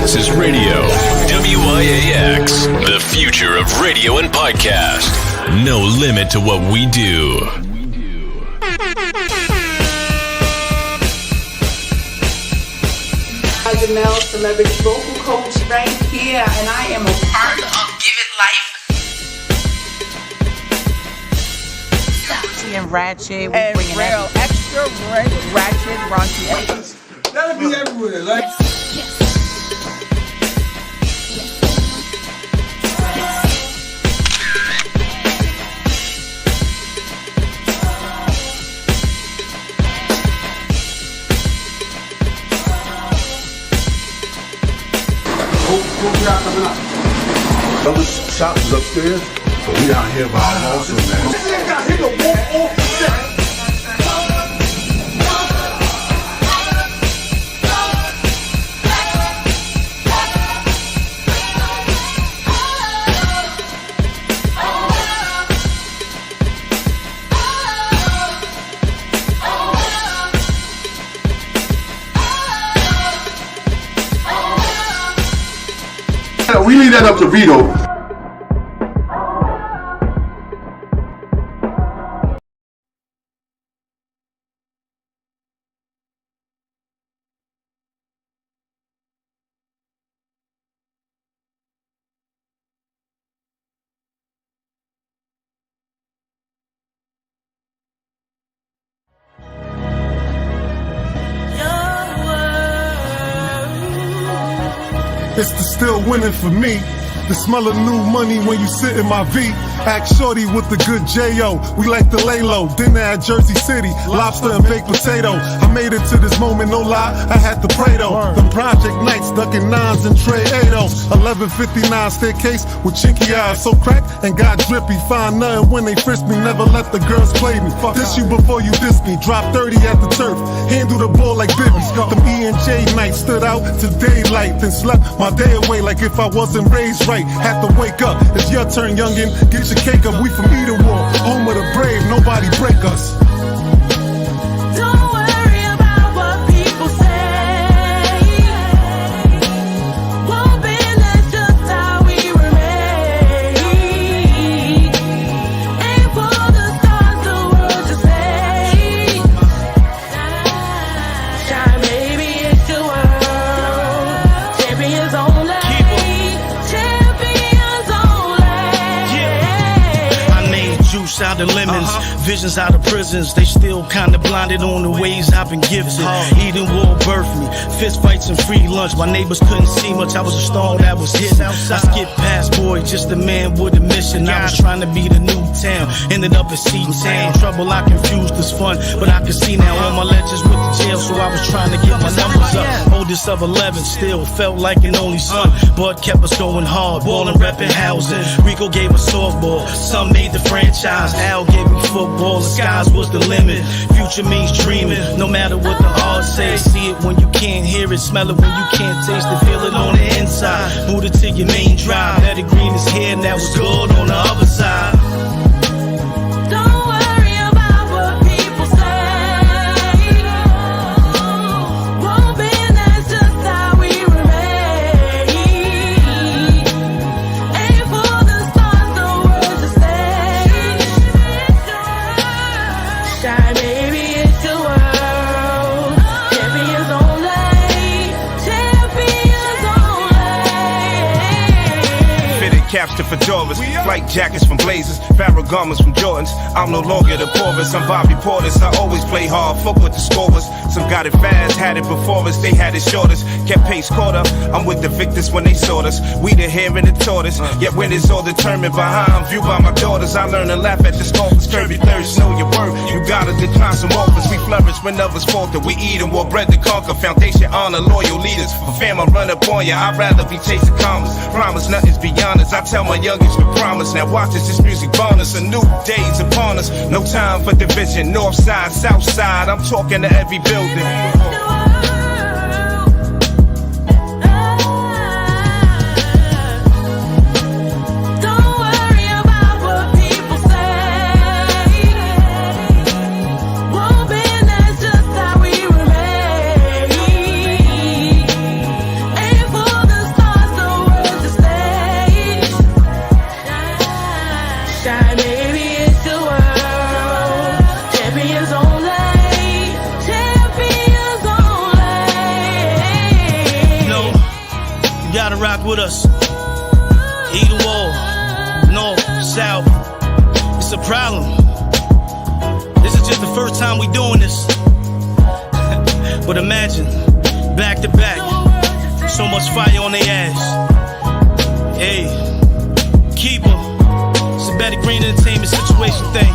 This is radio. WIAX, the future of radio and podcast. No limit to what we do. Janelle, celebrity vocal coach right here, and I am a part of Give It Life. Sexy and ratchet, we bring it real extra ratchet, raunchy. That'll be everywhere, like. Other shops is upstairs, so we down here by our house, man. We leave that up to Vito. It's the still winning for me. The smell of new money when you sit in my V. Act shorty with the good J.O. We like to lay low. Dinner at Jersey City, lobster and baked potato. I made it to this moment, no lie, I had to pray though. Them project nights, ducking nines and Trey 8-0. 1159 staircase with chinky eyes. So cracked and got drippy. Find nothing when they frisk me, never let the girls play me. Diss you before you diss me. Drop 30 at the turf, handle the ball like Bibbies. Them E&J nights stood out to daylight, then slept my day away like if I wasn't raised right. Had to wake up, it's your turn, youngin'. Get your cake up, we from Eden War, home of the brave, nobody break us. Don't worry about what people say. Won't be, that's just how we remain. Aim for the stars, the world just say. Shine, baby, it's your world. Champions only. Juice out of lemons, visions out of prisons. They still kinda blinded on the ways I've been gifted. Eden War birthed me, fist fights and free lunch. My neighbors couldn't see much, I was a star that was hidden. I skipped past boy, just a man with a mission. I was trying to be the new town, ended up at C-Town. Trouble I confused as fun, but I could see now all my legends with the jail, so I was trying to get my numbers up. Oldest of 11, still felt like an only son. Bud kept us going hard, ballin', reppin' housing. Rico gave us softball, some made the franchise. Al gave me football, the skies was the limit. Future means dreaming, no matter what the odds say. See it when you can't hear it, smell it when you can't taste it, feel it on the inside. Move it to your main drive, let it green is here, now it's good on the other side. Don't worry about what people say. Won't be, that's just how we remain. Aim for the stars, the world to stay. Shine, baby, it's your world. Champions only. Champions only. Fitted caps to fedoras, flight jackets from Blazers, Farrah garments from Jordans. I'm no longer the poorest, I'm Bobby Portis. I always play hard, fuck with the scorers. Some got it fast, had it before us, they had it shortest. Kept pace caught up, I'm with the victors when they sought us. We the hare and the tortoise, yet when it's all determined by how I'm viewed by my daughters. I learn to laugh at the scoffers, curvy thirst, know your worth. You gotta decline some offers, we flourish when others falter. We eat and war bread to conquer, foundation, honor, loyal leaders. For fam, I run up on ya, I'd rather be chasing commas. Promise nothing's beyond us, I tell my youngest we promise. Now watch this music bond us, a new day's upon us. No time for division, north side, south side, I'm talking to every building. Don't worry about what people say. Won't be, that's just how we remain. Aim for the with us. Either or, north, south, it's a problem. This is just the first time we doing this. But imagine, back to back, so much fire on their ass. Hey, keeper, it's a better green entertainment situation thing.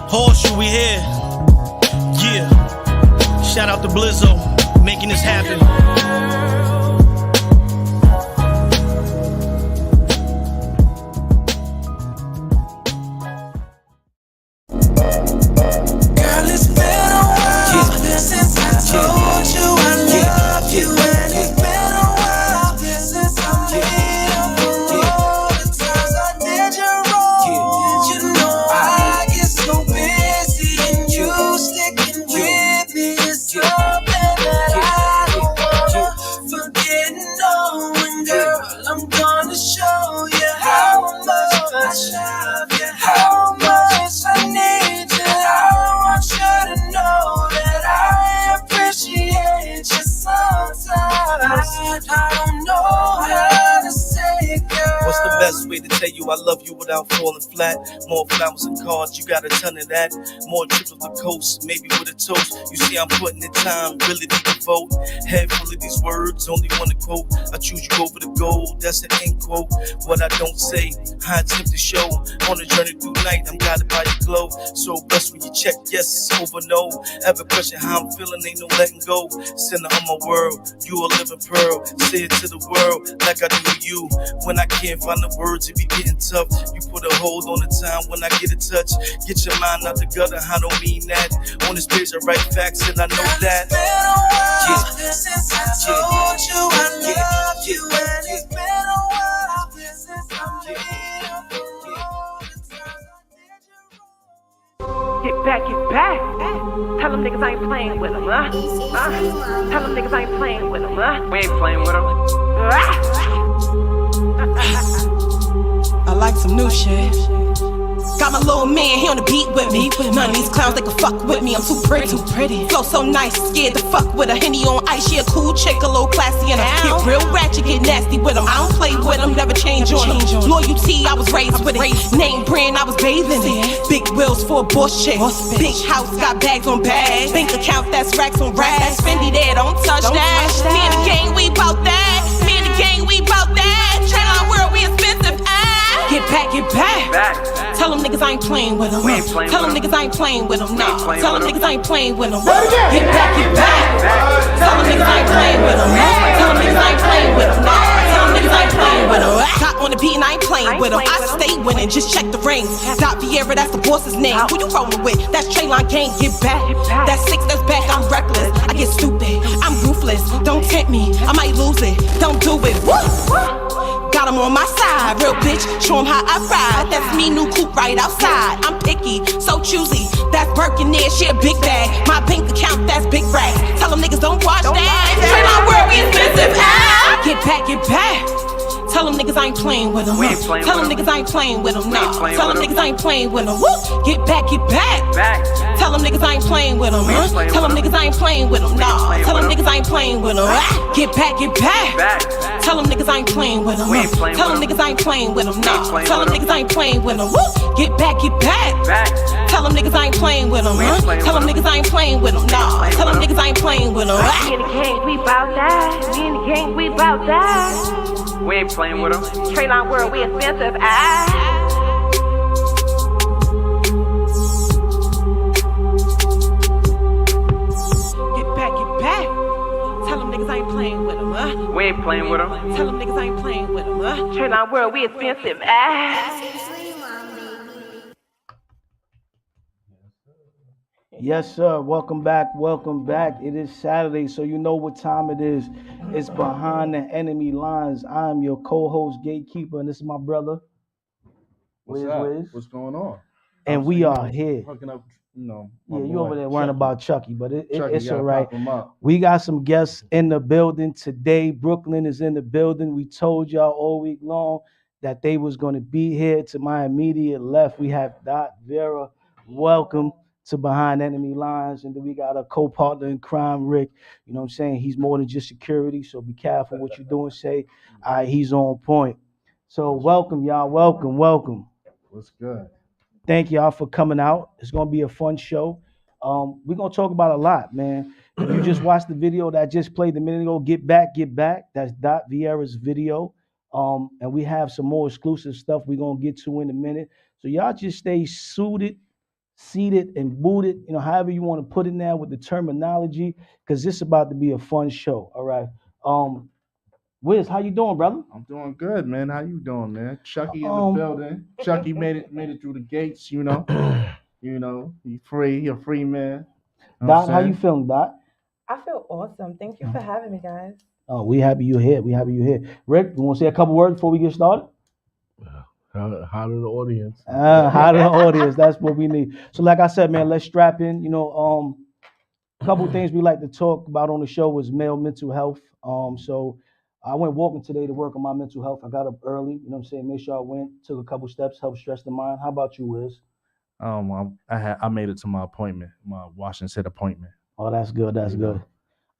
Horseshoe, we here. Yeah. Shout out to Blizzo, making this happen. Girl, it's been a while since I told you I love you, and it's been a while since I made up for all the times I did you wrong. You know I get so busy, and you sticking with me is something that I don't wanna forget. No, and girl, I'm gonna show you how much I love you, how much I need you. I want you to know that I appreciate you sometimes. I don't know how to say it, girl. What's the best way to tell you I love you without falling flat? More flowers and cards, you got a ton of that. More trips to the coast, maybe with a toast. You see I'm putting in time, really need to vote. Head full of these words, only one to quote. I choose you over the gold, that's an end quote. What I don't say, I attempt to show. On a journey through night, I'm guided by your glow. So blessed when you check, yes, it's over, no. Ever question how I'm feeling, ain't no letting go. Center of my world, you a living pearl. Say it to the world, like I do to you. When I can't find the words, it be getting tough. You put a hold on the time when I get a touch. Get your mind out the gutter, I don't mean that. On this page I write facts and I know that. It's been a while since I told you I love you, and it's been a while since I made up for all the times I did you wrong. Get back, get back. Tell them niggas I ain't playing with them, huh? Tell them niggas I ain't playing with them, huh? We ain't playing with them. I like some new shit. Got my little man, he on the beat with me. None of these clowns, they can fuck with me. I'm too pretty. Flow so nice, scared to fuck with a Henny on ice. She a cool chick, a little classy, and I get real ratchet, get nasty with them. I don't play with them, never change on them. Loyalty, I was raised with it. Name brand, I was bathing it. Big wheels for a boss chick. Big house, got bags on bags. Bank account, that's racks on racks. Fendi there, don't touch that. Me and the gang, we bout that. Me and the gang, we bout that. Trailer world, we expensive. Get back, get back. Tell them niggas I ain't playing with them. Tell them niggas I ain't playing with them. No. Tell them niggas I ain't playing with them. Get back, get back. Tell them niggas I ain't playing with them. Tell them niggas I ain't playing with them. No. Tell them niggas I ain't playing with them. Got on the beat and I ain't playing with them. I stay winning, just check the rings. VIERA, that's the boss's name. Who you rolling with? That's Trayline Gang, get back. That's 6, that's back, I'm reckless. I get stupid, I'm ruthless. Don't tempt me, I might lose it. Don't do it. Woo! Got him on my side, real bitch, show him how I ride. That's me, new coupe right outside. I'm picky, so choosy. That's Birkin there, she a big bag. My bank account, that's big racks. Tell them niggas don't watch that. Trayline world, we expensive. Get back, get back. Tell them niggas I ain't playing with them. Tell them niggas I ain't playing with them. No. Tell them niggas I ain't playing with them. Woo! Get back, get back. Tell them niggas I ain't playing with them. Tell them niggas I ain't playing with them. No. Tell them niggas I ain't playing with them. Get back, get back. Tell them niggas I ain't playing with them. Tell them niggas I ain't playing with them. No. Tell them niggas I ain't playing with them. Woo! Get back, get back. Tell them niggas I ain't playing with them. Tell them niggas I ain't playing with them. No. Tell them niggas I ain't playing with them. Me and the gang, we bout that. Me and the gang, we bout that. We ain't playing with them. Trayline world, we expensive. Get back, get back. Tell them niggas I ain't playing with them, huh? We ain't playing with them. Tell them niggas I ain't playing with them, huh? Trayline world, we expensive. Yes, sir. Welcome back. Welcome back. It is Saturday, so you know what time it is. It's Behind the Enemy Lines. I'm your co-host, Gatekeeper, and this is my brother. What's going on? And we are here. Hooking up, you over there worrying about Chucky, but it's all right. We got some guests in the building today. Brooklyn is in the building. We told y'all all week long that they was going to be here. To my immediate left, we have VIERA. Welcome. to Behind Enemy Lines. And then we got a co-partner in crime, Rick. You know what I'm saying? He's more than just security, so be careful what you're doing. Say, all right, he's on point. So welcome, y'all. Welcome. What's good? Thank y'all for coming out. It's gonna be a fun show. We're gonna talk about a lot, man. If you just watched the video that I just played a minute ago, Get Back. That's VIERA's video. And we have some more exclusive stuff we're gonna get to in a minute. So y'all just stay suited, seated, and booted, however you want to put it now with the terminology, because this is about to be a fun show. All right. Wiz, how you doing, brother? I'm doing good, man. How you doing, man? Chucky in the building. Chucky made it through the gates, you know. He free, he a free man. Dot, how you feeling, Dot? I feel awesome. Thank you for having me, guys. Oh, we happy you're here. Rick, you want to say a couple words before we get started? How to the audience. How to the audience. That's what we need. So like I said, man, let's strap in. A couple things we like to talk about on the show was male mental health. So I went walking today to work on my mental health. I got up early, you know what I'm saying? Make sure I went, took a couple steps, helped stress the mind. How about you, Wiz? I made it to my appointment, my Washington State appointment. Oh, that's good. That's good.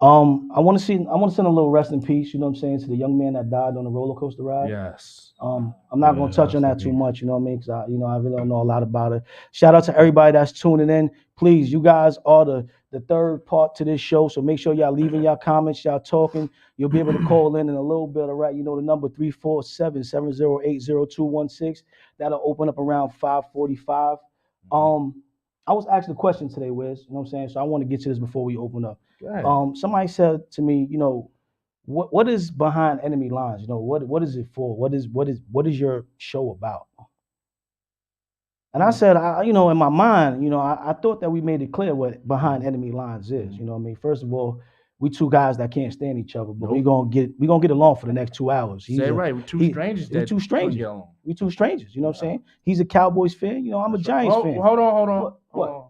I want to send a little rest in peace, you know what I'm saying, to the young man that died on the roller coaster ride. Yes. I'm not going to touch on that too much, you know what I mean, because I really don't know a lot about it. Shout out to everybody that's tuning in. Please, you guys are the third part to this show, so make sure y'all leaving y'all comments, y'all talking. You'll be able to call in a little bit, all right? You know the number 347-708-0216. That'll open up around 5:45. I was asked a question today, Wiz, you know what I'm saying? So I want to get to this before we open up. Somebody said to me, what is Behind Enemy Lines? What is it for? What is your show about? And I said, in my mind, I thought that we made it clear what Behind Enemy Lines is. You know what I mean? First of all, we two guys that can't stand each other, but we're gonna get along for the next 2 hours. Say right, we're two strangers. We two strangers. You know what I'm saying? He's a Cowboys fan. I'm a Giants fan. Hold on. What?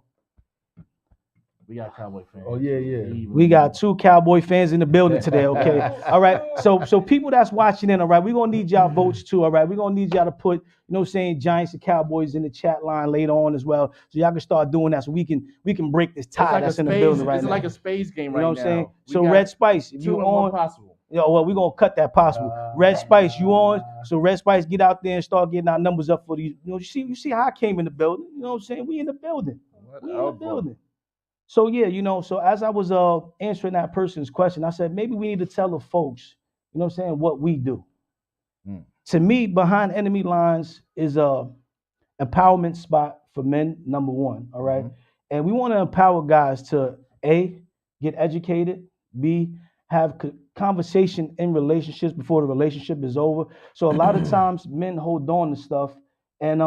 We got Cowboy fans. Oh yeah. We got 2 Cowboy fans in the building today. Okay, all right. So people that's watching in, all right, we're gonna need y'all votes too. All right, we're gonna need y'all to put, Giants and Cowboys in the chat line later on as well, so y'all can start doing that, so we can break this tie that's in the building right now. It's like a space game right now. You know what I'm saying? So Red Spice, if you on, possible. We're gonna cut that possible. Red Spice, you on? So Red Spice, get out there and start getting our numbers up for these. You see how I came in the building. You know what I'm saying? We in the building. So yeah, so as I was answering that person's question, I said maybe we need to tell the folks, you know what I'm saying, what we do. To me, Behind Enemy Lines is a empowerment spot for men, number one, all right? And we want to empower guys to A, get educated, B, have conversation in relationships before the relationship is over. So a lot of times men hold on to stuff and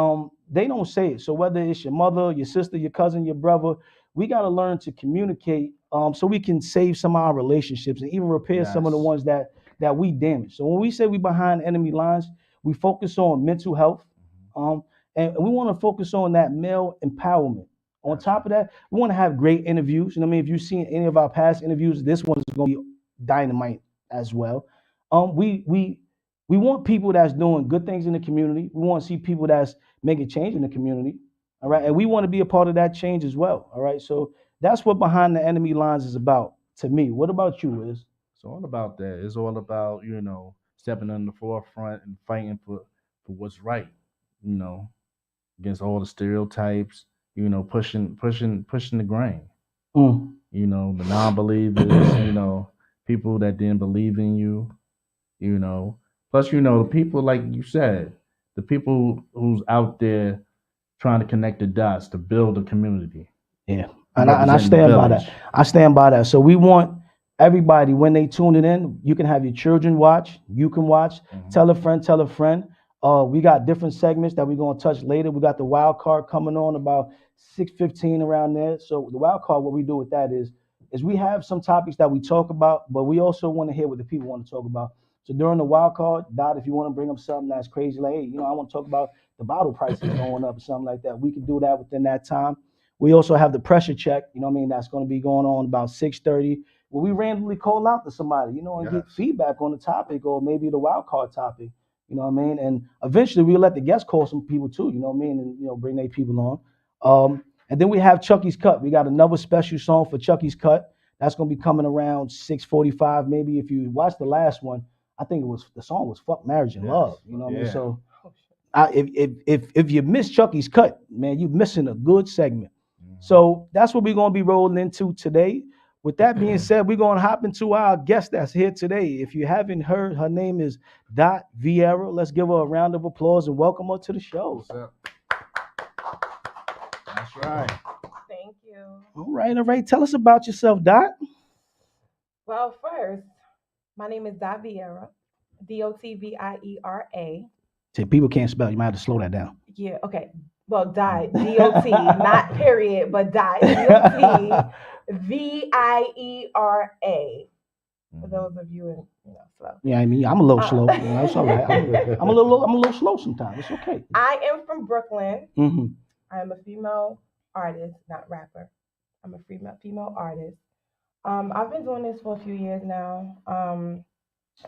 they don't say it. So whether it's your mother, your sister, your cousin, your brother, we got to learn to communicate so we can save some of our relationships and even repair some of the ones that we damage. So when we say we Behind Enemy Lines, we focus on mental health, and we want to focus on that male empowerment. On top of that, we want to have great interviews. You know what I mean? If you've seen any of our past interviews, this one is going to be dynamite as well. We want people that's doing good things in the community. We want to see people that's making change in the community. All right. And we want to be a part of that change as well. All right. So that's what Behind the Enemy Lines is about to me. What about you, Wiz? It's all about that. It's all about, stepping in the forefront and fighting for what's right, against all the stereotypes, pushing the grain. The non-believers, people that didn't believe in you, Plus, the people, like you said, the people who's out there trying to connect the dots to build a community. Yeah, and I stand by that. I stand by that. So we want everybody, when they tune it in, you can have your children watch. You can watch. Tell a friend. We got different segments that we're going to touch later. We got the wild card coming on about 6:15 around there. So the wild card, what we do with that is we have some topics that we talk about, but we also want to hear what the people want to talk about. So during the wild card, Dot, if you want to bring up something that's crazy, like, hey, I want to talk about the bottle prices going up or something like that, we can do that within that time. We also have the pressure check, that's going to be going on about 6:30. Where we randomly call out to somebody, and get feedback on the topic or maybe the wild card topic, And eventually we'll let the guests call some people too, and, bring their people on. And then we have Chucky's Cut. We got another special song for Chucky's Cut. That's gonna be coming around 6:45. Maybe if you watch the last one, I think the song was "Fuck Marriage and Love." You know what I mean? So, if you miss Chucky's Cut, man, you're missing a good segment. So that's what we're gonna be rolling into today. With that being said, we're gonna hop into our guest that's here today. If you haven't heard, her name is VIERA. Let's give her a round of applause and welcome her to the show. That's right. Thank you. All right. Tell us about yourself, Dot. Well, first, my name is VIERA, DOTVIERA. See, people can't spell. You might have to slow that down. Yeah, okay. Well, DOT, not period, but DOT, DOTVIERA. For those of you in, slow. Yeah, I mean, I'm a little slow. It's all right. I'm a little slow sometimes. It's okay. I am from Brooklyn. Mm-hmm. I am a female artist, not rapper. I'm a female artist. I've been doing this for a few years now.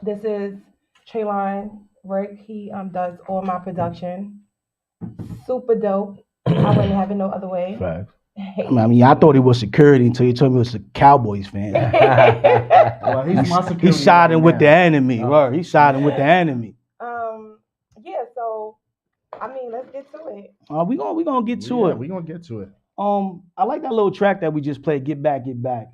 This is Trayline Rick. He does all my production. Super dope. I wouldn't have it no other way. Facts. I thought he was security until you told me he was a Cowboys fan. Well, he's my security. He's siding with the enemy. Right. He's siding with the enemy. Yeah, so I mean, let's get to it. We gonna get to it. We're gonna get to it. I like that little track that we just played, Get Back, Get Back.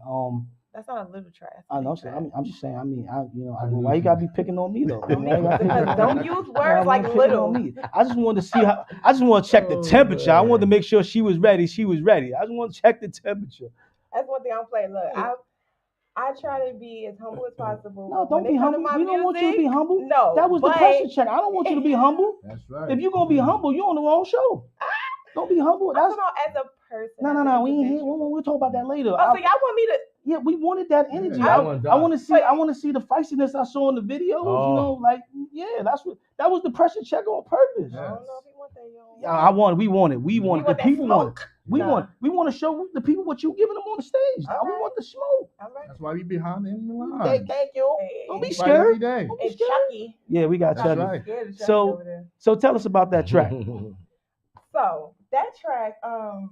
That's not a little track. I know. I'm just saying. Why you gotta be picking on me though? Don't use words like little. I just wanted to see how. I just want to check the temperature. I wanted to make sure she was ready. She was ready. I just want to check the temperature. That's one thing I'm playing. Look, I try to be as humble as possible. No, don't be humble. We don't want you to be humble. No, that was the pressure check. I don't want you to be humble. That's right. If you're gonna be humble, you're on the wrong show. Don't be humble. I'm talking about as a person. No. We ain't here. We'll talk about that later. So y'all want me to? Yeah, we wanted that energy. Yeah, I want to see. I want to see the feistiness I saw in the videos. That was the pressure check on purpose. I don't know if you want that, yo. Yeah, we want it. We want it. The people want it. We Nah. want to show the people what you giving them on the stage. All We right. want the smoke. All right. That's why we behind the enemy line. Thank you. Don't be Right scared. every day. Don't be It's scared. Chucky. Yeah, we got That's Chucky. right. Scared of Chucky So- over there. So tell us about that track. So that track, I don't.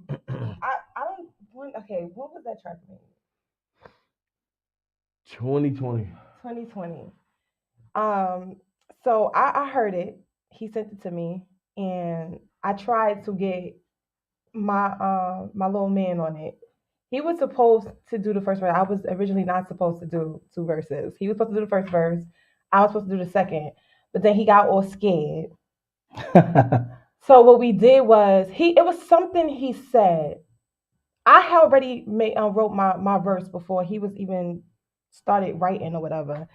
When was that track made? 2020. 2020. So I heard it. He sent it to me, and I tried to get my my little man on it. He was supposed to do the first verse. I was originally not supposed to do 2 verses. He was supposed to do the first verse. I was supposed to do the second, but then he got all scared. So what we did was it was something he said. I had already wrote my verse before he was even started writing or whatever.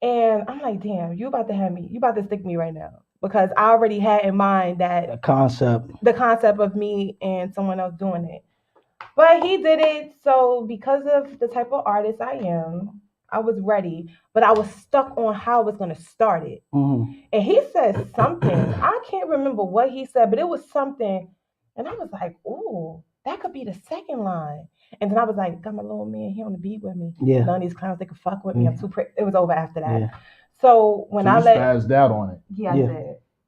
And I'm like, damn, you about to stick me right now. Because I already had in mind the concept of me and someone else doing it. But he did it. So because of the type of artist I am, I was ready. But I was stuck on how I was going to start it. Mm-hmm. And he said something. I can't remember what he said, but it was something. And I was like, ooh, that could be the second line. And then I was like, got my little man here on the beat with me. Yeah. None of these clowns, they could fuck with me. I'm too pretty. It was over after that. Yeah. So when So I you spazzed out on it. Yeah,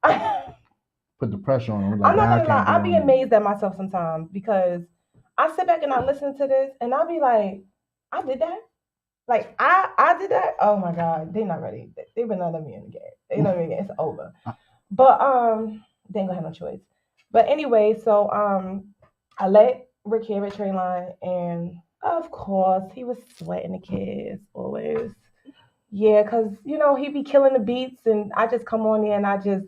I did. Put the pressure on him. I'm not gonna lie, I'll be amazed at myself sometimes because I sit back and I listen to this and I'll be like, I did that? Like I did that? Oh my God, they're not ready. They would not let me in the game. They not let me in. It's over. But they ain't gonna have no choice. But anyway, so I let Rick hear it, Trayline, and of course he was sweating the kids always. Yeah, cause he be killing the beats, and I just come on there and I just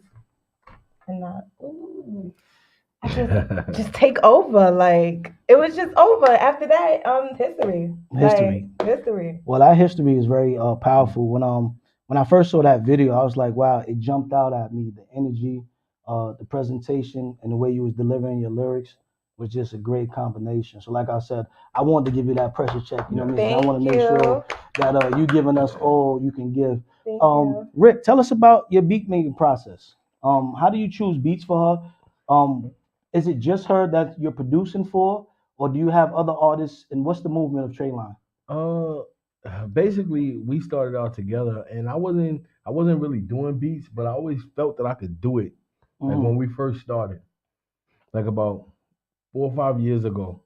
just take over. Like it was just over. After that, history. History. Well, that history is very powerful. When I first saw that video, I was like, wow, it jumped out at me. The energy, the presentation, and the way you was delivering your lyrics was just a great combination. So like I said, I wanted to give you that pressure check. You know what I mean? I want to make sure that you giving us all you can give. Thank you. Rick, tell us about your beat making process. How do you choose beats for her? Is it just her that you're producing for, or do you have other artists? And what's the movement of Trayline? Basically, we started out together, and I wasn't really doing beats, but I always felt that I could do it. Like when we first started, like about 4 or 5 years ago.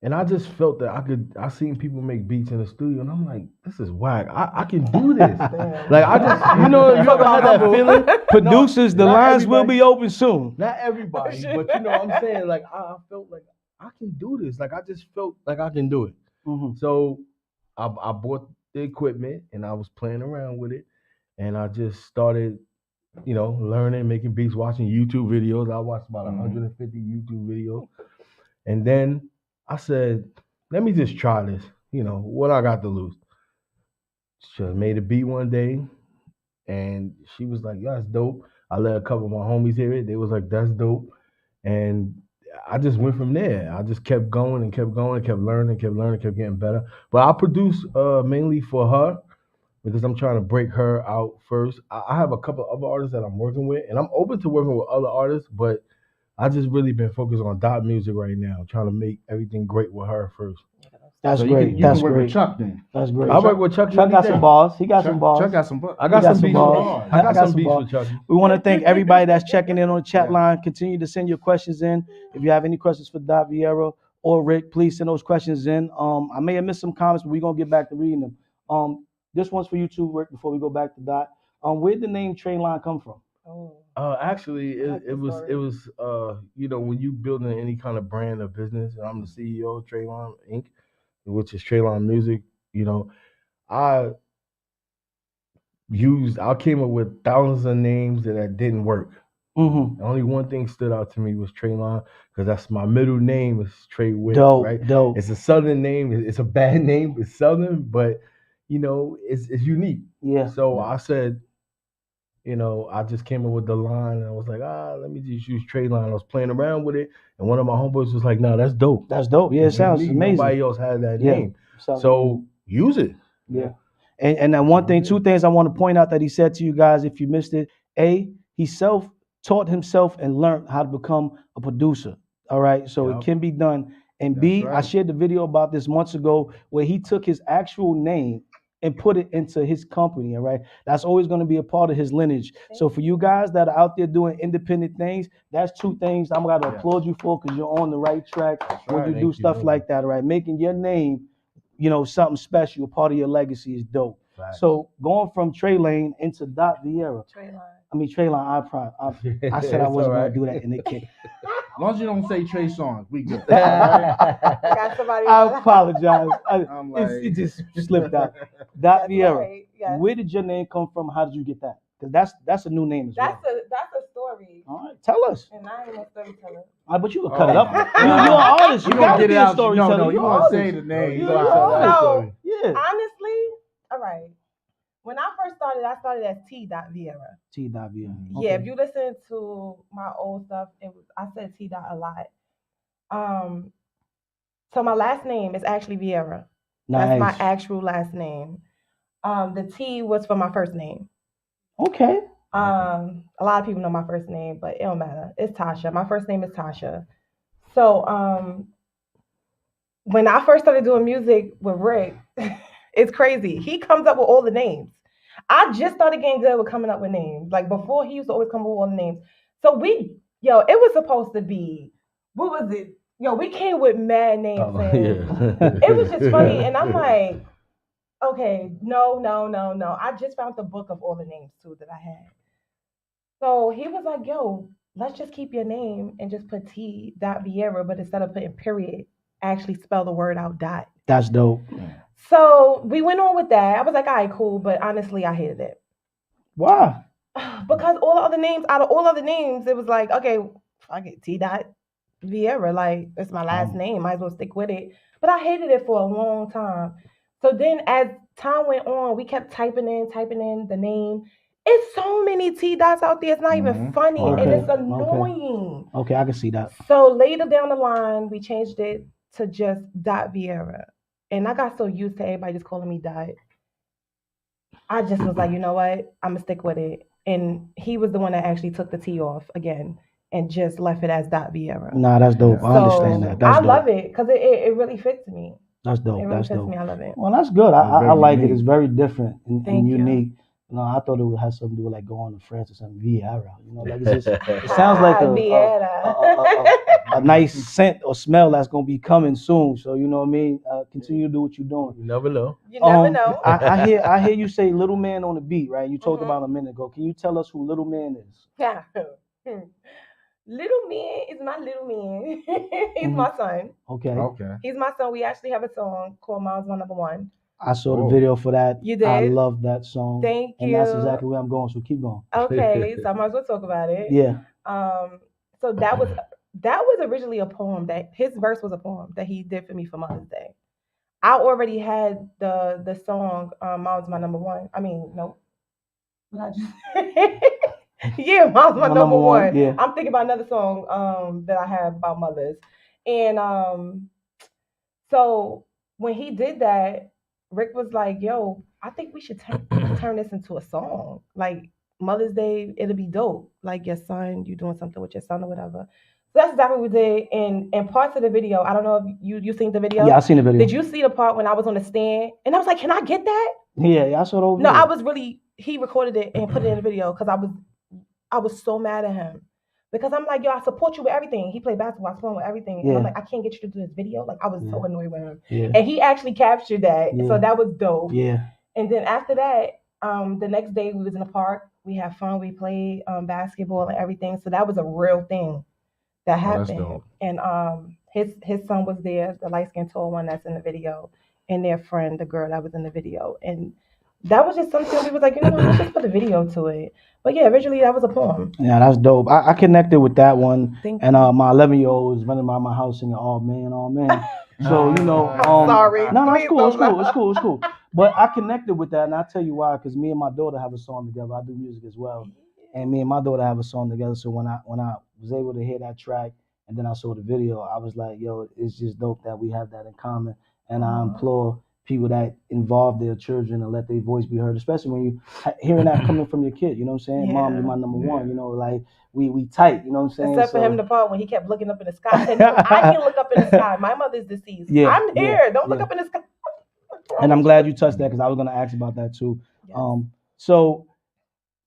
And I just felt that I seen people make beats in the studio, and I'm like, this is whack. I can do this. Like I just, you ever had that feeling? Producers, the lines will be open soon. Not everybody, but you know what I'm saying? Like I felt like I can do this. Like I just felt like I can do it. Mm-hmm. So I bought the equipment and I was playing around with it, and I just started, learning, making beats, watching YouTube videos. I watched about 150 YouTube videos, and then I said, let me just try this. What I got to lose? She made a beat one day, and she was like, yeah, that's dope. I let a couple of my homies hear it. They was like, that's dope. And I just went from there. I just kept going and kept going, kept learning, kept getting better. But I produce mainly for her because I'm trying to break her out first. I have a couple of other artists that I'm working with, and I'm open to working with other artists, but I just really been focused on dot music right now, trying to make everything great with her first. That's so great. You That's can work great. with Chuck then. That's great. I work with Chuck. Chuck got some balls. He got some balls. Chuck got some balls. I got some balls. I got some beef balls. with Chuck. We want to thank everybody that's checking in on the chat line. Continue to send your questions in. If you have any questions for Dot Vieira or Rick, please send those questions in. I may have missed some comments, but we're gonna get back to reading them. This one's for you too, Rick. Before we go back to Dot, where'd the name Train Line come from? Actually, it was when you building any kind of brand or business, and I'm the CEO of Traylon Inc., which is Traylon Music. I came up with thousands of names that didn't work. Mm-hmm. Only one thing stood out to me was Traylon, because that's my middle name is Trey Witt, right? Dope. It's a Southern name. It's a bad name. It's Southern, but it's unique. Yeah. So I said, I just came up with the line, and I was like, let me just use Traylon. I was playing around with it, and one of my homeboys was like, no, that's dope. That's dope. Yeah, it sounds amazing. Nobody else had that name. So use it. Yeah. And then two things I want to point out that he said to you guys, if you missed it. A, he self-taught himself and learned how to become a producer. All right. So it can be done. And That's B, right. I shared the video about this months ago where he took his actual name and put it into his company, all right? That's always going to be a part of his lineage. So for you guys that are out there doing independent things, that's two things I'm going to applaud you for, because you're on the right track when you do stuff like that, all right? Making your name, something special, a part of your legacy is dope. Facts. So going from Trey Lane into Dot Vieira. Traylon, I said I wasn't going to do that in the kick. As long as you don't say Trey Songz, we good. I apologize. It just slipped out. Dot Vieira, where did your name come from? How did you get that? Because that's a new name as well. That's a story. All right, tell us. And I ain't no storyteller. All right, but you can cut it up. You're an artist. You got to be a storyteller. No, you want to say the name. You're an artist. Yeah. Honestly, all right. When I first started, I started as T.Vieira. T.Vieira. Yeah, if you listen to my old stuff, I said T. a lot. So my last name is actually Vieira. Nice. That's my actual last name. The T was for my first name. Okay. A lot of people know my first name, but it don't matter. It's Tasha. My first name is Tasha. So when I first started doing music with Rick, it's crazy. He comes up with all the names. I just started getting good with coming up with names. Like before, he used to always come up with all the names. So it was supposed to be, what was it? We came with mad names. It was just funny. And I'm like, okay, no. I just found the book of all the names too that I had. So he was like, let's just keep your name and just put T.Vieira, but instead of putting period, actually spell the word out dot. That's dope. So we went on with that. I was like, all right, cool. But honestly, I hated it. Why? Because out of all other names, it was like, okay, fuck it, T.Vieira. Like, it's my last name. Might as well stick with it. But I hated it for a long time. So then as time went on, we kept typing in the name. It's so many T dots out there. It's not even funny. Okay. And it's annoying. Okay, I can see that. So later down the line, we changed it to just Vieira. And I got so used to everybody just calling me Dot. I just was like, you know what? I'm going to stick with it. And he was the one that actually took the T off again and just left it as Vieira. Nah, that's dope. I understand that. That's dope. Love it because it really fits me. That's dope. It really fits dope. me. I love it. Well, that's good. I like it. It's very different and Thank you. unique. No, I thought it would have something to do with like going to France or something. VIERA, like it's just, it sounds like a a nice scent or smell that's gonna be coming soon. So you know what I mean. Continue to do what you're doing. You never know. You never know. I hear you say Little Man on the beat, right? You talked about it a minute ago. Can you tell us who Little Man is? Yeah. Little Man is my little man. He's my son. Okay. He's my son. We actually have a song called Miles My Number One. I saw the video for that. You did? I love that song. Thank you. And that's exactly where I'm going. So keep going. Okay, so I might as well talk about it. Yeah. So that was originally a poem that his verse was a poem that he did for me for Mother's Day. I already had the song Miles My Number One. I mean, no. What I just yeah, Miles My number one. Yeah. I'm thinking about another song that I have about mothers. And so when he did that, Rick was like, yo, I think we should turn this into a song. Like Mother's Day, it'll be dope. Like your son, you doing something with your son or whatever. So that's exactly what we did. And parts of the video, I don't know if you seen the video. Yeah, I seen the video. Did you see the part when I was on the stand? And I was like, can I get that? Yeah, I saw the whole No, video. I was really, he recorded it and put it in the video because I was so mad at him. Because I'm like, yo, I support you with everything. He played basketball, I support him with everything. And I'm like, I can't get you to do this video. Like, I was so annoyed with him. Yeah. And he actually captured that. Yeah. So that was dope. Yeah. And then after that, the next day we was in the park. We had fun. We played basketball and everything. So that was a real thing that happened. And his son was there, the light-skinned tall one that's in the video, and their friend, the girl that was in the video. And that was just something we was like, you know what, let's just put a video to it. But yeah, originally that was a poem. Yeah, that's dope. I connected with that one. Thank and my 11-year-old was running around my house singing, oh man. So, you know. I'm sorry. No, it's cool. But I connected with that, and I'll tell you why, because me and my daughter have a song together. I do music as well. And me and my daughter have a song together. So when I was able to hear that track and then I saw the video, I was like, yo, it's just dope that we have that in common. And I implore people that involve their children and let their voice be heard, especially when you hearing that coming from your kid. You know what I'm saying? Yeah. Mom, you're my number one. You know, like we tight. You know what I'm saying? Except for him, the part when he kept looking up in the sky. I said, no, I can look up in the sky. My mother's deceased. Yeah, I'm here. Don't look up in the sky. And I'm glad you touched that because I was going to ask about that too. Yes. So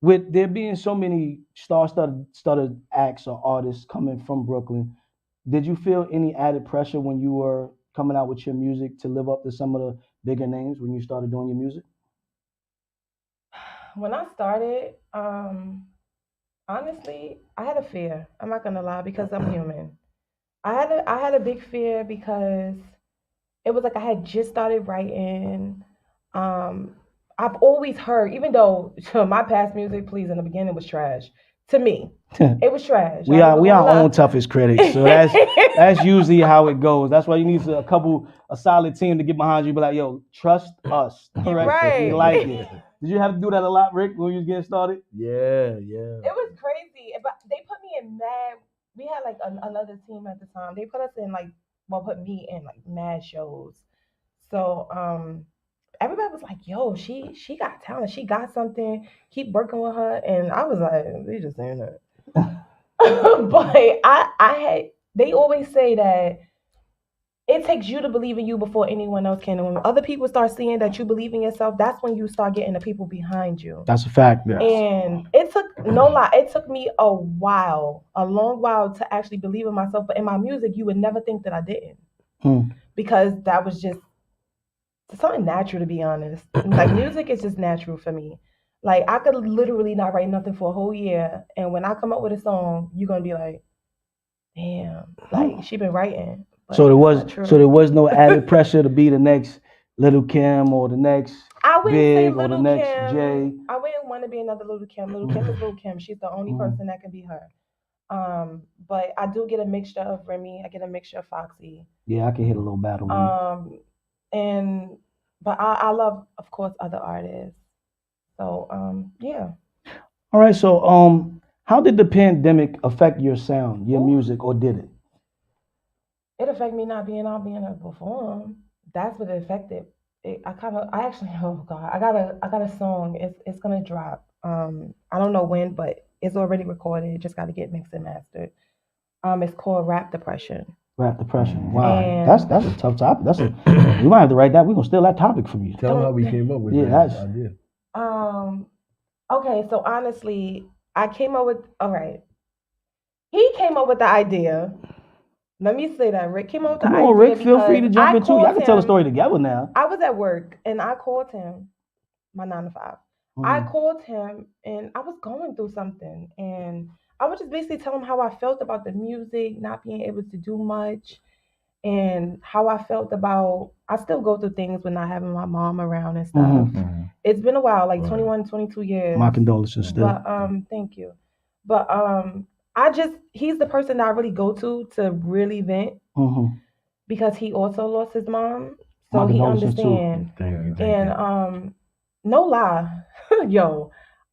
with there being so many star-studded acts or artists coming from Brooklyn, did you feel any added pressure when you were coming out with your music to live up to some of the bigger names when you started doing your music? When I started, honestly, I had a fear. I'm not gonna lie because I'm human. I had a big fear because it was like I had just started writing. I've always heard, even though my past music, please, in the beginning was trash. To me, it was trash. we are our own toughest critics, so that's usually how it goes. That's why you need a solid team to get behind you. Be like, yo, trust us, right? We like it. Did you have to do that a lot, Rick, when you was getting started? Yeah. It was crazy, but they put me in mad. We had like another team at the time. They put us in put me in like mad shows. So everybody was like, yo, she got talent. She got something. Keep working with her. And I was like, they just saying that. But they always say that it takes you to believe in you before anyone else can. And when other people start seeing that you believe in yourself, that's when you start getting the people behind you. That's a fact. Yes. And it took, no lie, it took me a long while to actually believe in myself. But in my music, you would never think that I didn't. Because that was just something natural, to be honest. Like music is just natural for me. Like I could literally not write nothing for a whole year, and when I come up with a song, you're gonna be like, "Damn, like she been writing." But so there was no added pressure to be the next Little Kim or the next Big or the next Jay. I wouldn't want to be another Little Kim. Little Kim is Little Kim. She's the only person that can be her. But I do get a mixture of Remy. I get a mixture of Foxy. Yeah, I can hit a little battle. But I love, of course, other artists. So yeah. All right. So how did the pandemic affect your sound, your music, or did it? It affected me not being out being able to perform. That's what it affected. I got a song. It's gonna drop. I don't know when, but it's already recorded. Just got to get mixed and mastered. It's called Rap Depression. Rap Depression. Wow, and that's a tough topic. We might have to write that. We're gonna steal that topic from you. Tell them how we came up with that idea. Okay, so honestly, I came up with. All right, he came up with the idea. Let me say that Rick came up with Come the on, idea Rick. Feel free to because jump I in too. Y'all called can tell the him. story together now. I was at work and I called him, my 9 to 5. I called him and I was going through something and I was just basically telling him how I felt about the music, not being able to do much, and how I felt about, I still go through things with not having my mom around and stuff. It's been a while, like 21, 22 years. My condolences still. But thank you. But he's the person that I really go to really vent because he also lost his mom, so he understands. Thank you. And no lie, yo,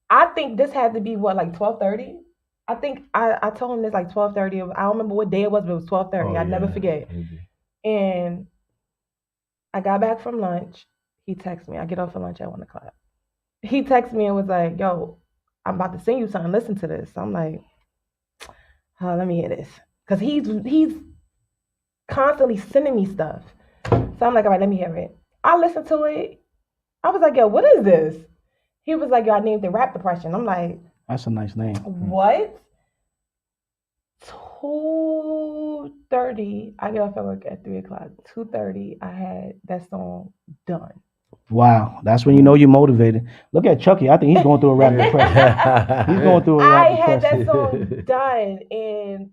I think this had to be what, like 12:30. I think I told him this like 12:30. I don't remember what day it was, but it was 12:30. I never forget. And I got back from lunch. He texted me. I get off for lunch at 1 o'clock. He texted me and was like, "Yo, I'm about to send you something. Listen to this." I'm like, "Oh, let me hear this," because he's constantly sending me stuff. So I'm like, "All right, let me hear it." I listened to it. I was like, "Yo, what is this?" He was like, "Yo, I named it Rap Depression." I'm like, That's a nice name. "What?" 2:30. I get off at work at 3 o'clock. 2:30. I had that song done. Wow, that's when you know you're motivated. Look at Chucky. I think he's going through a rap depression. He's going through a rap depression. I had that song done, and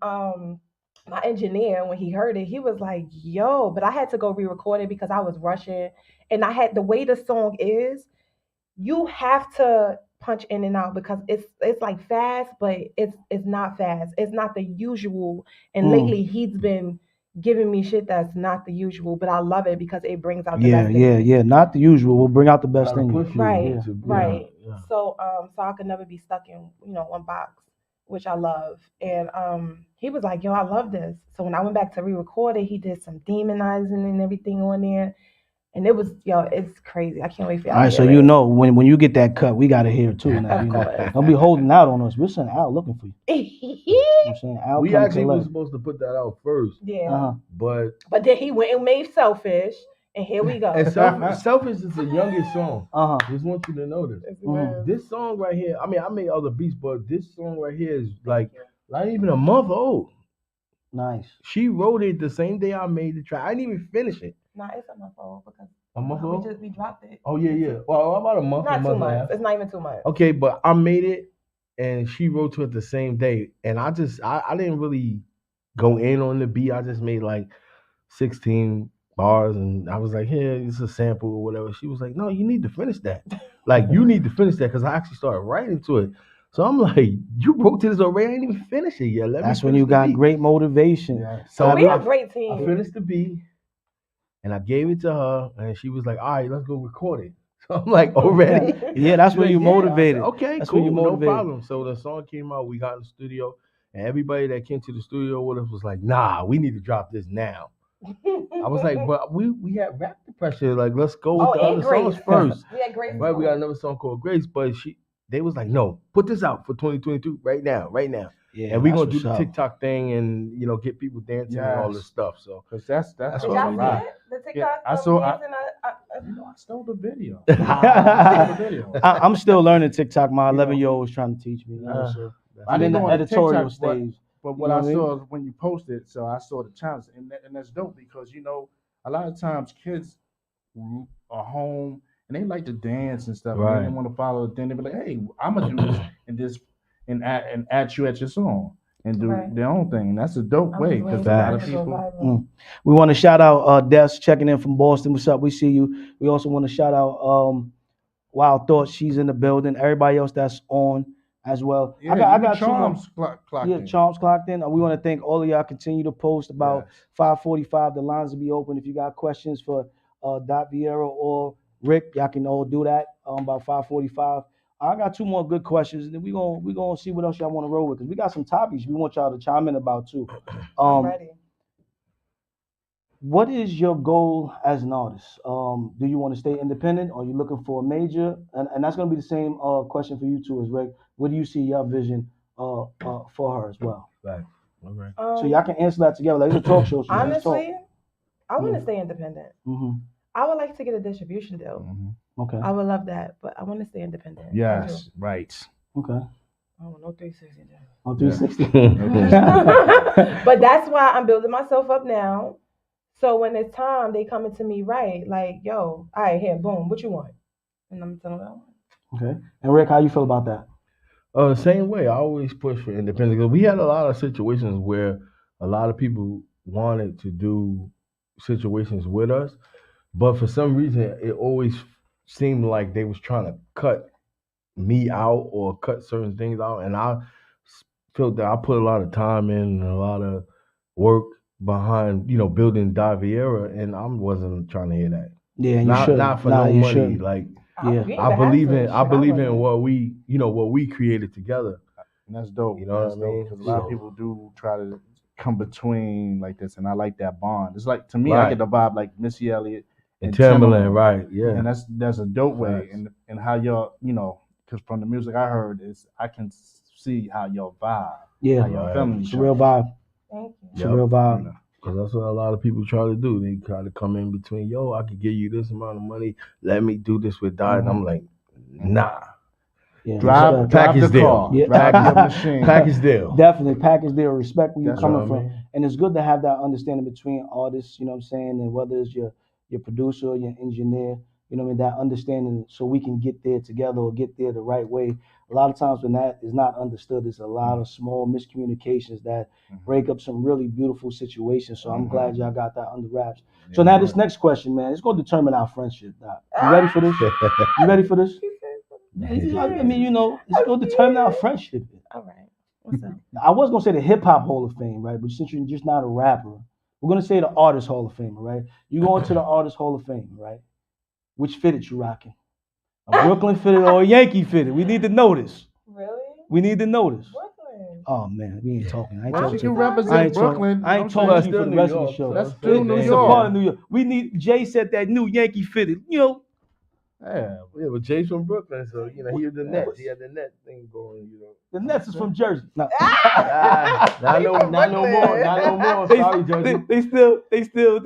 my engineer, when he heard it, he was like, "Yo," but I had to go re-record it because I was rushing, and I had the way the song is. You have to punch in and out because it's like fast, but it's not fast. It's not the usual. And lately he's been giving me shit that's not the usual, but I love it because it brings out the best in me. Yeah. Not the usual. We'll bring out the best in you. Right. So I could never be stuck in one box, which I love. And he was like, "Yo, I love this." So when I went back to re-record it, he did some demonizing and everything on there. And it was, it's crazy. I can't wait for y'all. All right, so when you get that cut, we gotta hear it too. Now, don't be holding out on us. We're sending Al looking for you. I'm saying Al. We actually was supposed to put that out first. Yeah. But then he went and made Selfish, and here we go. And Selfish is the youngest song. Just want you to know this. This song right here. I mean, I made other beats, but this song right here is like not even a month old. Nice. She wrote it the same day I made the track. I didn't even finish it. Nah, it's a month old because we dropped it. Oh yeah. Well, about a month. Not a 2 month months. It's not even 2 months. Okay, but I made it, and she wrote to it the same day, and I didn't really go in on the beat. I just made like 16 bars, and I was like, "Here, it's a sample or whatever." She was like, "No, you need to finish that. Like, you need to finish that," because I actually started writing to it. So I'm like, "You wrote to this already? I ain't even finished it yet." That's when you got great motivation. Yeah. So we have a great team. I finished the beat, and I gave it to her, and she was like, "All right, let's go record it." So I'm like, "Already?" Yeah, that's when you motivated. Said, okay, that's cool, when you motivated. No problem. So the song came out. We got in the studio, and everybody that came to the studio with us was like, "Nah, we need to drop this now." I was like, "But we had Rap Depression. Like, let's go with the other songs first." We had Grace. Right, we got another song called Grace, but they was like, "No, put this out for 2022 right now." Yeah, and we're gonna do the TikTok thing and get people dancing and all this stuff. So because that's what I like. The TikTok. Yeah, I stole the video. I'm still learning TikTok. My 11-year-old was trying to teach me. So I'm in the editorial stage. But what I saw when you posted, so I saw the challenge, and that's dope because a lot of times kids are home and they like to dance and stuff. Right. And they want to follow it. Then they be like, "Hey, I'm gonna do this and add you at your song and do their own thing." And that's a dope way because a lot of people. We want to shout out Des checking in from Boston. What's up? We see you. We also want to shout out Wild Thoughts. She's in the building. Everybody else that's on as well. Yeah, I got Charms clocked in. Charms clocked in. We want to thank all of y'all. Continue to post about 5:45. The lines will be open. If you got questions for VIERA or Rick, y'all can all do that about 5:45. I got 2 more good questions, and then we gonna see what else y'all want to roll with because we got some topics we want y'all to chime in about too. I'm ready. What is your goal as an artist? Do you want to stay independent, or are you looking for a major? And that's gonna be the same question for you too, as Rick. What do you see your vision for her as well? Right. All right. So y'all can answer that together. Like, it's a talk show. So honestly, I want to stay independent. Mm-hmm. I would like to get a distribution deal. Mm-hmm. Okay. I would love that, but I want to stay independent. Yes, right. Okay. Oh, no 360. On 360. But that's why I'm building myself up now. So when it's time, they coming to me right, like, yo, all right, here, boom, what you want? And I'm telling them, Okay. And Rick, how you feel about that? Same way. I always push for independence. 'Cause we had a lot of situations where a lot of people wanted to do situations with us, but for some reason, it always seemed like they was trying to cut me out or cut certain things out, and I felt that I put a lot of time in and a lot of work behind, building VIERA, and I wasn't trying to hear that. Yeah, and you should not for no money. Like, yeah, I believe in what we created together. And that's dope. You know what I mean? Because a lot of people do try to come between like this, and I like that bond. It's like, to me, I get the vibe like Missy Elliott and Timbaland, right? Yeah, and that's a dope way, and how y'all, because from the music I heard I can see how y'all vibe. Yeah, how y'all feeling it's a real vibe. Thank you. It's a real vibe. Because that's what a lot of people try to do. They try to come in between, yo, I could give you this amount of money. Let me do this with that. And I'm like, nah. Yeah, drive package the deal. car. Yeah. Drive the machine. Package deal. Definitely, package deal. Respect where you're That's coming what I from. mean. And it's good to have that understanding between artists, you know what I'm saying, and whether it's your producer or your engineer, you know what I mean, that understanding so we can get there together or get there the right way. A lot of times when that is not understood, there's a lot of small miscommunications that break up some really beautiful situations. So I'm glad y'all got that under wraps. So now this next question, man, it's going to determine our friendship. Doc. You ready for this? You ready for this? I mean, it's going to determine our friendship. all right, what's up? I was going to say the Hip Hop Hall of Fame, right? But since you're just not a rapper, we're going to say the Artist Hall of Fame, right? You go into the Artist Hall of Fame, right? Which fitted you rocking? A Brooklyn fitted or a Yankee fitted? We need to know this. Really? We need to know this. Brooklyn. Oh man, we ain't talking. I ain't Why talking don't you to represent Brooklyn? I ain't talking to you for the rest of the show. That's still New It's a York. part of New York. We need Jay said that new Yankee fitted. Yeah, but Jay's from Brooklyn, so he was the Nets. He had the Nets thing going, The Nets is from Jersey. No. Not no more. Sorry, Jersey. They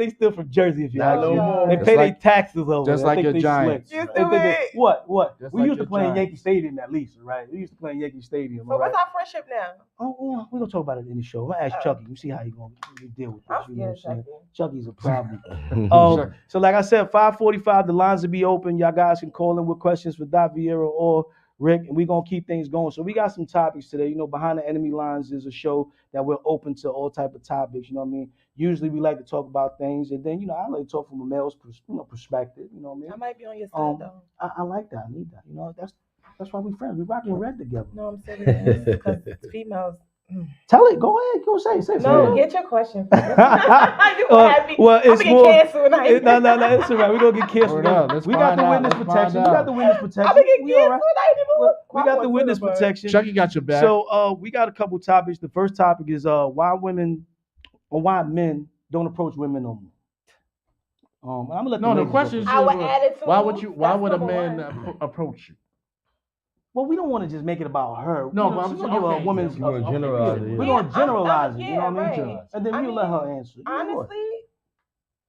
still from Jersey. If you Not ask no me. more. They pay their taxes over just there. like I think your they Giants. slick. You do it. What? Just We like used to your play in Giants. Yankee Stadium at least, right? We used to play in Yankee Stadium. So right? what's our friendship now? Oh, we're gonna talk about it in the show. I'm gonna ask Chucky. You see how you gonna deal with this. I'm You know what I'm scared, saying? Chucky's a problem. Sure. So like I said, 5:45, the lines will be open. Y'all guys can call in with questions for VIERA or Rick, and we're gonna keep things going. So we got some topics today. Behind the Enemy Lines is a show that we're open to all type of topics. You know what I mean? Usually we like to talk about things, and then I like to talk from a male's perspective. You know what I mean? I might be on your side though. I like that. I need that. That's why we friends. We rocking red together. No, I'm serious because females. Tell it. Go ahead. Go say. No, get your question. You happy? Well, I'm it's gonna more. get canceled. No, it's all right. We're gonna get canceled. We got the witness protection. We got the witness protection. I'm gonna get canceled. We got the witness protection. Chucky got your back. So we got a couple topics. The first topic is why men don't approach women no more. I'm gonna let the question is our attitude. why would a man approach you? Well, we don't want to just make it about her. No, but I'm give a woman's. We're gonna generalize it. We're gonna generalize it. Yeah, You know what I mean? right. And then you let her answer. Honestly,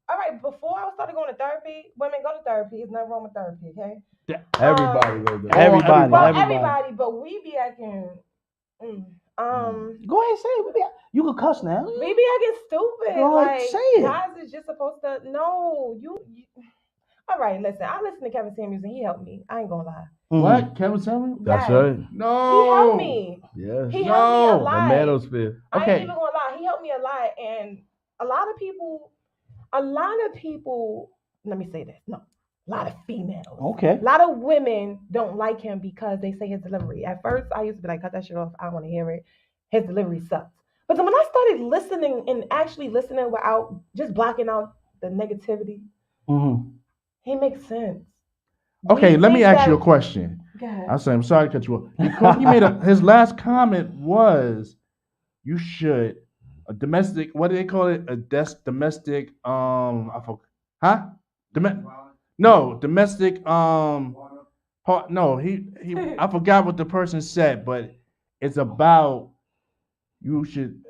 all right. Before I started going to therapy, women go to therapy. There's nothing wrong with therapy, okay? Everybody goes there. Everybody. But we be acting. Go ahead and say it. You can cuss now. We be acting stupid. Go ahead, Like say it. guys is just supposed to. No, you. All right, listen. I listen to Kevin Samuels and he helped me. I ain't gonna lie. What? Kevin Samuels? That's Yes. right. No. He helped me. Yes. He helped me a The lot. manosphere. I ain't Okay. even gonna lie. He helped me a lot, and a lot of people. Let me say this. No, a lot of females. Okay. A lot of women don't like him because they say his delivery. At first, I used to be like, cut that shit off. I don't want to hear it. His delivery sucks. But then when I started listening and actually listening without just blocking out the negativity, he makes sense. Okay, let me think ask that- you a question. Go ahead. I'm sorry to cut you off. He made his last comment was, you should a domestic. What do they call it? Domestic. I forgot. Huh? Domestic. No, he. I forgot what the person said, but it's about you should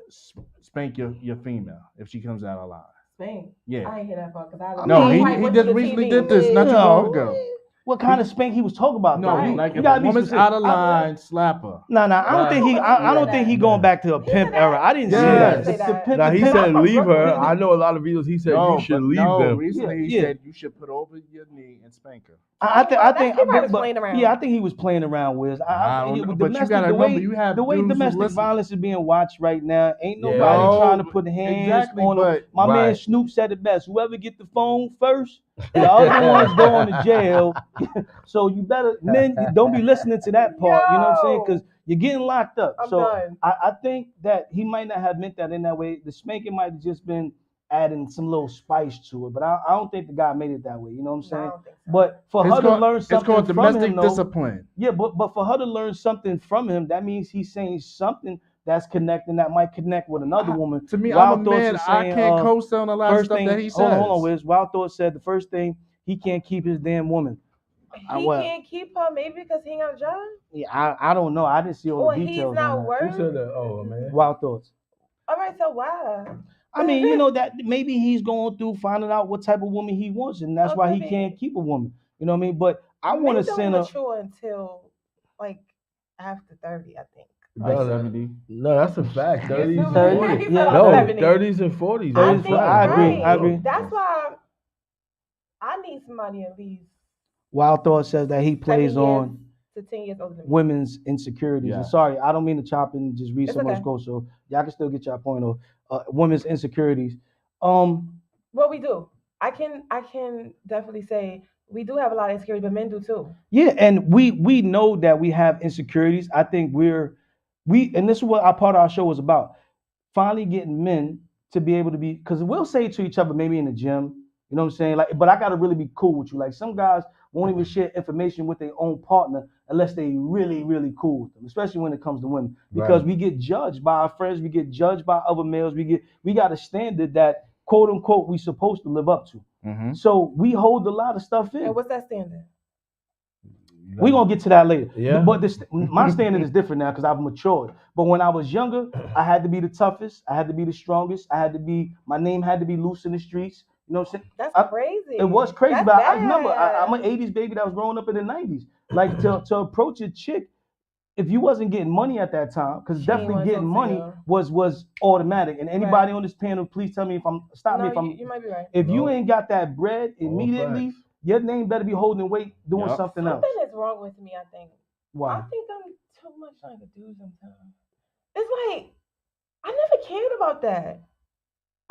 spank your female if she comes out alive. Spank? Yeah. I ain't hear that part because I No, he just recently did this not too long ago. What kind of spank he was talking about? No, though? like you if gotta a be woman's specific. out of line, slap her. No, I don't think he. I don't think he going back to a pimp era. I didn't see that. Now he said leave her. I know a lot of videos. He said you should leave them. Recently he said you should put over your knee and spank her. I think he probably was playing around. Yeah, I think he was playing around with. I don't know, but you gotta remember, you have the way dudes who domestic listen. violence is being watched right now. Ain't nobody No, trying to put hands on him. My man Snoop said it best. Whoever get the phone first, the other one's going to jail. So you better, men, don't be listening to that part. You know what I'm saying? Because you're getting locked up. I'm so done. I think that he might not have meant that in that way. The spanking might have just been adding some little spice to it, but I don't think the guy made it that way. You know what I'm saying? I don't think so. But for her to learn something it's called from domestic him, though, discipline. Yeah, but for her to learn something from him, that means he's saying something that's connecting that might connect with another woman. To me, Wild I'm a Thoughts man. is I saying, can't co-sign a lot of first stuff thing, that he says. Hold on, Wiz. Wild Thoughts said the first thing, he can't keep his damn woman. He can't keep her maybe because he ain't got a job? Yeah, I don't know. I didn't see all the details. He's not on that. working? Who said that? Oh, man. Wild Thoughts. All right, so why? I mean, you know that maybe he's going through finding out what type of woman he wants, and that's why he can't keep a woman. You know what I mean? But I want to send her mature until like after 30, I think. No, that's a fact. 30s and 30? 40s. Yeah. No, 70. 30s and 40s. I agree. That's why I need somebody at least Wild Thought says that he plays 7 years on to 10 years older than me. women's insecurities. Yeah. And sorry, I don't mean to chop in and just read It's so much okay. code, so y'all can still get your point of women's insecurities. What we do, I can definitely say we do have a lot of insecurities, but men do too. Yeah, and we know that we have insecurities. I think and this is what our part of our show was about. Finally getting men to be able to be, because we'll say to each other maybe in the gym, you know what I'm saying? Like, but I gotta really be cool with you. Like some guys won't even share information with their own partner unless they really, really cool with them, especially when it comes to women. Because we get judged by our friends, we get judged by other males, we got a standard that quote unquote we supposed to live up to. Mm-hmm. So we hold a lot of stuff in. And what's that standard? We're gonna get to that later. Yeah. But my standard is different now because I've matured. But when I was younger, I had to be the toughest, I had to be the strongest, my name had to be loose in the streets. You know what I'm saying? That's crazy. It was crazy, That's but I bad. remember I'm an 80s baby that was growing up in the 90s. Like to approach a chick, if you wasn't getting money at that time, because definitely getting money was automatic. And anybody on this panel, please tell me if I'm you might be right. If you ain't got that bread immediately, your name better be holding weight doing something else. Something is wrong with me, I think. Why? I think I'm too much like a dude sometimes. It's like I never cared about that.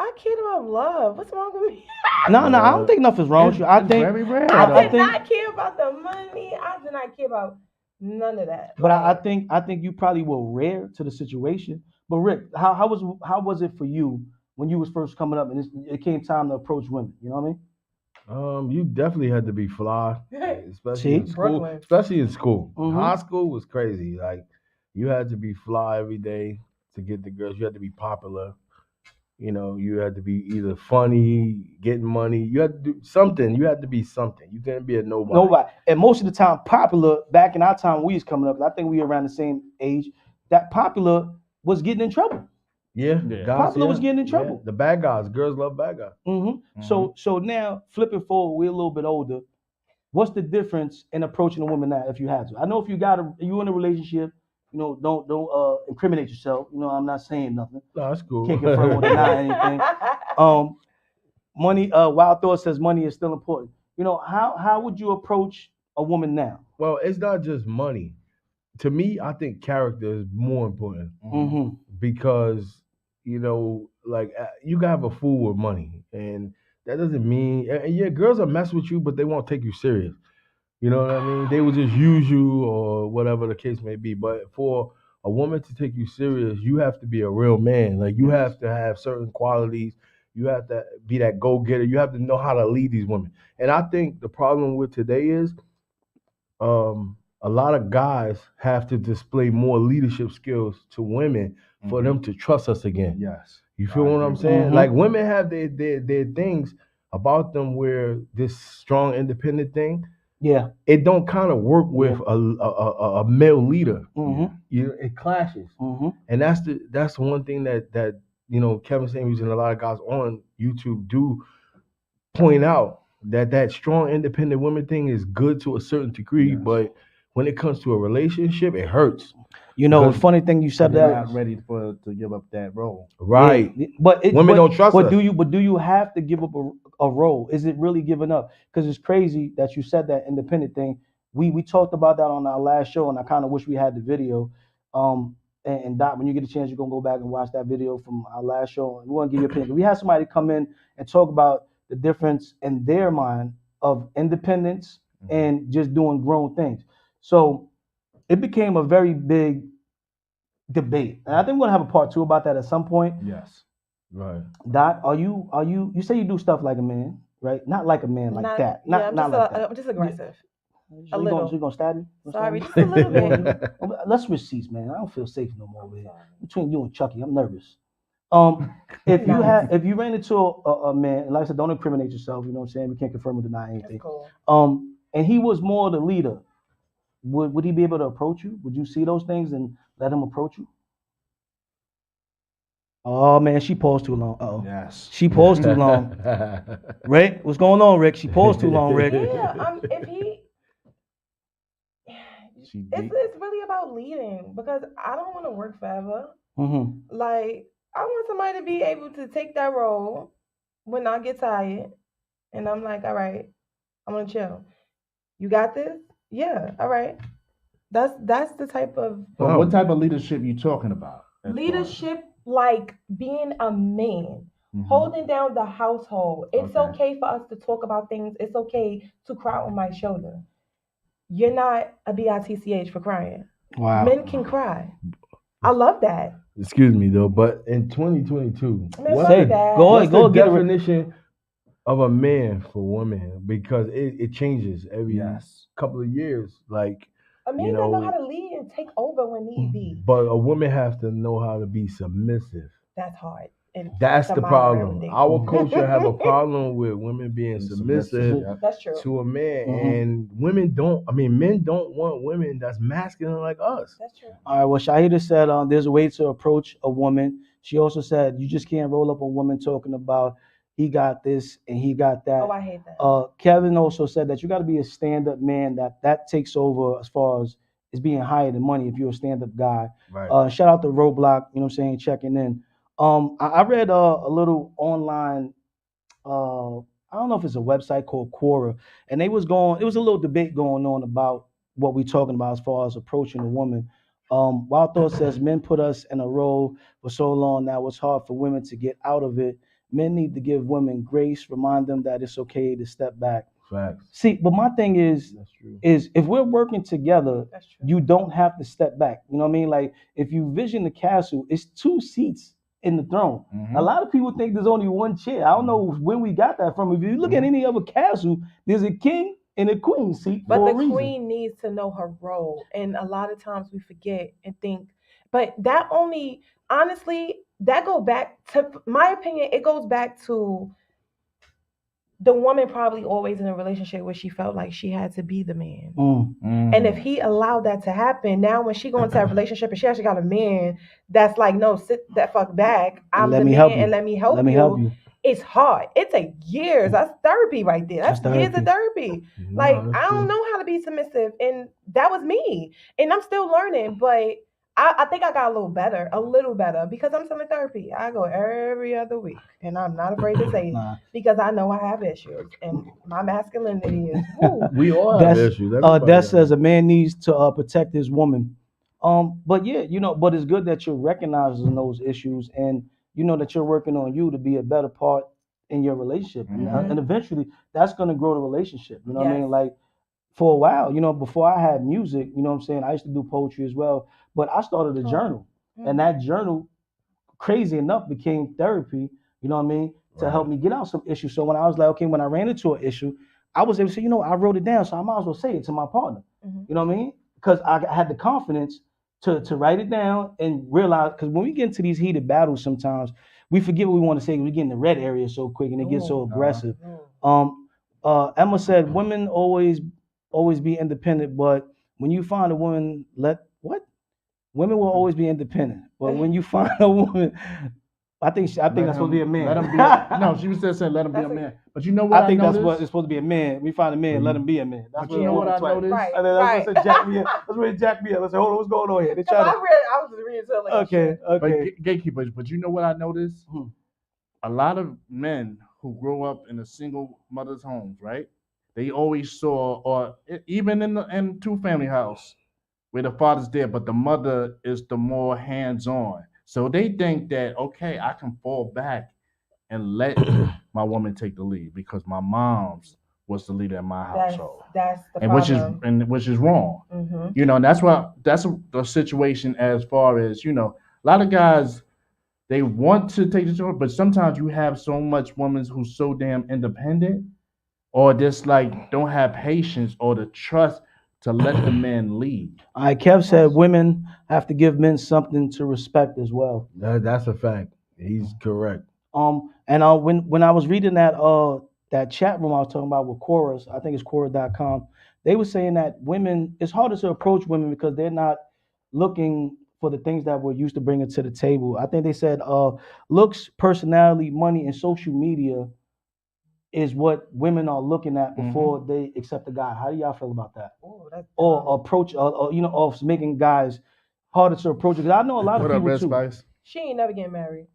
I cared about love. What's wrong with me? No, I don't think nothing's wrong with you. I think I did not care about the money. I did not care about none of that. But I think you probably were rare to the situation. But Rick, how was it for you when you was first coming up and it came time to approach women? You know what I mean? You definitely had to be fly, especially in school. Brooklyn. Especially in school. Mhm. High school was crazy. Like you had to be fly every day to get the girls. You had to be popular. You know, you had to be either funny, getting money. You had to do something. You had to be something. You couldn't be a nobody. And most of the time, popular, back in our time when we was coming up, 'cause I think we were around the same age, that popular was getting in trouble. Yeah. Guys, popular was getting in trouble. Yeah. The bad guys. Girls love bad guys. Mm-hmm. So now, flipping forward, we're a little bit older. What's the difference in approaching a woman now if you had to? I know if you in a relationship, you know, don't incriminate yourself. You know, I'm not saying nothing. No, that's cool. Can't confirm or deny anything. Money. Wild Thought says money is still important. You know, how would you approach a woman now? Well, it's not just money. To me, I think character is more important because you know, like you can have a fool with money, and that doesn't mean. And yeah, girls will mess with you, but they won't take you serious. You know what I mean? They will just use you or whatever the case may be. But for a woman to take you serious, you have to be a real man. Like you have to have certain qualities. You have to be that go-getter. You have to know how to lead these women. And I think the problem with today is a lot of guys have to display more leadership skills to women for them to trust us again. Yes. You feel what I'm saying? Like women have their things about them where this strong, independent thing, it don't kind of work with a male leader. It clashes, and that's one thing that you know Kevin Samuels and a lot of guys on YouTube do point out that strong independent woman thing is good to a certain degree, but when it comes to a relationship, it hurts. You know, the Because funny thing you said They're that. not ready to give up that role. Right. Yeah, but women don't trust but us. do you have to give up a role? Is it really giving up? Because it's crazy that you said that independent thing. We talked about that on our last show, and I kind of wish we had the video. And Doc, when you get a chance, you're gonna go back and watch that video from our last show. And we want to give you a opinion. We had somebody come in and talk about the difference in their mind of independence and just doing grown things. So it became a very big debate, and I think we're gonna have a part 2 about that at some point. Yes. Right. Dot, you say you do stuff like a man, right? Not like a man like that. I'm Not like that. I'm just aggressive. So A you little. gonna stab me? Sorry, just a little bit. Let's switch seats, man. I don't feel safe no more over here. Between you and Chucky, I'm nervous. If you ran into a man, and like I said, don't incriminate yourself. You know what I'm saying? We can't confirm or deny anything. Cool. And he was more the leader. Would he be able to approach you? Would you see those things and let him approach you? Oh man, she paused too long. Uh-oh. Yes. She paused too long. Rick, what's going on, Rick? She paused too long, Rick. Yeah, if he, it's really about leading because I don't want to work forever. Mm-hmm. Like I want somebody to be able to take that role when I get tired, and I'm like, all right, I'm gonna chill. You got this? Yeah. All right. That's the type of What type of leadership you talking about? leadership, like being a man. Holding down the household. It's okay for us to talk about things. It's okay to cry on my shoulder. You're not a bitch for crying. Wow. Men can cry. I love that. Excuse me though, but in 2022, Man, what's the definition of a man for women? Because it changes every couple of years. Like a man that know how to lead and take over when need be. But a woman has to know how to be submissive. That's hard. And that's the problem. Rounding. Our culture have a problem with women being submissive that's true. to a man, and men don't want women that's masculine like us. That's true. All right. Well, Shahida said there's a way to approach a woman. She also said you just can't roll up a woman talking about he got this and he got that. Oh, I hate that. Kevin also said that you got to be a stand-up man. That takes over as far as being higher than money if you're a stand-up guy. Right. Shout out to Roadblock. You know what I'm saying? Checking in. I read a little online, I don't know if it's a website called Quora, and it was a little debate going on about what we're talking about as far as approaching a woman. Wild Thought says men put us in a role for so long now it's hard for women to get out of it. Men need to give women grace, remind them that it's okay to step back. Facts. See, but my thing is if we're working together, you don't have to step back. You know what I mean? Like if you vision the castle, it's 2 seats in the throne. A lot of people think there's only 1 chair. I don't know when we got that from. If you look at any other castle, there's a king and a queen seat. But for the a reason. queen needs to know her role. And a lot of times we forget and think, but that only, honestly, that go back to my opinion, it goes back to the woman probably always in a relationship where she felt like she had to be the man. And if he allowed that to happen, now when she go into a relationship and she actually got a man that's like, no, sit that fuck back. I'm the man and let me help you. It's hard. It takes years. That's therapy right there. That's years of therapy. Like, I don't know how to be submissive. And that was me. And I'm still learning, but I think I got a little better because I'm still in therapy. I go every other week and I'm not afraid to say it because I know I have issues and my masculinity is, woo. We all have issues. That says a man needs to protect his woman. But yeah, but it's good that you're recognizing those issues and you know that you're working on you to be a better part in your relationship. And eventually that's going to grow the relationship. You know what I mean? Like for a while, before I had music, you know what I'm saying? I used to do poetry as well, but I started a journal and that journal, crazy enough, became therapy, you know what I mean? To help me get out some issues. So when I was like, okay, when I ran into an issue, I was able to say, I wrote it down, so I might as well say it to my partner. You know what I mean? Because I had the confidence to write it down and realize, because when we get into these heated battles sometimes, we forget what we want to say. We get in the red area so quick and it gets so aggressive. Emma said, women always be independent, but when you find a woman, women will always be independent. But when you find a woman I think that's supposed to be a man. Let him be. No, she was just saying let him be a man. But you know what? I think that's what noticed? it's supposed to be a man. We find a man, let him be a man. That's But you know what I noticed? Right, and then that's what jack me up. That's what jack me up. I said, hold on, what's going on here? They try to. I was just reading something like Okay. But gatekeepers. But you know what I noticed? A lot of men who grow up in a single mother's homes, right? They always saw, or even in two-family house, where the father's there, but the mother is the more hands-on. So they think that, okay, I can fall back and let my woman take the lead because my mom's was the leader in my household. That's the and problem. which is wrong. Mm-hmm. You know, and that's the situation as far as, you know, a lot of guys, they want to take the job, but sometimes you have so much women who's so damn independent or just like don't have patience or the trust to let the men lead. All right, Kev said women have to give men something to respect as well. That's a fact. He's correct. And when I was reading that chat room I was talking about with Quora, I think it's Quora.com, they were saying that women, it's harder to approach women because they're not looking for the things that we're used to bringing to the table. I think they said looks, personality, money, and social media is what women are looking at before they accept a guy. How do y'all feel about that? Or approach, or making guys harder to approach? Because I know a lot of people too. Spice? She ain't never getting married.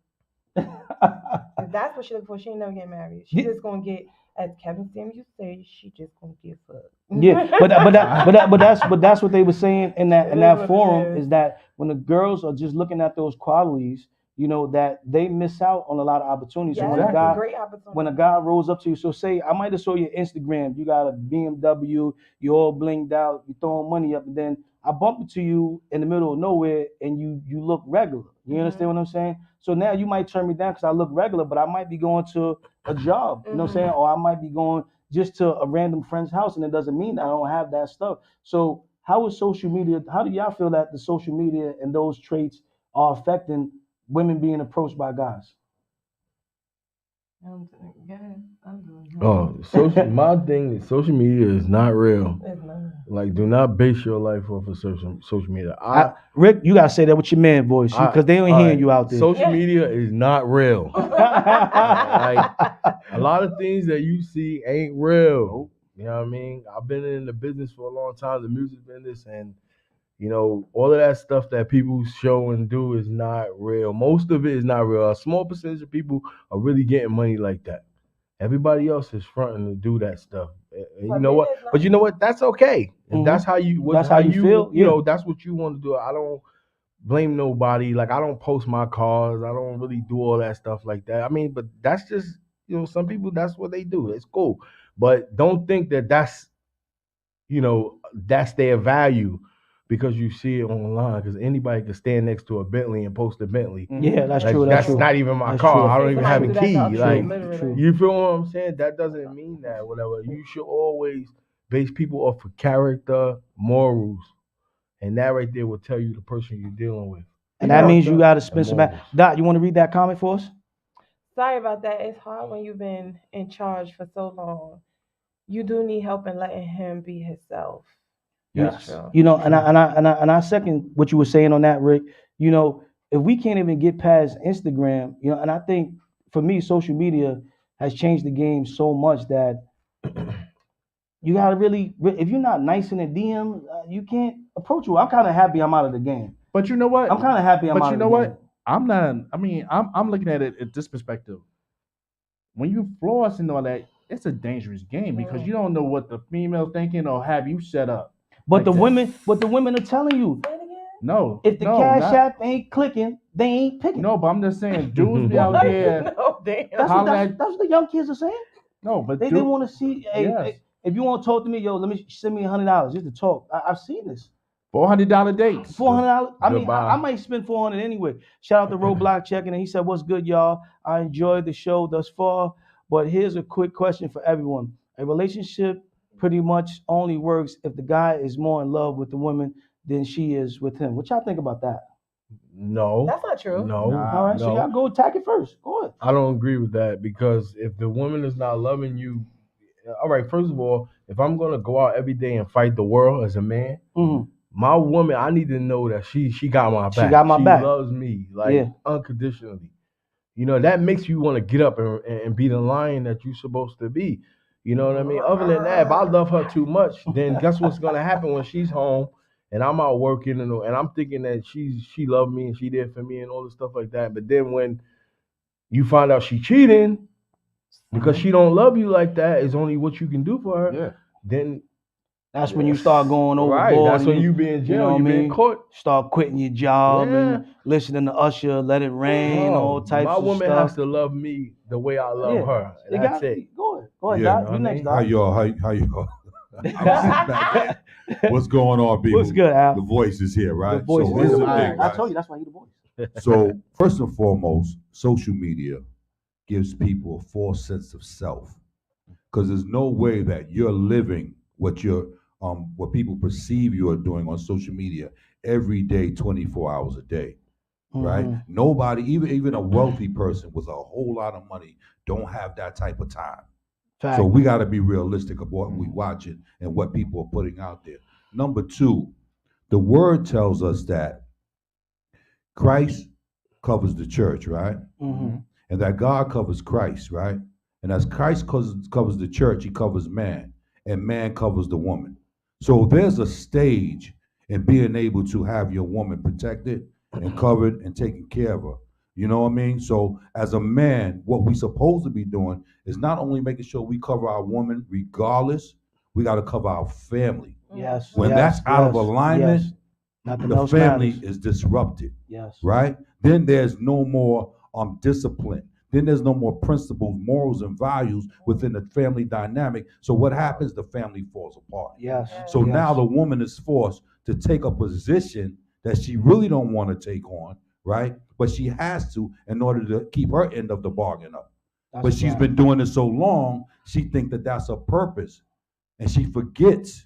If that's what she looking for, she ain't never getting married. She just gonna get, as Kevin Samuels used to say, she just gonna get fucked. Yeah, but that's what they were saying in that forum is that when the girls are just looking at those qualities, you know, that they miss out on a lot of opportunities. Yeah, So that's a great opportunity. when a guy rolls up to you, so say I might have saw your Instagram, you got a BMW, you all blinged out, you throwing money up, and then I bump into you in the middle of nowhere and you look regular. You understand what I'm saying? So now you might turn me down because I look regular, but I might be going to a job, you know what I'm saying? Or I might be going just to a random friend's house, and it doesn't mean that I don't have that stuff. So how is social media, how do y'all feel that the social media and those traits are affecting women being approached by guys? My thing is social media is not real. It's not. Like, do not base your life off of social media. Rick, you gotta say that with your man voice, because they ain't hearing you out there. Social media is not real. Like, a lot of things that you see ain't real. You know what I mean? I've been in the business for a long time, the music business, and you know, all of that stuff that people show and do is not real. Most of it is not real. A small percentage of people are really getting money like that. Everybody else is fronting to do that stuff. And you know what? But you know what? That's okay. If that's how you feel. You know, that's what you want to do. I don't blame nobody. Like, I don't post my cars. I don't really do all that stuff like that. I mean, but that's just, you know, some people, that's what they do. It's cool. But don't think that that's, you know, that's their value because you see it online, because anybody can stand next to a Bentley and post a Bentley. Yeah, that's like, true. That's not even my car. True. I don't even have a key. Like, true. you feel what I'm saying? That doesn't mean that, whatever. You should always base people off of character, morals, and that right there will tell you the person you're dealing with. And that means you got to spend some. Dot, you want to read that comment for us? Sorry about that. It's hard when you've been in charge for so long. You do need help in letting him be himself. Yes. You know, and I second what you were saying on that, Rick. You know, if we can't even get past Instagram, you know, and I think for me, social media has changed the game so much that you gotta really, if you're not nice in the DM, you can't approach you. I'm kind of happy I'm out of the game. But you know what? I'm kind of happy I'm out of the game. But you know what? I'm not. I mean, I'm looking at it at this perspective. When you floss and all that, it's a dangerous game because you don't know what the female thinking or have you set up. But the women are telling you. No. If the Cash App ain't clicking, they ain't picking. No, but I'm just saying, dudes be out there. That's what the young kids are saying. No, but they want to see. Hey, if you want to talk to me, yo, let me send me $100 just to talk. I've seen this. $400 dates. $400. I mean, I might spend $400 anyway. Shout out to Roadblock checking, and he said, "What's good, y'all? I enjoyed the show thus far, but here's a quick question for everyone: a relationship pretty much only works if the guy is more in love with the woman than she is with him." What y'all think about that? No. That's not true. No. All right, so y'all go attack it first. Go ahead. I don't agree with that because if the woman is not loving you, all right, first of all, if I'm going to go out every day and fight the world as a man, my woman, I need to know that she got my back. She got my back. She loves me, like, unconditionally. You know, that makes you want to get up and be the lion that you're supposed to be. You know what I mean? Other than that, if I love her too much, then guess what's gonna happen when she's home and I'm out working and I'm thinking that she loved me and she did for me and all this stuff like that. But then when you find out she cheating because she don't love you like that, is only what you can do for her. Then that's when you start going overboard. Right, that's when you be in jail. You know what I mean? Being caught. Start quitting your job and listening to Usher, Let It Rain, all types of stuff. My woman has to love me the way I love her. That's it. Go ahead, Yeah, Doc. You next, Doc. How y'all? How y'all? What's going on, people? What's good, Al? The voice is here, right? The voice so is here's the here. thing, I guys. told you that's why he's the voice. So first and foremost, social media gives people a false sense of self, because there's no way that you're living what people perceive you are doing on social media every day, 24 hours a day, right? Nobody, even a wealthy person with a whole lot of money, don't have that type of time. Fact. So we got to be realistic about what we watching and what people are putting out there. Number two, the word tells us that Christ covers the church, right? And that God covers Christ, right? And as Christ covers the church, he covers man, and man covers the woman. So there's a stage in being able to have your woman protected and covered and taken care of her. You know what I mean? So as a man, what we supposed to be doing is not only making sure we cover our woman regardless, we got to cover our family. Yes. When that's out of alignment, the family is disrupted. Yes. Right? Then there's no more discipline. Then there's no more principles, morals, and values within the family dynamic. So what happens? The family falls apart. Yes. So now the woman is forced to take a position that she really don't want to take on, right? But she has to in order to keep her end of the bargain up. But she's been doing it so long, she thinks that that's her purpose. And she forgets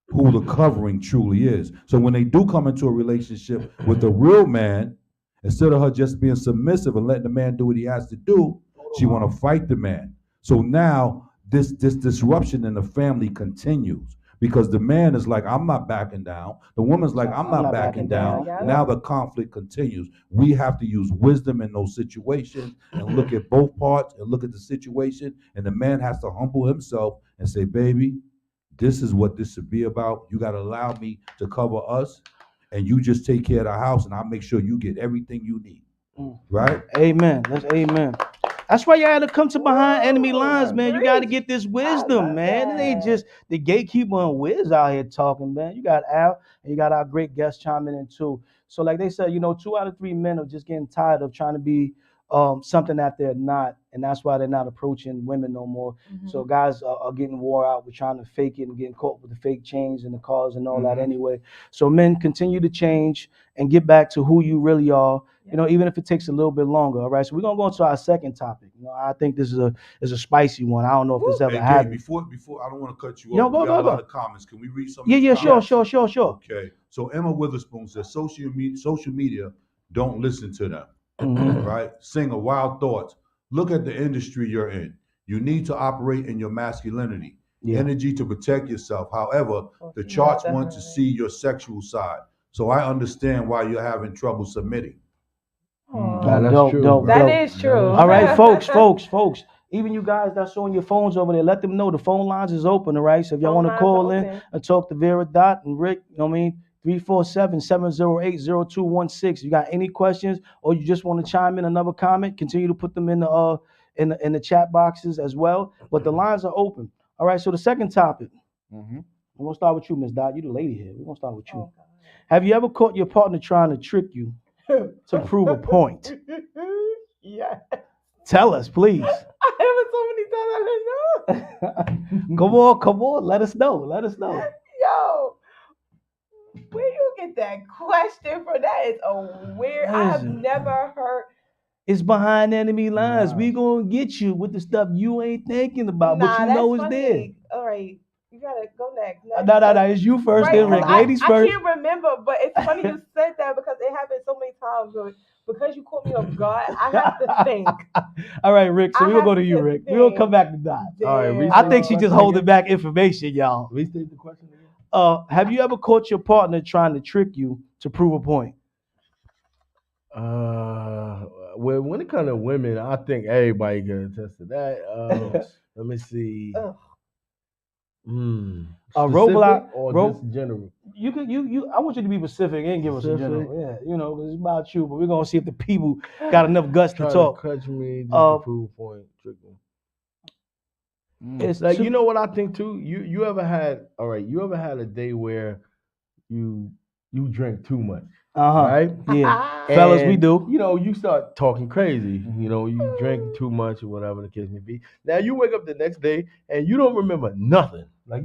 who the covering truly is. So when they do come into a relationship with a real man, instead of her just being submissive and letting the man do what he has to do, she want to fight the man. So now this disruption in the family continues because the man is like, I'm not backing down. The woman's like, I'm not backing down. Now the conflict continues. We have to use wisdom in those situations and look at both parts and look at the situation. And the man has to humble himself and say, baby, this is what this should be about. You got to allow me to cover us, and you just take care of the house, and I'll make sure you get everything you need. Right? Amen. That's amen. That's why you had to come to behind enemy lines, man. You got to get this wisdom, man. It ain't just the gatekeeper and WIZZ out here talking, man. You got Al, and you got our great guest chiming in too. So like they said, 2 out of 3 men are just getting tired of trying to be something that they're not, and that's why they're not approaching women no more. So guys are getting wore out with trying to fake it and getting caught with the fake chains and the cars and all that anyway. So men, continue to change and get back to who you really are. Even if it takes a little bit longer. All right. So we're gonna go into our second topic. I think this is a spicy one. I don't know if this ever happened. Before I don't want to cut you off. Go, we got go, a lot go. of comments. Can we read some? Yeah, sure. Okay. So Emma Witherspoon says social media don't listen to them. Right? Singer, Wild Thoughts. Look at the industry you're in. You need to operate in your masculinity, energy to protect yourself. However, the charts want to see your sexual side. So I understand why you're having trouble submitting. That's true. Dope. That is true. All right, folks. Even you guys that's on your phones over there, let them know the phone lines is open, all right? So if y'all want to call in and talk to VIERA Dot and Rick, 347-708-0216. You got any questions or you just want to chime in another comment, continue to put them in the chat boxes as well. But the lines are open. All right, so the second topic. We're gonna start with you, Ms. Dot. You the lady here. We're gonna start with you. Have you ever caught your partner trying to trick you to prove a point? Yeah. Tell us, please. I haven't so many times I didn't know. Come on. Let us know. Yo. Where you get that question from? That is a weird. I have never heard. It's behind enemy lines. We gonna get you with the stuff you ain't thinking about, but you know it's there. All right, you gotta go next. No. It's you first, then Rick. Ladies first. I can't remember, but it's funny you said that because it happened so many times. Because you caught me off guard, I have to think. All right, Rick. So we're gonna go to you, Rick. We're gonna come back to Dot. All right. I think she just holding back information, y'all. Restate the question again. Have you ever caught your partner trying to trick you to prove a point? well, when it comes to women, I think everybody can attest to that. Let me see. Roblox or just general? You could I want you to be specific and give us a general. Yeah, you know, 'cause it's about you, but we're gonna see if the people got enough guts to talk. Catch me just to prove point. Trick me. It's like you know what I think too. You ever had You ever had a day where you drink too much? Right? Yeah. Fellas, we do. You know, you start talking crazy. You know, you drink too much or whatever the case may be. Now you wake up the next day and you don't remember nothing. Like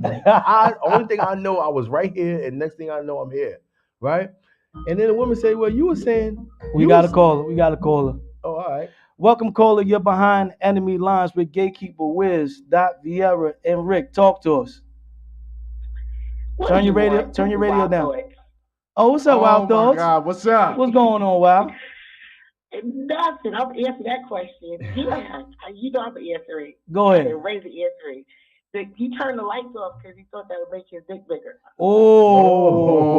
only thing I know, I was right here, and next thing I know, I'm here. Right? And then the woman say, "Well, you were saying we got a caller. We got a caller. Oh, all right. Welcome, caller. You're behind enemy lines with Gatekeeper, WIZZ, VIERA, and Rick. Talk to us. Turn your radio down. Oh, what's up, Wild Thoughts? Oh my God, what's up? What's going on, Wild? Nothing. I'm answering that question. Yeah, you know I'm gonna answer it. Go ahead. Raise the answer it. He turned the lights off because he thought that would make his dick bigger. Oh.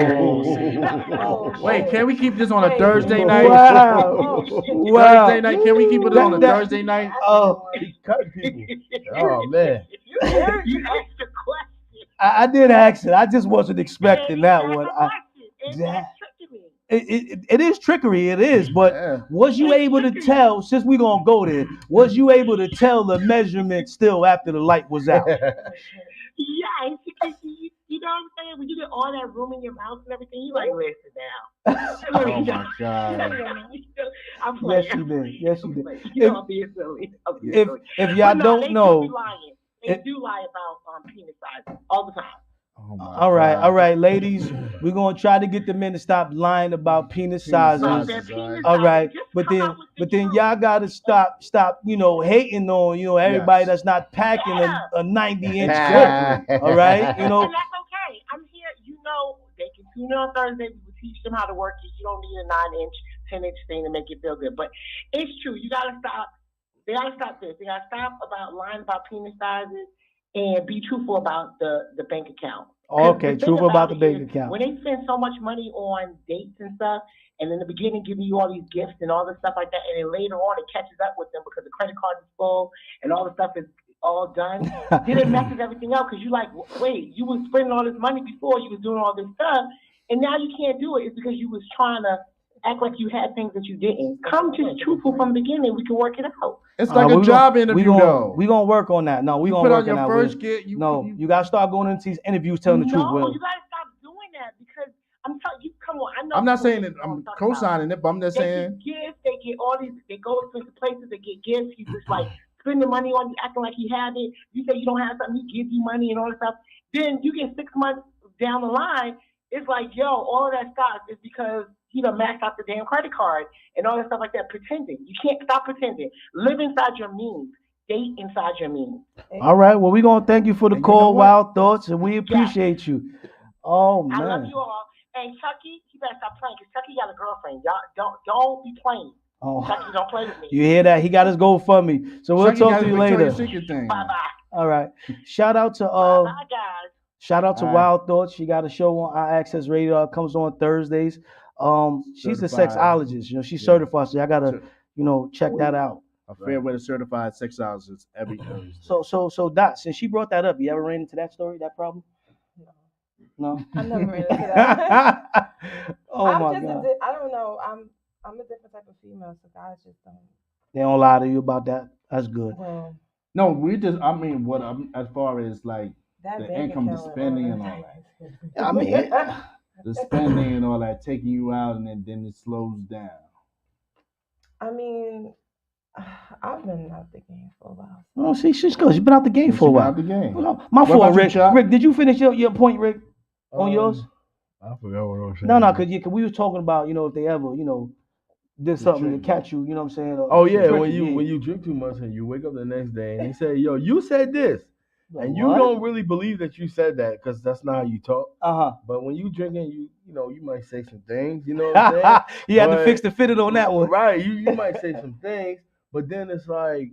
Wait, can we keep this on a Thursday night? Wow. Thursday night. Can we keep it on a Thursday night? Oh, he's cutting people. Oh man. You asked the question. I did ask it. I just wasn't expecting that one. It is trickery. It is. But was you able to tell, since we're going to go there, was you able to tell the measurement still after the light was out? Yeah, because you know what I'm saying? When you get all that room in your mouth and everything, you like, listen now. Oh my God. I'm playing. Yes, you did. Yes, you did. You know, I'm being silly. If y'all don't know. They do lie about penis size all the time. All right, ladies. We're gonna try to get the men to stop lying about penis sizes. All right, but then y'all gotta stop, you know, hating on, everybody that's not packing a 90-inch clip. All right, you know. And that's okay. I'm here. You know, they can tune in on Thursday. We will teach them how to work it. You don't need a 9-inch, 10-inch thing to make it feel good. But it's true. You gotta stop. They gotta stop this. They gotta stop about lying about penis sizes and be truthful about the bank account. Okay, truthful about the bank account. When they spend so much money on dates and stuff, and in the beginning giving you all these gifts and all this stuff like that, and then later on it catches up with them because the credit card is full and all the stuff is all done, then it messes everything up because you're like, wait, you was spending all this money before, you was doing all this stuff, and now you can't do it. It's because you was trying to act like you had things that you didn't. Come just truthful from the beginning. We can work it out. It's like a job interview, though. We're going to work on that. No, we're going to work on that. You got to start going into these interviews telling the truth, Will. You got to stop doing that because I'm telling you, come on. I know. I'm not saying that I'm co-signing it, but I'm just saying. They get gifts. They get all these. They go to places. They get gifts. He's just like spending money on you, acting like he had it. You say you don't have something, he gives you money and all that stuff. Then you get 6 months down the line. It's like, yo, all of that stuff is because he done maxed out the damn credit card and all that stuff like that, pretending. You can't stop pretending. Live inside your means. Date inside your means. All right. Well, we're going to thank you for the call, Wild Thoughts, and we appreciate you. Oh, man. I love you all. And Chucky, you better stop playing because Chucky got a girlfriend. Y'all don't be playing. Oh. Chucky, don't play with me. You hear that? He got his GoFundMe. So we'll talk to you later. Bye-bye. All right. Shout out to Bye, guys. Shout out to Wild Thoughts. She got a show on Our Access Radio. It comes on Thursdays. She's a sexologist. You know, she's certified. So I gotta, check that out. A fair way to certified sexologist every Thursday. So Dot, since she brought that up, you ever ran into that story, that problem? No. I never ran into that. Oh my God. I don't know. I'm a different type of female, so guys just don't. They don't lie to you about that. That's good. Well, no, as far as like the income, the spending and all that. I mean, the spending and all that, taking you out, and then it slows down. I mean, I've been out the game for a while. Oh, see, she's good. She's been out the game for a while. Out the game. My fault, Rick. Rick, did you finish your point, Rick, on yours? I forgot what I was saying. No, because we was talking about, if they ever, did something to catch you, you know what I'm saying? Oh yeah, when you drink too much and you wake up the next day and they say, yo, you said this. And you don't really believe that you said that because that's not how you talk. But when you drinking, you might say some things. You know what I'm saying? You had to fix the fitted on that one, right? You might say some things, but then it's like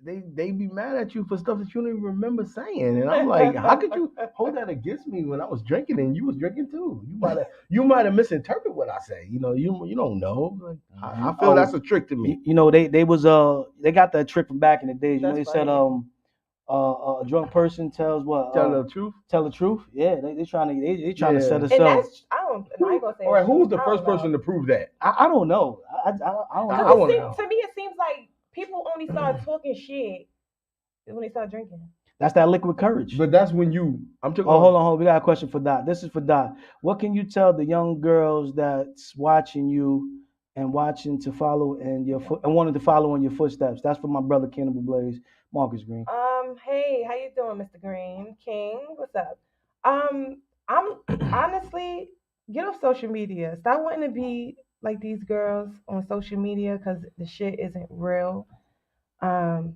they be mad at you for stuff that you don't even remember saying, and I'm like, how could you hold that against me when I was drinking and you was drinking too? You might have misinterpreted what I say. You don't know. Like, I feel that's a trick to me. They got that trick from back in the days. They said a drunk person tells what? Tell the truth. Tell the truth. Yeah, they trying to set us And up. that's I ain't gonna say. All right, who was the first person to prove that? I don't know. I don't know. To me, it seems like people only start talking shit when they start drinking. That's that liquid courage. But that's when I'm talking. Oh, hold on. We got a question for Dot. This is for Dot. What can you tell the young girls that's watching you and watching to follow and wanting to follow in your footsteps? That's for my brother Cannibal Blaze, Marcus Green. Hey, how you doing, Mr. Green? King, what's up? I'm honestly, get off social media. Stop wanting to be like these girls on social media because the shit isn't real. And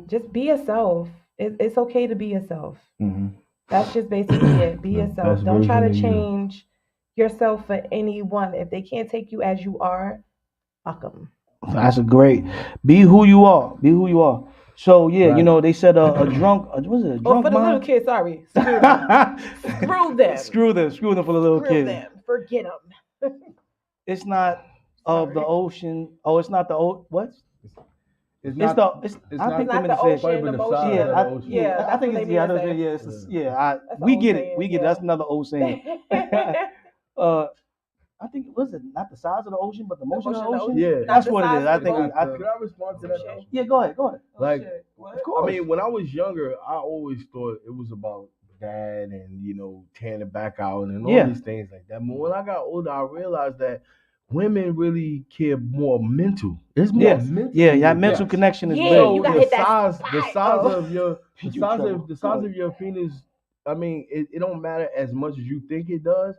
just be yourself. It's okay to be yourself. Mm-hmm. That's just basically it. Be yourself. Don't try to change yourself for anyone. If they can't take you as you are, fuck them. That's a great. Be who you are. Be who you are. So yeah, right. They said a drunk. Was it a drunk? Oh, for the little kids. Sorry. Screw them. Screw them for the little kids. Them. Forget them. It's not of the ocean. Oh, it's not the what? I think the ocean. I think it's we get it. We get it. That's another old saying. I think was it not the size of the ocean, but the motion of the ocean. Yeah, that's what it is. I think. Could I respond to that? Yeah, go ahead. Like, of course. I mean, when I was younger, I always thought it was about dad and tearing it back out and all these things like that. But when I got older, I realized that women really care more mental. It's more mental. Yeah, that mental connection is big. You gotta hit the size of your penis. I mean, it don't matter as much as you think it does.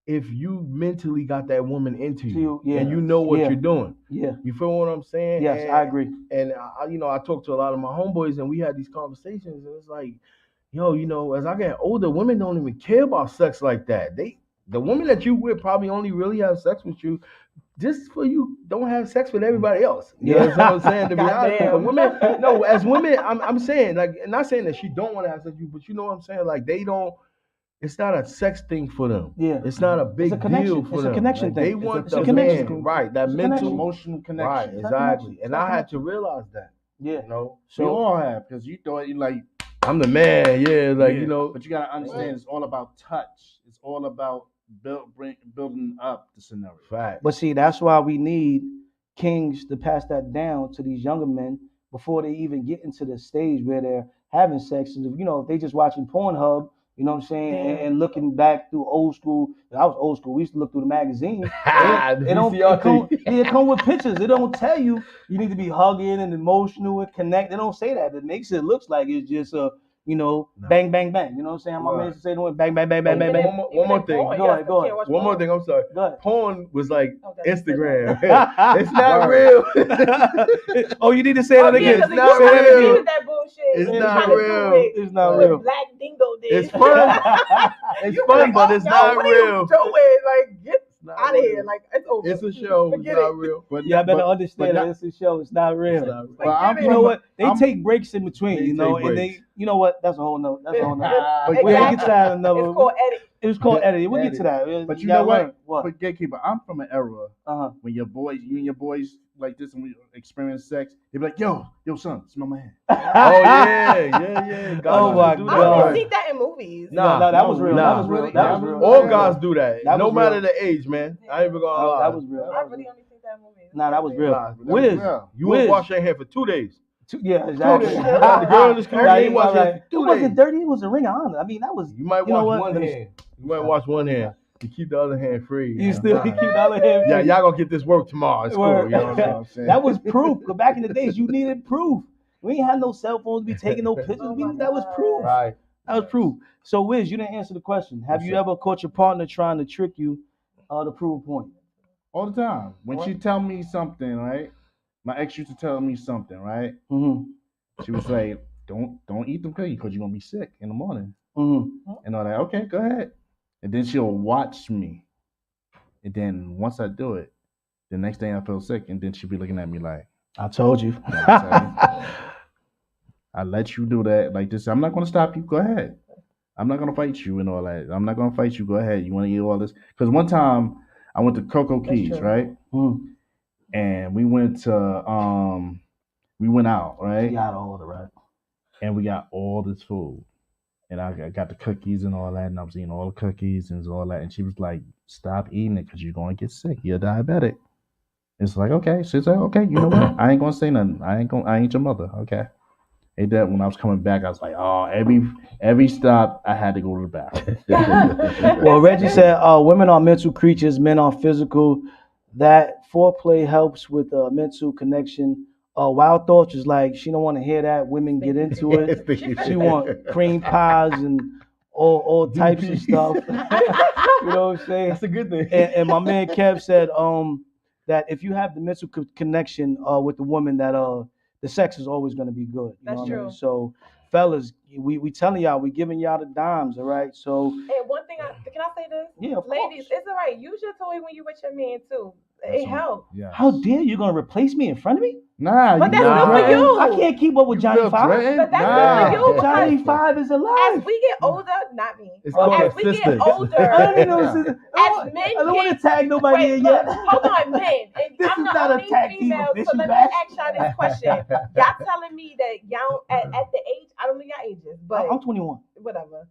If you mentally got that woman into you, and you know what you're doing, you feel what I'm saying? Yes, I agree. And I talked to a lot of my homeboys, and we had these conversations, and it's like, as I get older, women don't even care about sex like that. The woman that you with probably only really have sex with you just for you don't have sex with everybody else. You know what I'm saying? To be honest, but women, no, as women, I'm saying, like, not saying that she don't want to have sex with you, but you know what I'm saying? Like, they don't. It's not a sex thing for them. Yeah, it's not a big deal for them. It's a connection thing. They want the man, right? That mental, emotional connection. Right, exactly. And I had to realize that. Yeah, so we all have, because you thought you like I'm the man. Yeah, like But you gotta understand, it's all about touch. It's all about building up the scenario. Right. But see, that's why we need kings to pass that down to these younger men before they even get into the stage where they're having sex. If they just watching Pornhub. You know what I'm saying? And looking back through old school. I was old school. We used to look through the magazines. It come with pictures. It don't tell you need to be hugging and emotional and connect. They don't say that. It makes it looks like it's just bang, bang, bang. You know what I'm saying? My man used to say bang, bang, bang, bang, bang, bang. One more thing. Go ahead. One more thing. I'm sorry. Go ahead. Porn was like Instagram. It's not real. Oh, you need to say that again. It's not real. It's not real. It's not real. Black Dingo did. It's fun. It's fun, but it's not real. Like, get out of here. Like, it's over. It's a show. It's not real. But I better understand that it's a show. It's not real. But you know what? They take breaks in between, and they, you know what? That's a whole nother. But we'll get to that another. It's called editing. It was called editing. We'll get to that. But you know what? But Gatekeeper, I'm from an era when you and your boys like this and we experience sex, they be like, yo, son, smell my hand. Oh yeah. Oh my God. I don't see that in movies. No, that was real. That was real. All guys do that. No matter the age, man. I ain't even gonna lie. That was real. I really only see that in movies. Nah, that was real. WIZZ. You won't wash your hair for 2 days. Yeah, exactly. The girl in the screen, you wash her for 2 days. It wasn't dirty. It was a ring of honor. I mean, that was. You might wash one hand. You might wash one hand. You keep the other hand free. You still keep the other hand free. Yeah, y'all gonna get this work tomorrow. It's cool. You know what I'm saying? That was proof. Because back in the days, you needed proof. We ain't had no cell phones to be taking no pictures. That was proof. Right. That was proof. So, WIZZ, you didn't answer the question. Have you ever caught your partner trying to trick you to prove a point? All the time. When she tell me something, right? My ex used to tell me something, right? Mm-hmm. She was like, don't eat them cookies because you're going to be sick in the morning. Mm-hmm. And all that. Okay, go ahead. And then she'll watch me. And then once I do it, the next day I feel sick. And then she'll be looking at me like, I told you. I let you do that. Like this, I'm not gonna stop you. Go ahead. I'm not gonna fight you and all that. I'm not gonna fight you. Go ahead. You want to eat all this? Because one time I went to Cocoa Keys, right? And we went to we went out, right? You got all the right. And we got all this food. And I got the cookies and all that, and I was eating all the cookies and all that. And she was like, "Stop eating it because you're gonna get sick. You're diabetic." It's like, okay. She's like, okay, you know what? I ain't gonna say nothing. I ain't your mother. Okay. And then when I was coming back, I was like, oh, every stop I had to go to the bathroom. Well, Reggie said, women are mental creatures, men are physical. That foreplay helps with mental connection. Wild Thoughts is like, she don't want to hear that. Women get into it. She want cream pies and all types of stuff. You know what I'm saying? That's a good thing. And my man Kev said that if you have the mental connection with the woman, that the sex is always going to be good. You know what I mean? So, fellas, we telling y'all, we giving y'all the dimes, all right? So, And one thing, can I say this? Yeah, of ladies, it's all right. Use your toy when you with your man too. It helps. Yeah. how dare you gonna replace me in front of me? Nah, But that's good for you. I can't keep up with Johnny feel Five. threatened? But that's Nah. good for you. Johnny because Five is alive. As we get older, not me. It's called As we get assistance. older, I don't even know this is- as men I don't want to get tag nobody wait, in look, yet. hold on, men. And This I'm is the not a only tag team female, of so Fishy let me Bash. ask y'all this question. Y'all telling me that y'all at the age, I don't know your ages, but I'm 21. whatever.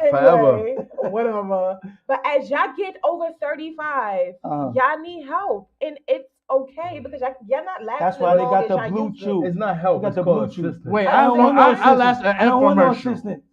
Forever. Anyway, whatever. But as y'all get over 35, y'all need help. And it's okay because y'all not lasting That's why as they long got as the y'all blue used to. chew. It's not help. Got It's the called blue chew. assistance. Wait, I don't want no I last assistant. an I don't want no infomercial. assistant.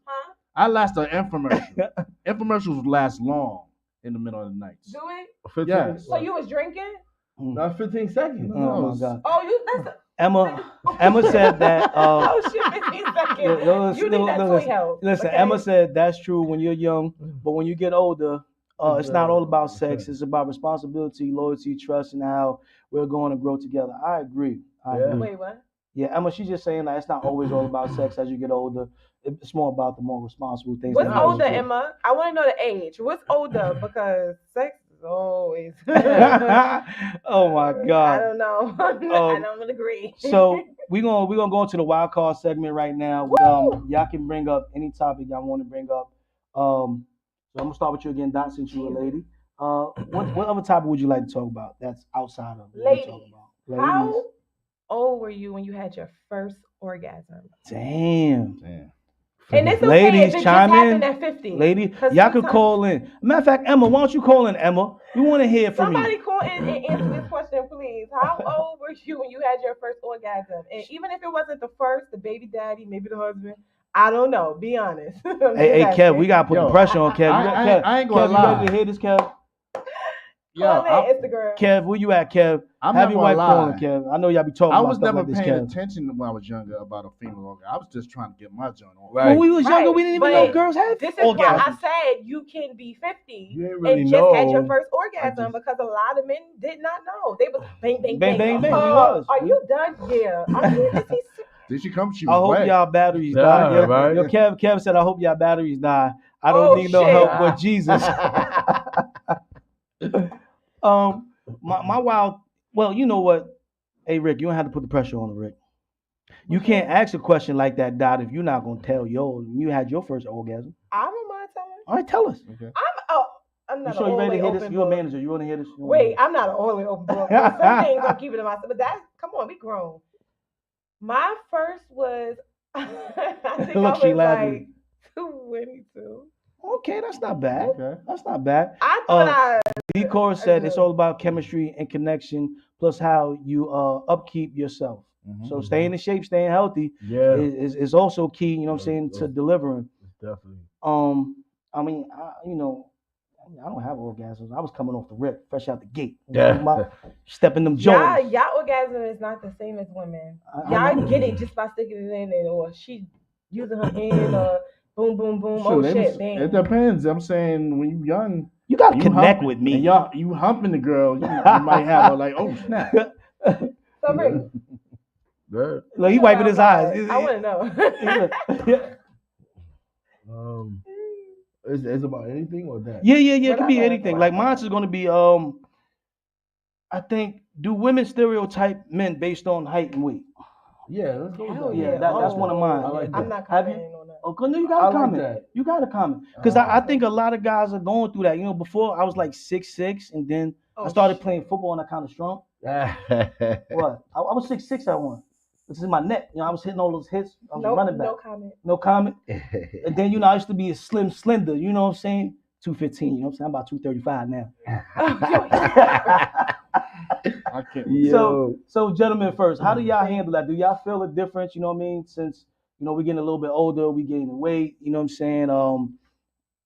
I last an infomercial. Infomercials last long in the middle of the night. Do it? 15, Yes. So you was drinking? Not 15 seconds. Oh my God. Oh, you that's Emma said that. oh shit, 15 seconds. You need that toy help. Listen, okay? Emma said that's true when you're young, but when you get older, it's not all about sex. It's about responsibility, loyalty, trust, and how we're going to grow together. I agree. I agree. Wait, what? Yeah, Emma, she's just saying that it's not always all about sex as you get older. It's more about the more responsible things. What's that older, you do. Emma? I want to know the age. What's older? Because sex is always. Oh my God. I don't know. I don't agree. So we're gonna go into the wild card segment right now. Y'all can bring up any topic y'all want to bring up. So I'm gonna start with you again, Dot, since you're a lady. What other topic would you like to talk about that's outside of what we're talking about? How old were you when you had your first orgasm? Damn. And it's okay Ladies, if it chime just in. happened at 50. Ladies, y'all could call in. Matter of fact, Emma, why don't you call in, Emma? We want to hear from Somebody you. call in and answer this question, please. How old were you when you had your first orgasm? And even if it wasn't the first, the baby daddy, maybe the husband, I don't know. Be honest. Hey, Kev, we gotta put the pressure on Kev. I ain't gonna Kev, lie. you ready to hear this, Kev? Call in Instagram. Kev, where you at, Kev? I'm Have not your wife gonna calling, lie. Kev. I know y'all be talking I about was stuff never like this, paying Kev. attention when I was younger about a female orgasm. I was just trying to get my joint on. When we was younger, we didn't even know girls had This is why I orgasms. said you can be 50 really and just had your know. first orgasm because a lot of men did not know. They was bang, bang, Bang, bang. bang, bang, we Oh, was. are you done? Yeah. Are you, is he Did she come? She I was hope wet. y'all batteries Yeah, die. Yo, right. yo, Kev said, I hope y'all batteries die. I don't Oh, need no shit. help with Jesus. My wild, well, you know what? Hey, Rick, you don't have to put the pressure on Rick. You can't ask a question like that, Dot, if you're not going to tell you had your first orgasm. I don't mind telling. All right, tell us. Okay. I'm You not sure an you ready to hear open this? You're a book. manager. You want to hear this? Wait, I'm not an only open book. But some things I'm keeping to myself. But that, come on, we grown. My first was, I think Look, I she was laughing. like 22. Okay, that's not bad. Okay. That's not bad. I thought D-Core said it's all about chemistry and connection, plus how you upkeep yourself. So staying in shape, staying healthy is also key, you know what I'm saying, to delivering. Definitely. I mean, I don't have orgasms. I was coming off the rip, fresh out the gate. Yeah. Stepping them joints. y'all orgasm is not the same as women. I Y'all get it just by sticking it in there, or she using her hand, or boom, boom, boom. Shoot, Oh it shit, was- bam. It depends. I'm saying when you young, You gotta you connect humping- with me. And y'all, you humping the girl, you might have a like, oh snap. So Rick, Good. Look, he wiping his eyes. I want to know. It's about anything or that? Yeah. It can be Whatever. anything. Like mine's is gonna be I think, do women stereotype men based on height and weight? Yeah, let's go with Hell that. yeah. That's one of mine. I like that. I'm not Have you? commenting on that. Oh, no, you I gotta like comment. that. You gotta comment because I think a lot of guys are going through that. You know, before I was like 6'6", and then I started playing football and I kind of shrunk. What? I was 6'6" at one. This is my neck. You know, I was hitting all those hits. I was running back. No comment. No comment. And then, you know, I used to be a slender. You know what I'm saying? 215. You know what I'm saying? I'm about 235 now. I can't. So gentlemen first, how do y'all handle that? Do y'all feel a difference? You know what I mean? Since, you know, we're getting a little bit older, we gaining weight. You know what I'm saying?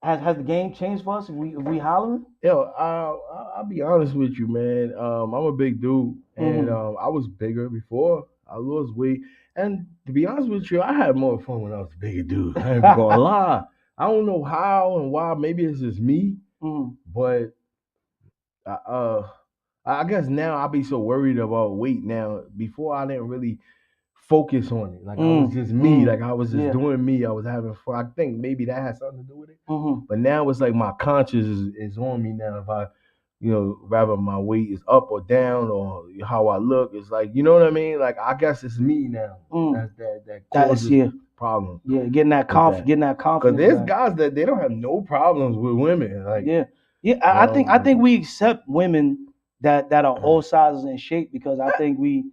Has the game changed for us? If we hollering? Yo, I'll be honest with you, man. I'm a big dude, and I was bigger before. I lost weight, and to be honest with you, I had more fun when I was a bigger dude. I ain't gonna lie. I don't know how and why. Maybe it's just me, but I guess now I be so worried about weight now. Before I didn't really focus on it. Like I was just me. Like I was just doing me. I was having fun. I think maybe that has something to do with it. But now it's like my conscience is on me now. If I, you know, rather my weight is up or down or how I look, it's like, you know what I mean? Like I guess it's me now. That causes problems. Yeah, getting that confidence. Because there's guys that they don't have no problems with women. Like I think we accept women that are all sizes and shape because I think we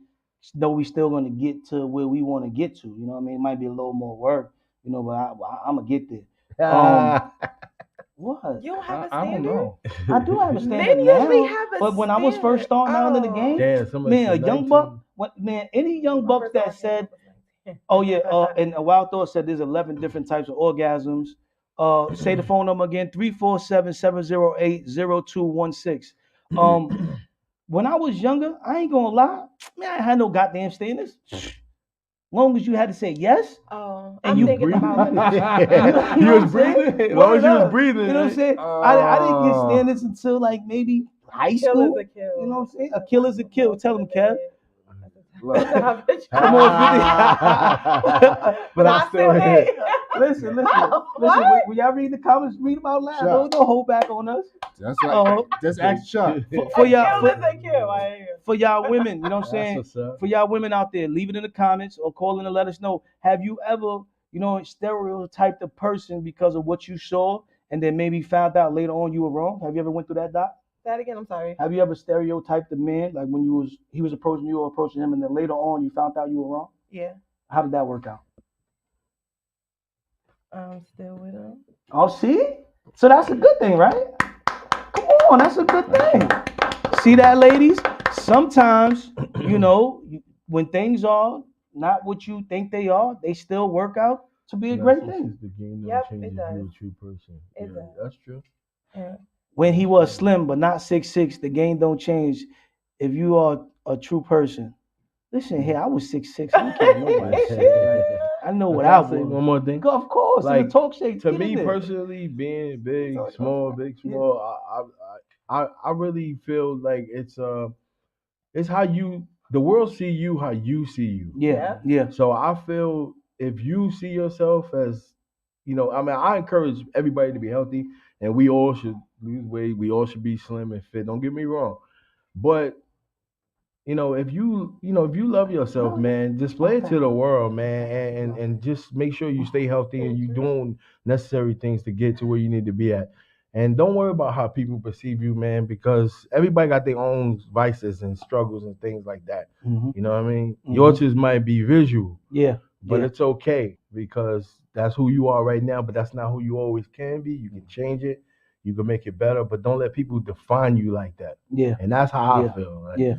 know we still going to get to where we want to get to. You know what I mean? It might be a little more work, you know, but I'm going to get there. What? You don't have a standard? I don't know. I do have a standard Men now, usually have a but when I was first starting out in the game, man, a young buck, any young buck that said, oh yeah, and Wild Thought said there's 11 different types of orgasms. Say the phone number again, 347-708-0216. When I was younger, I ain't gonna lie, man, I had no goddamn standards. Long as you had to say yes, and I'm you thinking about you was breathing. As long as you was breathing, you know what I'm saying? I didn't get standards until like maybe high school. A kill. You know what I'm saying? A kill is a kill. Tell them, Kev. Come on, but I still here. Listen. When y'all read the comments, read them out loud. Don't hold back on us. That's right. Just ask Chuck. For y'all women, you know what I'm saying? For y'all women out there, leave it in the comments or call in and let us know. Have you ever, you know, stereotyped a person because of what you saw and then maybe found out later on you were wrong? Have you ever went through that, Doc? That again, I'm sorry. Have you ever stereotyped a man, like when he was approaching you or approaching him, and then later on you found out you were wrong? Yeah. How did that work out? I'm still with him. Oh, see? So that's a good thing, right? Come on, that's a good thing. See that, ladies? Sometimes, you know, when things are not what you think they are, they still work out to be a great thing. The game Yep, changes it does. you a true person. It does. That's true. Yeah. When he was slim but not 6'6", the game don't change if you are a true person. Listen here, I was 6'6". I don't care what nobody say. I know what I was. One more thing. Of course, like in the talk shake. To me personally, being big, small, I really feel like it's how the world see you, how you see you. Yeah. So I feel if you see yourself as, you know, I mean, I encourage everybody to be healthy, and we all should lose weight. We all should be slim and fit. Don't get me wrong, but you know, if you love yourself, man, display it to the world, man, and just make sure you stay healthy and you doing necessary things to get to where you need to be at. And don't worry about how people perceive you, man, because everybody got their own vices and struggles and things like that. Mm-hmm. You know what I mean? Mm-hmm. Yours just might be visual. Yeah. But it's okay because that's who you are right now, but that's not who you always can be. You can change it. You can make it better, but don't let people define you like that. Yeah. And that's how I feel. Like, yeah.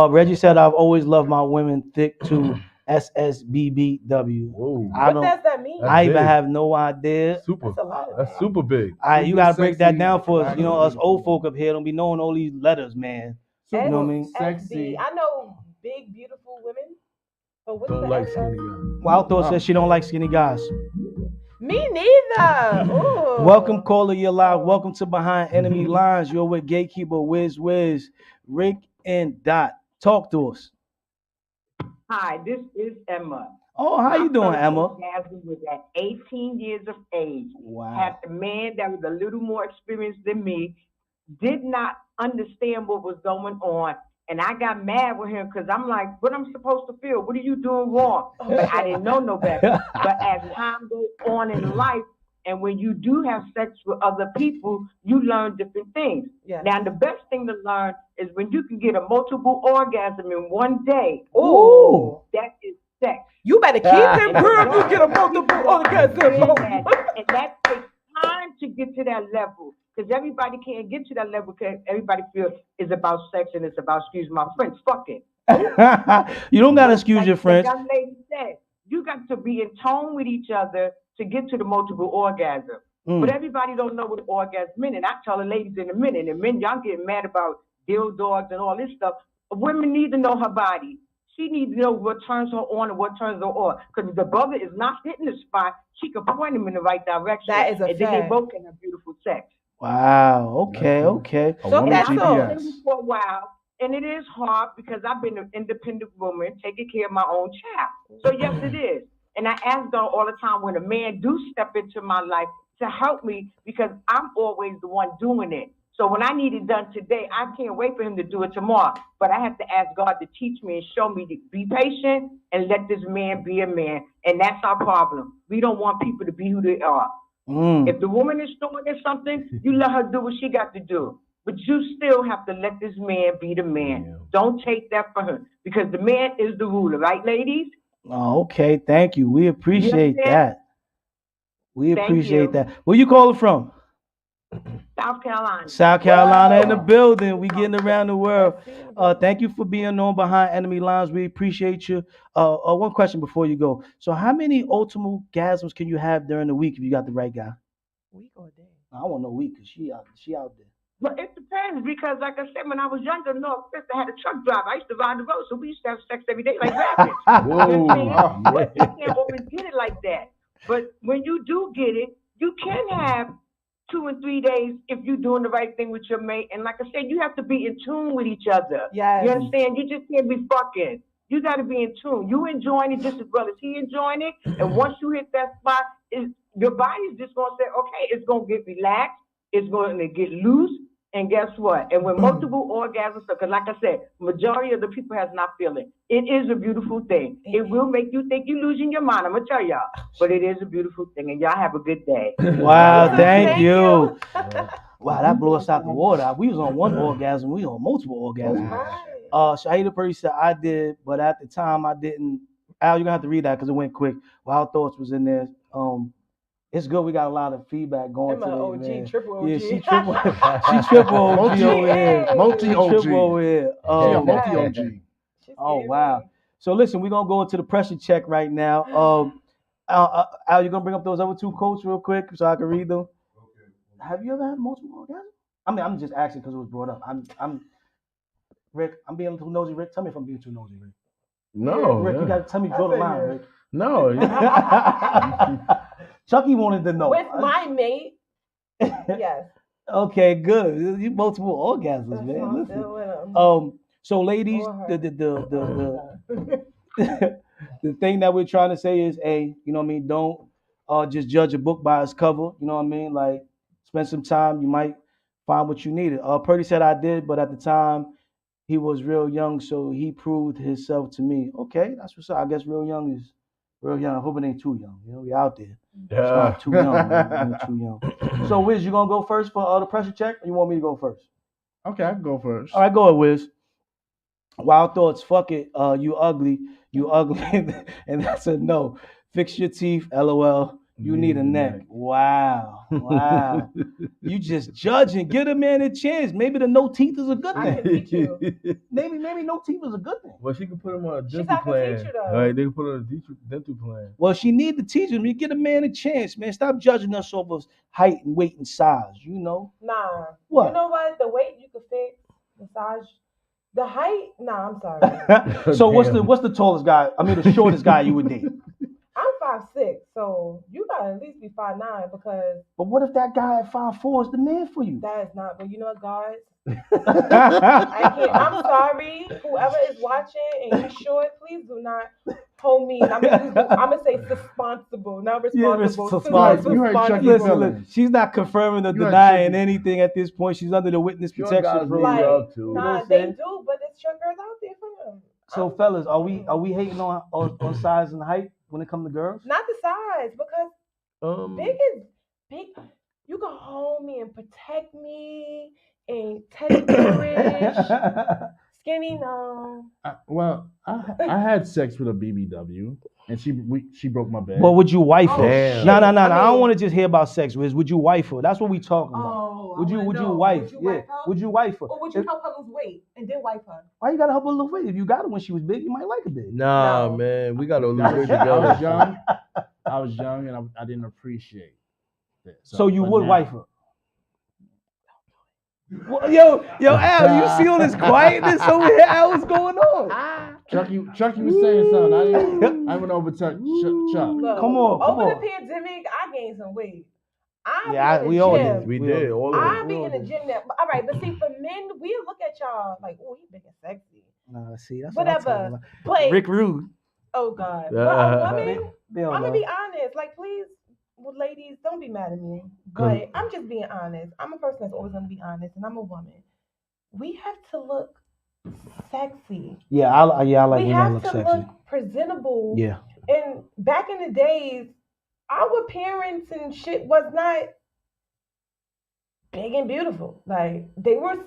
Reggie said, I've always loved my women thick too. SSBBW. Whoa. What does that mean? I even have no idea. That's super big. All right, you got to break that down for us. You know, us old folk up here don't be knowing all these letters, man. You know what I mean? Sexy. I know big, beautiful women, but what don't like skinny guys. Wild Thought says she don't like skinny guys. Me neither. Ooh. Welcome, caller. You're live. Welcome to Behind Enemy Lines. You're with Gatekeeper, WIZZ, Rick, and Dot. Talk to us. Hi, this is Emma. Oh, how you doing, Emma? Orgasm was at 18 years of age. Wow. Had a man that was a little more experienced than me. did not understand what was going on. And I got mad with him because I'm like, what I'm supposed to feel? What are you doing wrong? But I didn't know no better. But as time goes on in life, and when you do have sex with other people, you learn different things. Yes. Now, the best thing to learn is when you can get a multiple orgasm in one day. Ooh. That is sex. You better keep him, girl. You get a multiple orgasm. And that takes time to get to that level. Because everybody can't get to that level because everybody feels it's about sex and it's about, excuse my French, fucking. You don't got to excuse your friends. Like that lady said, you got to be in tone with each other to get to the multiple orgasm. But everybody don't know what orgasm means. And I tell the ladies in a minute, and men, y'all getting mad about dildos and all this stuff. Women need to know her body. She needs to know what turns her on and what turns her off. Because if the brother is not hitting the spot, she can point him in the right direction. That is a and then they fact. both can have beautiful sex. Wow. Okay. So that's all. For a while, and it is hard because I've been an independent woman taking care of my own child. So yes, it is. And I ask God all the time when a man do step into my life to help me because I'm always the one doing it. So when I need it done today, I can't wait for him to do it tomorrow. But I have to ask God to teach me and show me to be patient and let this man be a man. And that's our problem. We don't want people to be who they are. If the woman is doing something, you let her do what she got to do. But you still have to let this man be the man. Yeah. Don't take that from him because the man is the ruler, right, ladies? Oh, okay. Thank you. We appreciate that. We Thank appreciate you. that. Where you calling from? South Carolina. South Carolina in the building. We getting around the world. Thank you for being on Behind Enemy Lines. We appreciate you. One question before you go. So how many ultimate orgasms can you have during the week if you got the right guy? Week or day? I want no week because she out there. But it depends because, like I said, when I was younger, no offense, I had a truck driver. I used to ride the road, so we used to have sex every day like rabbits. But you can't always get it like that. But when you do get it, you can have 2 and 3 days if you're doing the right thing with your mate. And like I said, you have to be in tune with each other. Yes. You understand? You just can't be fucking. You got to be in tune. You enjoying it just as well as he enjoying it. And once you hit that spot, your body is just going to say, okay, it's going to get relaxed. It's going to get loose. And guess what? And when multiple orgasms, because like I said, majority of the people has not feeling. It is a beautiful thing. It will make you think you're losing your mind. I'm going to tell y'all. But it is a beautiful thing. And y'all have a good day. Wow, thank you. Wow, that blew us out the water. We was on one orgasm. We on multiple orgasms. Shahida Purdy said, I did, but at the time I didn't. Al, you're going to have to read that because it went quick. Wild Thoughts was in there. It's good. We got a lot of feedback going today, OG, man. triple OG. Yeah, she triple OG over here. Multi-OG. Triple over here. Multi-OG. Oh, wow. So listen, we're going to go into the pressure check right now. Al, you going to bring up those other two quotes real quick so I can read them? Okay. Have you ever had multiple orgasms? I mean, I'm just asking because it was brought up. I'm Rick, I'm being too nosy. Rick, tell me if I'm being too nosy, Rick. No. Rick, you got to tell me, draw the line, Rick. No. Chucky wanted to know. With my mate, yes. Okay, good. You multiple orgasms, man. Listen. So ladies, the thing that we're trying to say is, you know what I mean, don't just judge a book by its cover. You know what I mean? Like, spend some time, you might find what you needed. Purdy said I did, but at the time he was real young, so he proved himself to me. Okay, that's what's up. I guess real young is real young. I hope it ain't too young. You know, we out there. Yeah. It's not too young, man. Ain't too young. So Wiz, you gonna go first for the pressure check, or you want me to go first? Okay, I can go first. All right, go ahead, Wiz. Wild Thoughts, fuck it. You ugly, and that's a no. Fix your teeth, LOL. You need a neck. Wow. You just judging. Give the man a chance. Maybe the no teeth is a good thing. I can teach you. Maybe no teeth is a good thing. Well, she can put him on a dental She's not gonna plan. teach you, though. Right, they can put her on a dental plan. Well, she need to teach him. You get a man a chance, man. Stop judging us over height and weight and size. You know. Nah. What? You know what? The weight you can fix, the size, the height. Nah, I'm sorry. So what's the tallest guy? I mean, the shortest guy you would date? I'm 5'6", so you gotta at least be 5'9" because. But what if that guy at 5'4" is the man for you? That is not. But you know what, guys? I can't. I'm sorry, whoever is watching and you're short, please do not hold me. I'm gonna say responsible, not responsible. You heard Chucky. Listen, she's not confirming or denying anything at this point. She's under the witness protection rule. Nah, they do, but it's your girls out there for them. So, fellas, are we hating on size and height when it comes to girls? Not the size, because big is big. You can hold me and protect me and teddy bearish. Skinny, no. I had sex with a BBW, and she broke my bed. But would you wife her? Damn. No. I don't want to just hear about sex. Would you wife her? That's what we talking about. Would you wife? Would you wife her? Or would you help her lose weight and then wife her? Why you gotta help her lose weight? If you got her when she was big, you might like her big. Nah, man, we gotta lose weight together. I was young, and I didn't appreciate that. So you would wife her? Well, yo, Al, you see all this quietness over here? Al, what's going on? Chucky was saying something. I went over to Chuck. Look, Come on. Over the pandemic, I gained some weight. We all did. We did. All of I be in the gym now. All right, but see, for men, we look at y'all like, oh, he big and sexy. Nah, see, that's whatever. But Rick Rude. Oh God. But a woman, I'm gonna be honest. Like, please, ladies, don't be mad at me. But I'm just being honest. I'm a person that's always gonna be honest, and I'm a woman. We have to look sexy. Yeah, I like we women have look to sexy. look presentable. Yeah. And back in the days, our parents and shit was not big and beautiful. Like, they were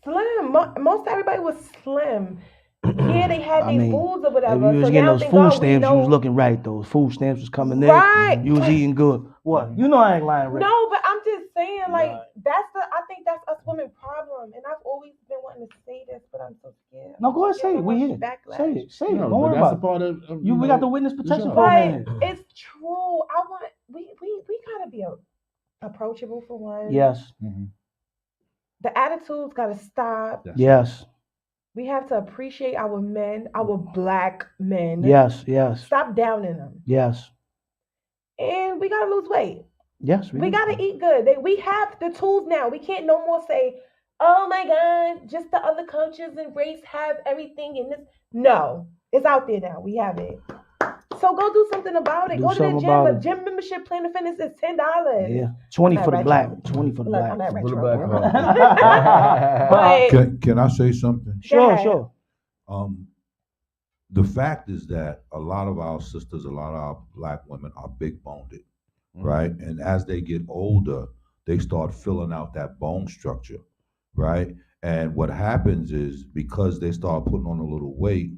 slim. Most everybody was slim. Yeah, they had these foods or whatever. If you was so getting now those thank food God stamps, we you was know- looking right. Those food stamps was coming in. Right. You was eating good. What? You know I ain't lying, Rick. No, but I'm just saying, like, I think that's us women problem. And I've always been wanting to say this, but I'm so scared. No, go ahead, say it. We here. Say it. Don't worry about it. Part of we got the witness protection But program. it's true. We gotta be approachable for one. Yes. The attitudes gotta stop. Yes. We have to appreciate our men, our black men. Yes. Stop downing them. Yes. And we gotta lose weight. Yes. We gotta eat good. We have the tools now. We can't no more say, oh my God, just the other cultures and race have everything in this. No, it's out there now. We have it. So go do something about it. Go to the gym. A gym membership, Planet Fitness is $10. Yeah. 20 for the black. 20 for the black. I'm at For the black. Can I say something? Sure. The fact is that a lot of our sisters, a lot of our black women are big boned, right? And as they get older, they start filling out that bone structure, right? And what happens is because they start putting on a little weight,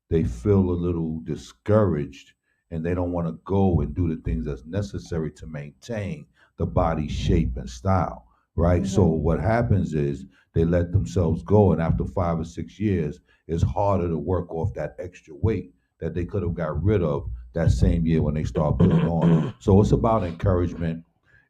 they feel a little discouraged and they don't want to go and do the things that's necessary to maintain the body shape and style, right? So what happens is they let themselves go, and after 5 or 6 years, it's harder to work off that extra weight that they could have got rid of that same year when they start putting on. So it's about encouragement.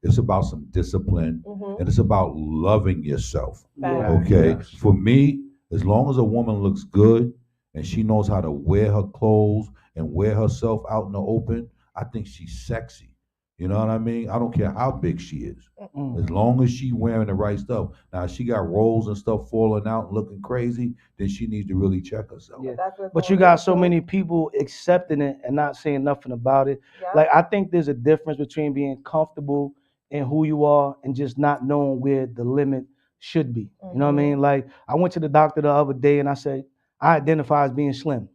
It's about some discipline, and it's about loving yourself, okay? Yes. For me, as long as a woman looks good and she knows how to wear her clothes and wear herself out in the open, I think she's sexy. You know what I mean? I don't care how big she is. As long as she wearing the right stuff. Now, if she got rolls and stuff falling out and looking crazy, then she needs to really check herself. Yeah. But you got so many people accepting it and not saying nothing about it. Yeah. Like, I think there's a difference between being comfortable in who you are and just not knowing where the limit should be. You know what I mean? Like, I went to the doctor the other day and I said, I identify as being slim.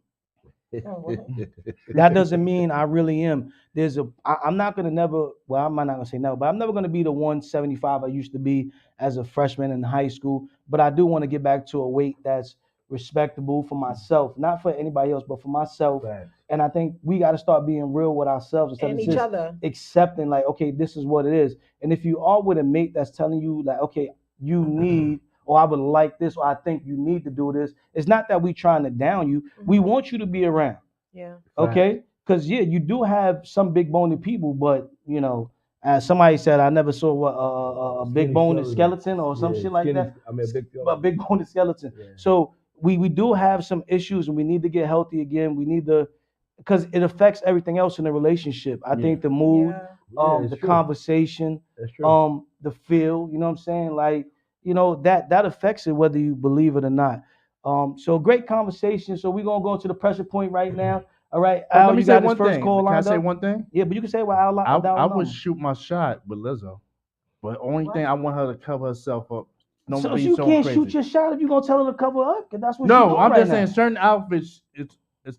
That doesn't mean I really am. I'm not gonna never, well, I'm not gonna say no, but I'm never gonna be the 175 I used to be as a freshman in high school. But I do want to get back to a weight that's respectable for myself, not for anybody else, but for myself. Right. And I think we got to start being real with ourselves instead And of each just other. accepting, like, okay, this is what it is. And if you are with a mate that's telling you, like, okay, you need, or I would like this, or I think you need to do this, it's not that we trying to down you. We want you to be around. Yeah. Okay? Because, yeah, you do have some big boned people, but, you know, as somebody said, I never saw a big boned skeleton or some shit like that. I mean, a big boned skeleton. Yeah. So we do have some issues and we need to get healthy again. We need to, because it affects everything else in the relationship. I think the mood, it's the true. conversation, That's true. the feel. You know what I'm saying? Like, that affects it whether you believe it or not. So great conversation. So we're gonna go to the pressure point right now. All right, But Al, let me you say got his one first thing. call Can I lined say up. one thing? Yeah, but you can say what Al I down. would shoot my shot with Lizzo, but only thing I want her to cover herself up. Don't So be you so can't crazy. shoot your shot if you're gonna tell her to cover up, because that's what she's No, doing I'm right just saying now. certain outfits it's a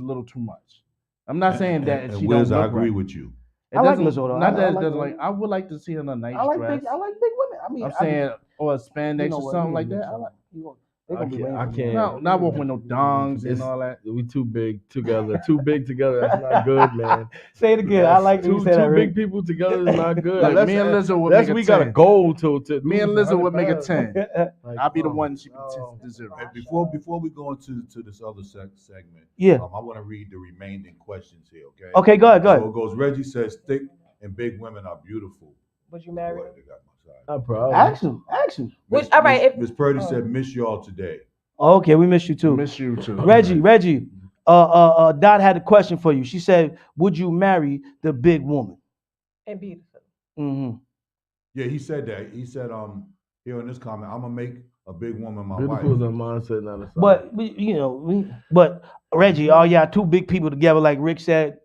little too much. I'm not saying that And she Wiz, don't I look agree right. with you. It I like doesn't, Lizzo though. not that I it like doesn't Lizzo. like. I would like to see her in a nice I like dress. big women. I mean, I'm saying, or a spandex know or what? something We like gonna that. get I like. They gonna be waiting I for me. can't. No, not with no dongs and all that. We too big together. Too big together. That's not good, man. Say it again. I like you two say that, two Rick. big people together is not good. Look, Unless, me and Lizzo would unless make a we got a 10. goal to Me and lose Lizzo would 100 make a pounds. 10. Like, I'll be the one. She be no. 10 to 0. And before we go into this other segment, Yeah. I want to read the remaining questions here. Okay. Okay, go ahead. So it goes. Reggie says, "Thick and big women are beautiful." Would you marry? Not problem. Ask him. All right. Miss Purdy said, "Miss y'all today." Okay, we miss you too. Miss you too. Reggie. Dot had a question for you. She said, "Would you marry the big woman?" And beautiful. Mm-hmm. Yeah, he said that. He said, here in this comment, I'm gonna make a big woman my Beautiful wife. is a mindset, not a sign. But but Reggie, all y'all two big people together, like Rick said.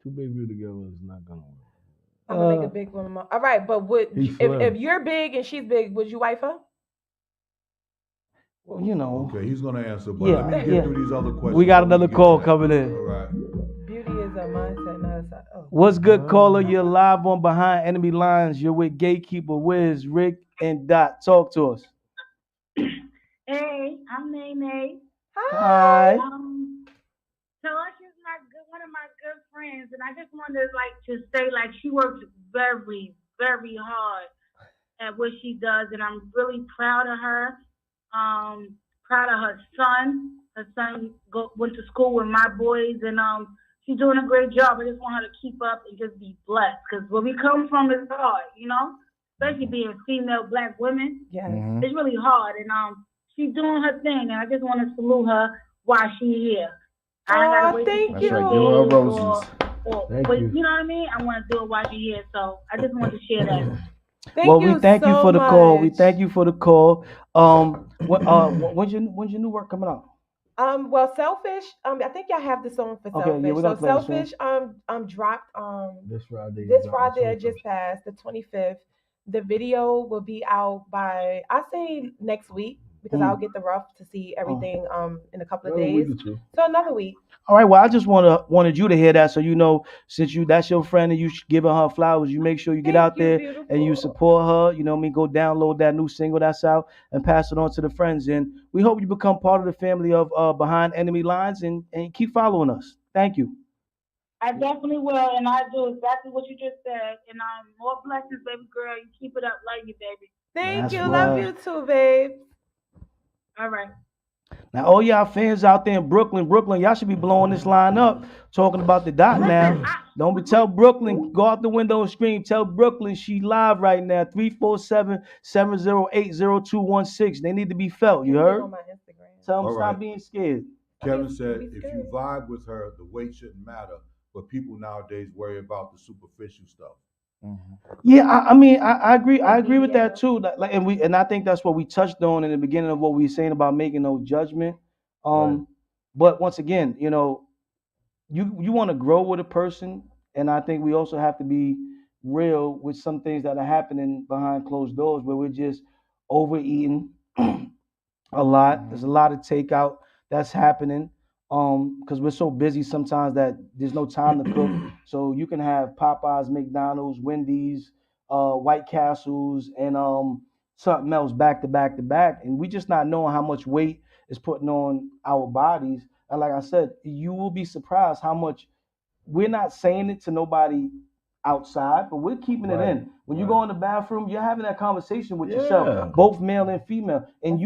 Two big people together is not gonna work. I'm gonna make a big woman. All right, but He's if slim. you're big and she's big, would you wife her? Well, Okay, he's gonna answer, but let me get through these other questions. We got another call coming in. All right. Beauty is a mindset, not a sign. Oh. What's good, caller? You're live on Behind Enemy Lines. You're with Gatekeeper Wiz, Rick, and Dot. Talk to us. Hey, I'm Nene. Hi. Tash is one of my good friends, and I just wanted to say she works very, very hard at what she does, and I'm really proud of her. Proud of her son. Her son went to school with my boys, and she's doing a great job. I just want her to keep up and just be blessed, because where we come from is hard, especially being female Black women. Yes. Mm-hmm. It's really hard, and she's doing her thing, and I just want to salute her while she's here. I gotta wait thank That's you. right. Give her roses. But you know what I mean? I want to do it while she's here, so I just want to share that. We thank you for the call. We thank you for the call. When's your new work coming out? Well, Selfish. I think y'all have the song for Okay, Selfish. yeah, we're gonna So play the song. Selfish dropped This Friday. this Friday that just passed, the 25th. The video will be out by, I say, next week, because I'll get the rough to see everything in a couple of days. So another week. All right. Well, I just wanted you to hear that, so since that's your friend and you giving her flowers, you make sure you get out there and you support her. You know what I mean? Go download that new single that's out and pass it on to the friends. And we hope you become part of the family of Behind Enemy Lines and keep following us. Thank you. I definitely will, and I do exactly what you just said. And more blessings, baby girl. You keep it up, love you, baby. Thank you, love you too, babe. All right. Now, all y'all fans out there in Brooklyn, y'all should be blowing this line up, talking about the Dot now. Tell Brooklyn, go out the window and scream. Tell Brooklyn she live right now, 347-708-0216. They need to be felt, you heard? Tell them All stop right. being scared. Kevin said, if you vibe with her, the weight shouldn't matter, but people nowadays worry about the superficial stuff. Yeah, I agree. I agree with that too. And I think that's what we touched on in the beginning of what we were saying about making no judgment. But once again, you want to grow with a person, and I think we also have to be real with some things that are happening behind closed doors, where we're just overeating a lot. There's a lot of takeout that's happening. Because we're so busy sometimes that there's no time to cook. So you can have Popeyes, McDonald's, Wendy's, White Castles, and something else back to back to back. And we just not knowing how much weight is putting on our bodies. And like I said, you will be surprised how much we're not saying it to nobody outside, but we're keeping it in. When you go in the bathroom, you're having that conversation with yourself, both male and female. And if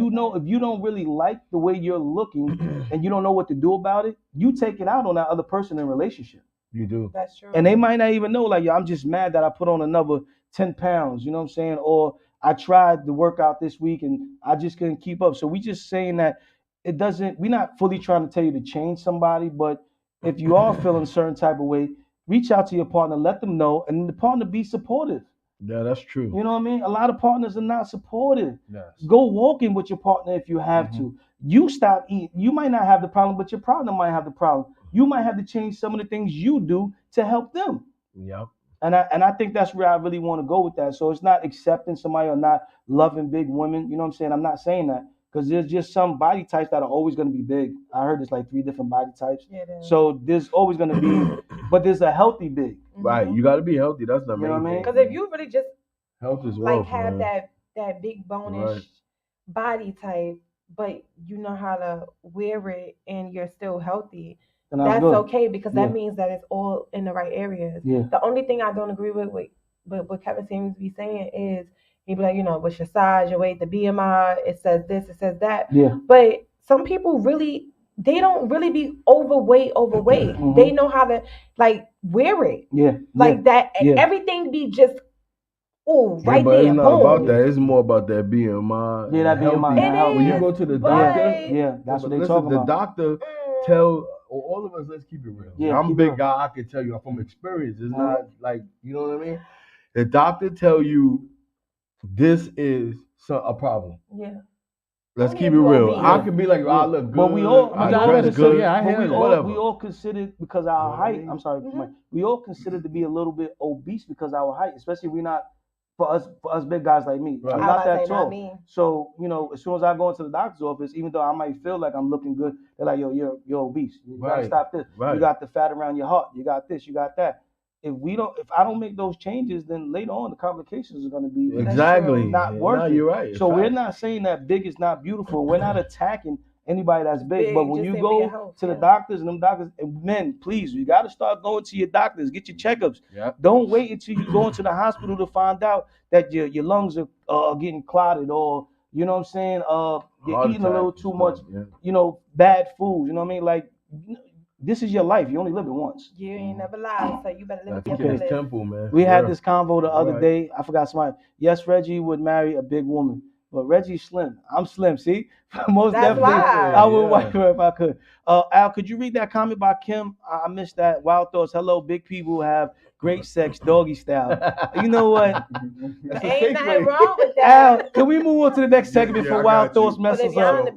you don't really like the way you're looking and you don't know what to do about it, you take it out on that other person in a relationship. You do. That's true. And they might not even know, like, yo, I'm just mad that I put on another 10 pounds, you know what I'm saying? Or I tried to work out this week and I just couldn't keep up. So we just saying that we're not fully trying to tell you to change somebody, but if you are feeling a certain type of way, reach out to your partner, let them know, and the partner be supportive. Yeah, that's true. You know what I mean? A lot of partners are not supportive. Yes. Go walking with your partner if you have to. You stop eating. You might not have the problem, but your partner might have the problem. You might have to change some of the things you do to help them. Yep. And I think that's where I really want to go with that. So it's not accepting somebody or not loving big women. You know what I'm saying? I'm not saying that because there's just some body types that are always going to be big. I heard there's like 3 different body types. Yeah, so there's always going to be, but there's a healthy big. Right. You got to be healthy. That's the You know main what I mean? Because if you really just health is wealth, have man. that big bonish body type, but you know how to wear it and you're still healthy, that's okay because that means that it's all in the right areas. Yeah. The only thing I don't agree with what Kevin seems to be saying is he'd be like, you know, what's your size, your weight, the BMI, it says this, it says that. Yeah. But some people really, they don't really be overweight. They know how to like wear it. Yeah. Like that. Yeah. Everything be just right but there. it's not boom. about that. It's more about that BMI. Yeah, that BMI. Healthy. When you go to the doctor, yeah, that's what they listen, talking the about. doctor tell all of us. Let's keep it real. Yeah, I'm a keep big it guy. I can tell you from experience. It's not like you know what I mean. The doctor tell you this is a problem. Yeah. Let's keep it real. I could be like, I look good. But we all, I dress good. we all considered because our height. I'm sorry, we all considered to be a little bit obese because our height, especially if we're not for us big guys like me. Right. I'm not that tall. So you know, as soon as I go into the doctor's office, even though I might feel like I'm looking good, they're like, yo, you're obese. You gotta stop this. Right. You got the fat around your heart. You got this. You got that. If I don't make those changes, then later on the complications are going to be not worth it. You're right. So we're not saying that big is not beautiful. We're not attacking anybody that's big. But when you go to the doctors and them doctors, and men, please, you got to start going to your doctors, get your checkups. Yep. Don't wait until you go into the hospital to find out that your lungs are getting clotted or you know what I'm saying. You're eating a little too much. You know, bad food. You know what I mean? Like. This is your life. You only live it once. You ain't never lied, so you better live it. That's temple, man. We had this convo the other day. I forgot somebody. Yes, Reggie would marry a big woman, but Reggie's slim. I'm slim. See, most definitely, I would wife her if I could. Al, could you read that comment by Kim? I missed that. Wild thoughts. Hello, big people have great sex, doggy style. You know what? Ain't nothing wrong with that. Al, can we move on to the next segment before Wild Thoughts messes up?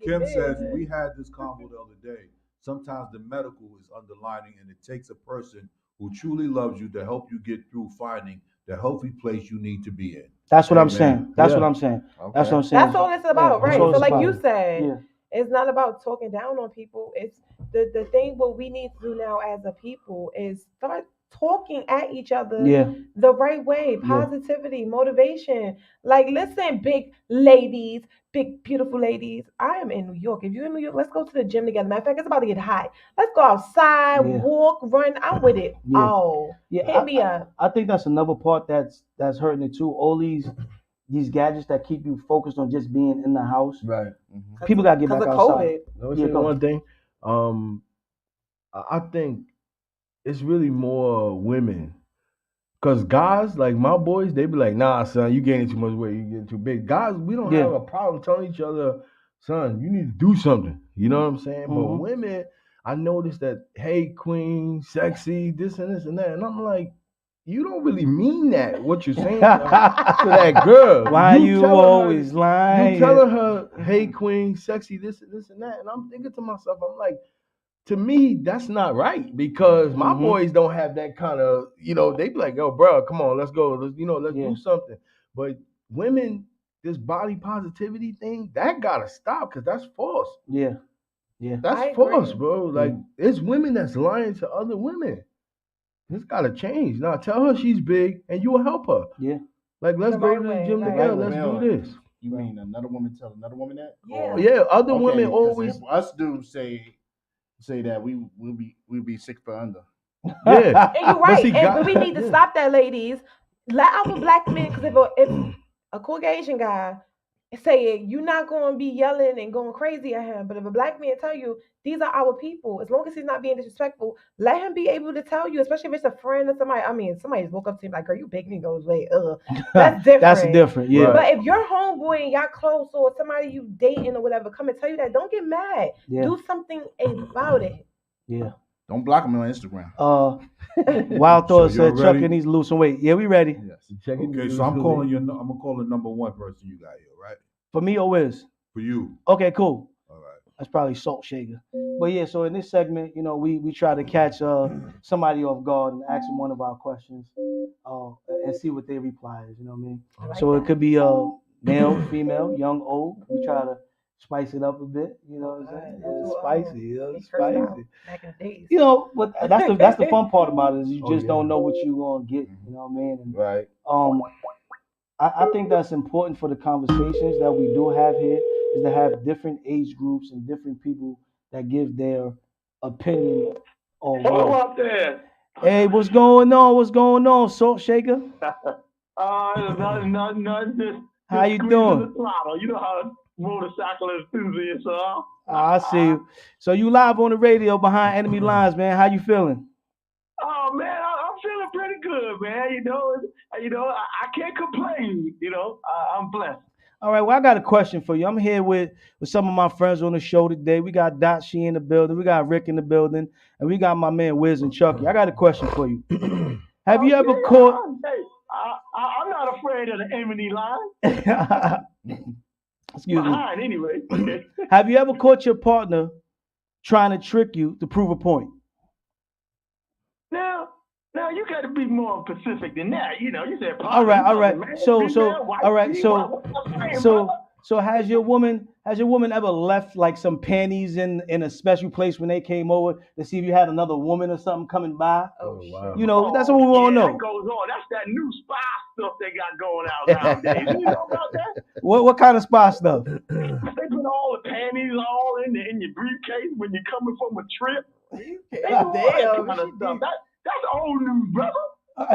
Kim says we had this convo the other day. Sometimes the medical is underlining, and it takes a person who truly loves you to help you get through finding the healthy place you need to be in. That's what I'm saying. That's what I'm saying. That's what I'm saying. That's all it's about, right? So like you said, Yeah. it's not about talking down on people. It's the thing what we need to do now as a people is start talking at each other the right way. Positivity, motivation. Like, listen, big ladies, big, beautiful ladies. I am in New York. If you're in New York, let's go to the gym together. Matter of fact, it's about to get hot. Let's go outside, walk, run. I'm with it. Hit me up. I think that's another part that's hurting it too. All these gadgets that keep you focused on just being in the house. Right. People gotta get back outside. Let me say one thing. I think it's really more women. Cause guys, like my boys, they be like, nah, son, you gaining too much weight, you getting too big. Guys, we don't have a problem telling each other, son, you need to do something. You know what I'm saying? But women, I noticed that, hey, queen, sexy, this and this and that. And I'm like, you don't really mean that, what you're saying to that girl. Why you always lying? You telling her, hey, queen, sexy, this and that. And I'm thinking to myself, I'm like, to me, that's not right because my boys don't have that kind of, you know, they be like, yo, bro, come on, let's go. Let's do something. But women, this body positivity thing, that gotta stop because that's false. Yeah. That's false, bro. Like, it's women that's lying to other women. This gotta change. Now, tell her she's big and you will help her. Yeah. Like, let's go to the gym together. Let's do this. You mean another woman tell another woman that? Yeah. Yeah, other women always. Us dudes say that we'll be 6 foot under. Yeah, and you're right. But we need to stop that, ladies. Let our black men, because if a Caucasian guy say it, you're not going to be yelling and going crazy at him. But if a black man tell you these are our people, as long as he's not being disrespectful, let him be able to tell you, especially if it's a friend or somebody. I mean, somebody just woke up to him like, girl, you big, and he goes, wait, that's different. That's different, yeah. But if your homeboy and y'all close or somebody you dating or whatever come and tell you that, don't get mad. Yeah. Do something about it. Yeah. Don't block him on Instagram. Wild Thought So you're said Chuck ready? needs to lose some weight. Yeah, we ready. Okay, so I'm calling you. I'm gonna call the number one person you got here, right? For me or Wiz? For you. Okay, cool. All right. That's probably Salt Shaker. But yeah, so in this segment, you know, we try to catch somebody off guard and ask them one of our questions and see what their reply is. You know what I mean? So it could be male, female, young, old. We try to spice it up a bit. You know what I'm saying? It's spicy. You know, it's spicy. Back in the days. You know, but that's the fun part about it is you just don't know what you're gonna get. You know what I mean? And, right. I think that's important for the conversations that we do have here is to have different age groups and different people that give their opinion on Hello what. up there. Hey, what's going on? What's going on, Salt Shaker? Nothing. Just How you squeezing doing? the throttle. You know how motorcycle enthusiasts are. I see you. So you live on the radio behind enemy lines, man. How you feeling? Oh man, I'm feeling pretty good, man. I can't complain. I'm blessed. All right, well, I got a question for you. I'm here with some of my friends on the show today. We got Dot She in the building, we got Rick in the building, and we got my man Wiz and Chucky. I got a question for you. Have you ever caught? Hey, I'm not afraid of the enemy line. Excuse me. Behind, anyway. Have you ever caught your partner trying to trick you to prove a point? Now you got to be more specific than that. You said. All right. Man, So female, has your woman ever left like some panties in a special place when they came over to see if you had another woman or something coming by? Oh wow. You know, that's what we want to know. That goes on. That's that new spy stuff they got going out nowadays. You know about that? What kind of spy stuff? They put all the panties all in your briefcase when you're coming from a trip. They do all that kind of stuff. That's old news, brother.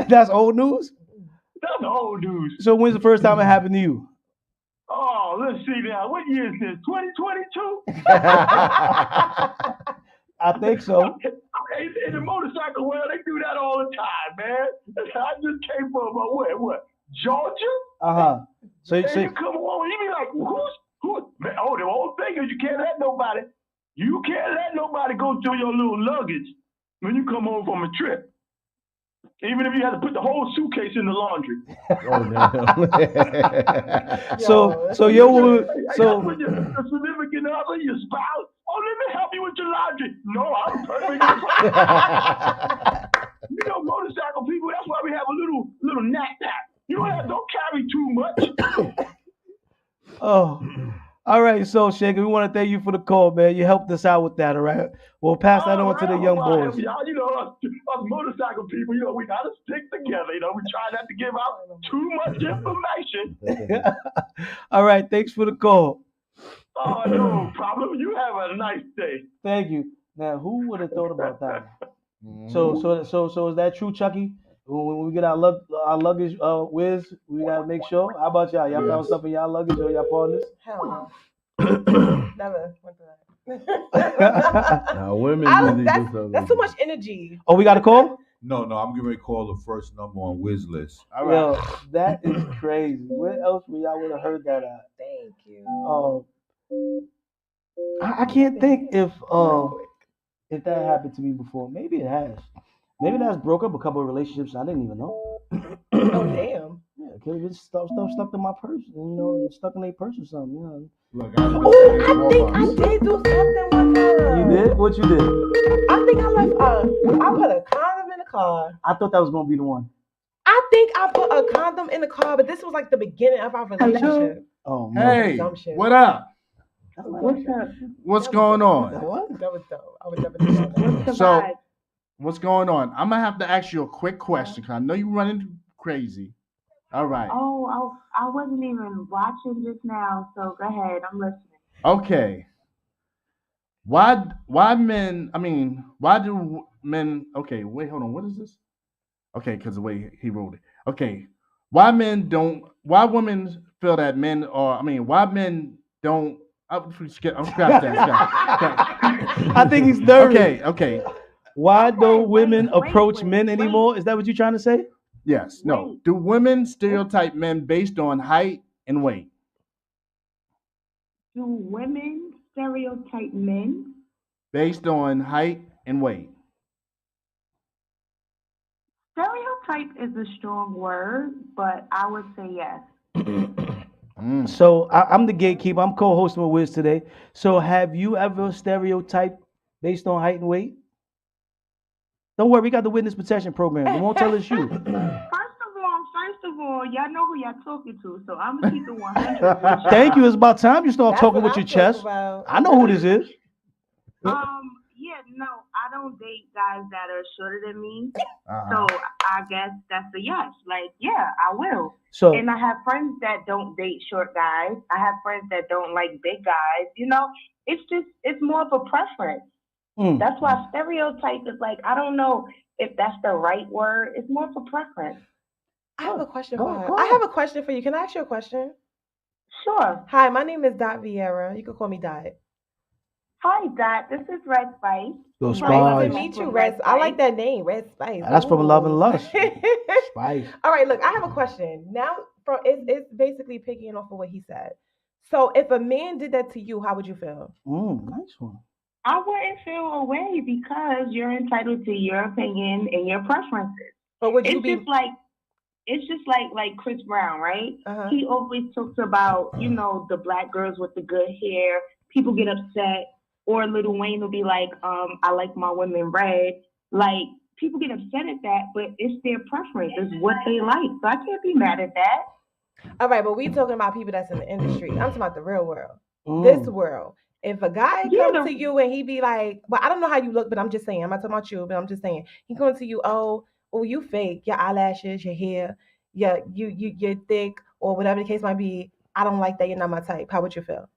That's old news? That's old news. So when's the first time it happened to you? Oh, let's see now. What year is this? 2022? I think so. In the motorcycle world, they do that all the time, man. I just came from what? Georgia? So you come on, you be like, who's? Man, the whole thing is you can't let nobody go through your little luggage when you come home from a trip. Even if you had to put the whole suitcase in the laundry. So your woman, put your significant other, your spouse. Oh, let me help you with your laundry. No, I'm perfectly fine. Motorcycle people. That's why we have a little knapsack. Don't carry too much. Oh. All right, so Shaker, we want to thank you for the call, man. You helped us out with that, all right? We'll pass that on to the young boys. Y'all, us motorcycle people, we gotta stick together. We try not to give out too much information. All right, thanks for the call. Oh, no problem. You have a nice day. Thank you. Now, who would have thought about that? So is that true, Chucky? When we get our luggage, Wiz, we gotta make sure. How about y'all? Y'all found stuff in y'all luggage or y'all partners? Hell no. Never went through that. Now women that's too much energy. Oh, we got a call? No, I'm getting ready to call the first number on WIZZ list. All right. Yo, that is crazy. Where else y'all would have heard that at? Thank you. I can't think if that happened to me before. Maybe it has. Maybe that's broke up a couple of relationships I didn't even know. Oh damn. Yeah, because it's stuff stuck in my purse, stuck in their purse or something, Look, I think I did do something one time. You did? What you did? I think I left. I put a condom in the car. I thought that was gonna be the one. I think I put a condom in the car, but this was like the beginning of our relationship. Oh no. Hey, what up? What's up? What's going on? What? That was dope. I would never do that. So, what's going on? I'm gonna have to ask you a quick question because I know you're running crazy. All right. Oh, I wasn't even watching just now, so go ahead. I'm listening. Okay. Why do men? Okay, wait, hold on. What is this? Okay, because the way he wrote it. Okay, why women feel that men are? Why men don't? I'm scratch that. I think he's nervous. Okay. Why don't women approach men anymore? Is that what you're trying to say? Yes. No. Do women stereotype men based on height and weight? Do women stereotype men based on height and weight? type is a strong word, but I would say yes. So I'm the gatekeeper. I'm co-hosting with WIZZ today. So have you ever stereotyped based on height and weight? Don't worry, we got the witness protection program. They won't tell us you. First of all, y'all know who y'all talking to, so I'm gonna keep it 100. Thank you. It's about time you start talking with your chest. I know who this is. Yeah, no, I don't date guys that are shorter than me. So I guess that's a yes. Like, yeah, I will. So, and I have friends that don't date short guys. I have friends that don't like big guys. You know, it's more of a preference. That's why stereotype is like, I don't know if that's the right word. It's more of a preference. I have a question for her. I have a question for you. Can I ask you a question? Sure. Hi, my name is VIERA. You can call me Dot. Hi, Dot. This is Red Spice. Yo, Spice. Nice to meet you, Red. I like that name, Red Spice. That's from Love and Lust. Spice. All right, look, I have a question. Now, it's basically picking off of what he said. So, if a man did that to you, how would you feel? Nice one. I wouldn't feel away because you're entitled to your opinion and your preferences. But would you It's just like Chris Brown, right? He always talks about, the black girls with the good hair. People get upset. Or Lil Wayne will be like, I like my women red. Like, people get upset at that, but it's their preference. It's what they like. So I can't be mad at that. All right, but we talking about people that's in the industry. I'm talking about the real world. This world. If a guy comes to you and he be like, well, I don't know how you look, but I'm just saying, I'm not talking about you, but I'm just saying, he comes to you, oh, you fake, your eyelashes, your hair, you're thick, or whatever the case might be. I don't like that. You're not my type. How would you feel?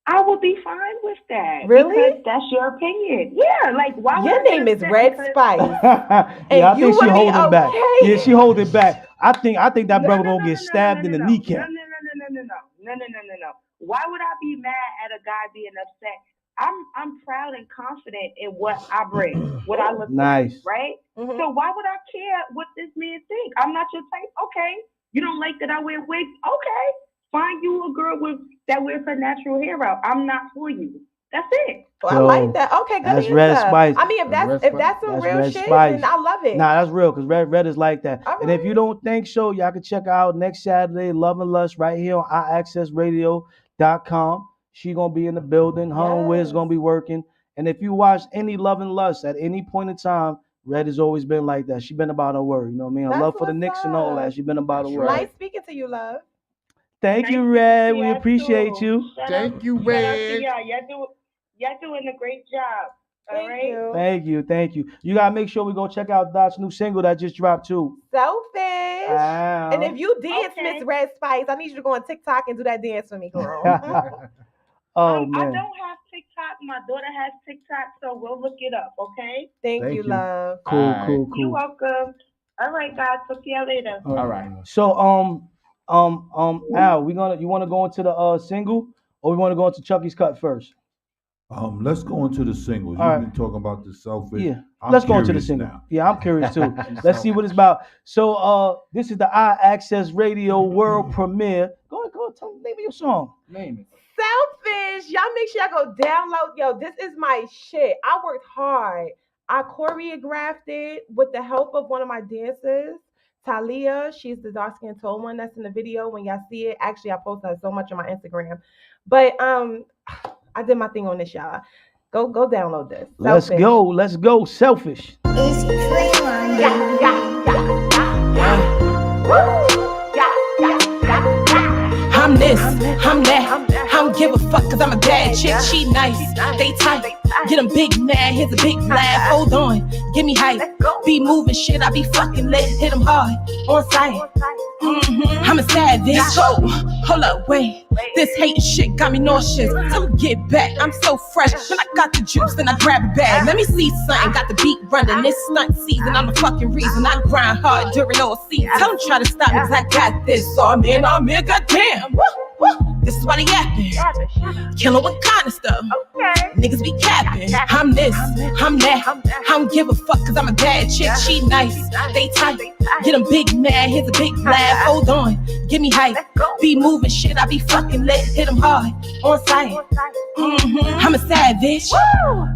I would be fine with that. Really? Because that's your opinion. Yeah, like why would your name is Red Spice. Yeah, I think she holding back. Yeah, she holding back. I think that brother gonna get stabbed in the kneecap. No. Why would I be mad at a guy being upset? I'm proud and confident in what I bring, what I look like, right? So why would I care what this man think? I'm not your type. Okay. You don't like that I wear wigs? Okay. Find you a girl that wears her natural hair out. I'm not for you. That's it. Well, I like that. Okay, good. That's Red Spice. I mean, if that's some real Red shit, Spice. then I love it. Nah, that's real because Red is like that. All and if you don't think so, y'all can check out next Saturday, Love and Lust, right here on iAccessRadio.com. She gonna be in the building. Her and Wiz gonna be working. And if you watch any Love and Lust at any point in time, Red has always been like that. She been about her word. You know what I mean? Her love for the Knicks and all that. She been about her word. Nice speaking to you, love. Thank you, Red. We appreciate you. Thank you, Red. Y'all doing a great job. All right. Thank you. You gotta make sure we go check out Dot's new single that just dropped too. Selfish. And if you dance, Miss Red Spice, I need you to go on TikTok and do that dance for me, girl. Oh man. I don't have TikTok. My daughter has TikTok, so we'll look it up. Okay. Thank you, love. Cool. You're welcome. All right, guys. Talk to y'all later. All right. So Al, you want to go into the single, or we want to go into Chucky's cut first? Let's go into the singles. You've been talking about the selfish. Yeah, let's go into the single. Now. Yeah, I'm curious too. Let's see what it's about. So this is the iAccess Radio world premiere. Go tell me the name of your song. Name it. Selfish. Y'all make sure y'all go download. Yo, this is my shit. I worked hard. I choreographed it with the help of one of my dancers, Talia. She's the dark-skinned tall one that's in the video. When y'all see it, actually, I posted her so much on my Instagram. But I did my thing on this, y'all. Go download this. Selfish. Let's go. Selfish. I'm this, I'm that, I don't give a fuck cause I'm a bad chick, she nice, they tight, get them big mad, here's a big laugh, hold on, give me hype, be moving shit, I be fucking lit, hit them hard, on sight, I'm a savage, hold up, wait, this hating shit got me nauseous, tell them get back, I'm so fresh, when I got the juice, then I grab a bag, let me see something, got the beat running, this stunt season, I'm the fucking reason, I grind hard during all season, tell them try to stop me cause I got this, so I'm in, goddamn. This is why they yapping. Killing what kind of stuff. Niggas be capping. I'm this, I'm that. I don't give a fuck cause I'm a bad chick. She nice, they tight. Get them big mad, here's a big laugh. Hold on, give me hype. Be moving shit, I be fucking lit. Hit them hard, on sight. I'm a savage.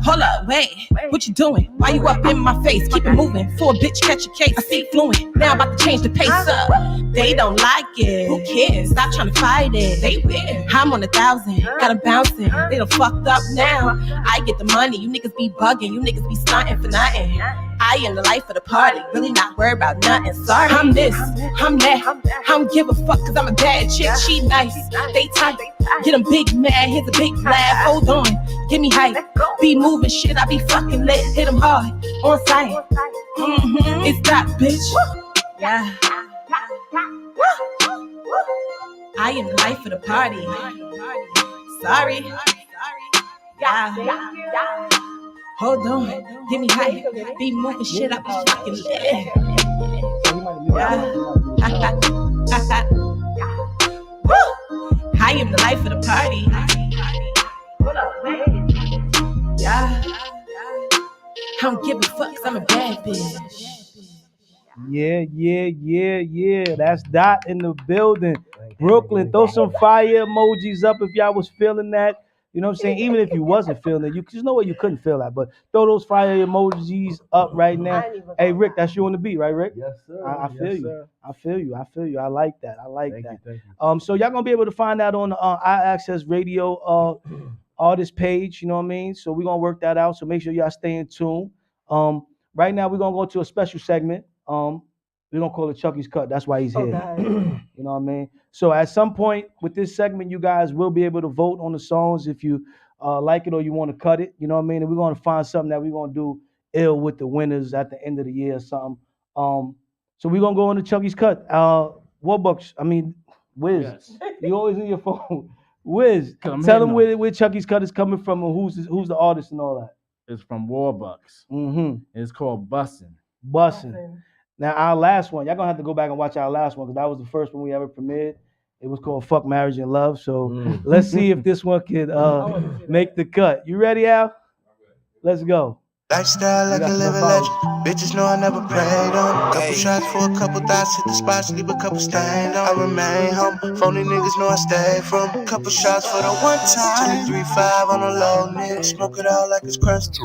Hold up, wait, what you doing? Why you up in my face? Keep it moving, for a bitch catch a case. I see fluent, now I'm about to change the pace up. They don't like it, who cares? Stop trying to fight it. They weird, I'm on 1,000, got 'em bouncing. They done fucked up now. I get the money, you niggas be bugging, you niggas be stunting for nothing. I am the life of the party, really not worried about nothing. Sorry, I'm this, I'm that. I don't give a fuck cause I'm a bad chick. She nice, they tight. Get them big mad, here's a big laugh. Hold on, give me hype. Be moving shit, I be fucking lit. Hit them hard, on sight. It's that bitch. Yeah. I am the life of the party. Sorry. Yeah. Hold on, give me hype. Be moving shit, I be fucking lit. I am the life of the party. Yeah. I don't give a fuck cause I'm a bad bitch. Yeah. That's Dot in the building. Brooklyn, throw some fire emojis up if y'all was feeling that. You know what I'm saying? Even if you wasn't feeling it, there's no way you couldn't feel that. But throw those fire emojis up right now. Hey, Rick, that's you on the beat, right, Rick? Yes, sir. I feel you. Sir. I feel you. I like that. Thank you. So y'all gonna be able to find that on the iAccess Radio artist page. You know what I mean? So we're gonna work that out. So make sure y'all stay in tune. Right now we're gonna go to a special segment. We're gonna call it Chucky's Cut. That's why he's here. You know what I mean? So at some point with this segment, you guys will be able to vote on the songs if you like it or you want to cut it. You know what I mean? And we're gonna find something that we're gonna do ill with the winners at the end of the year or something. So we're gonna go on to Chucky's Cut. Warbucks, Wiz. Yes. You always in your phone. Wiz, I'm tell them hitting where Chucky's Cut is coming from and who's the artist and all that. It's from Warbucks. It's called Bussin'. Bussin'. Now our last one, y'all gonna have to go back and watch our last one because that was the first one we ever premiered. It was called Fuck Marriage and Love. So let's see if this one could make the cut. You ready, Al? Let's go. Lifestyle like a living legend. Bitches know I never prayed on. Couple shots for a couple thoughts, hit the spot, sleep a couple stand on. I remain humble, phony niggas know I stay from. Couple shots for the one time. 2, 3, 5 on a low, nigga. Smoke it out like it's crust.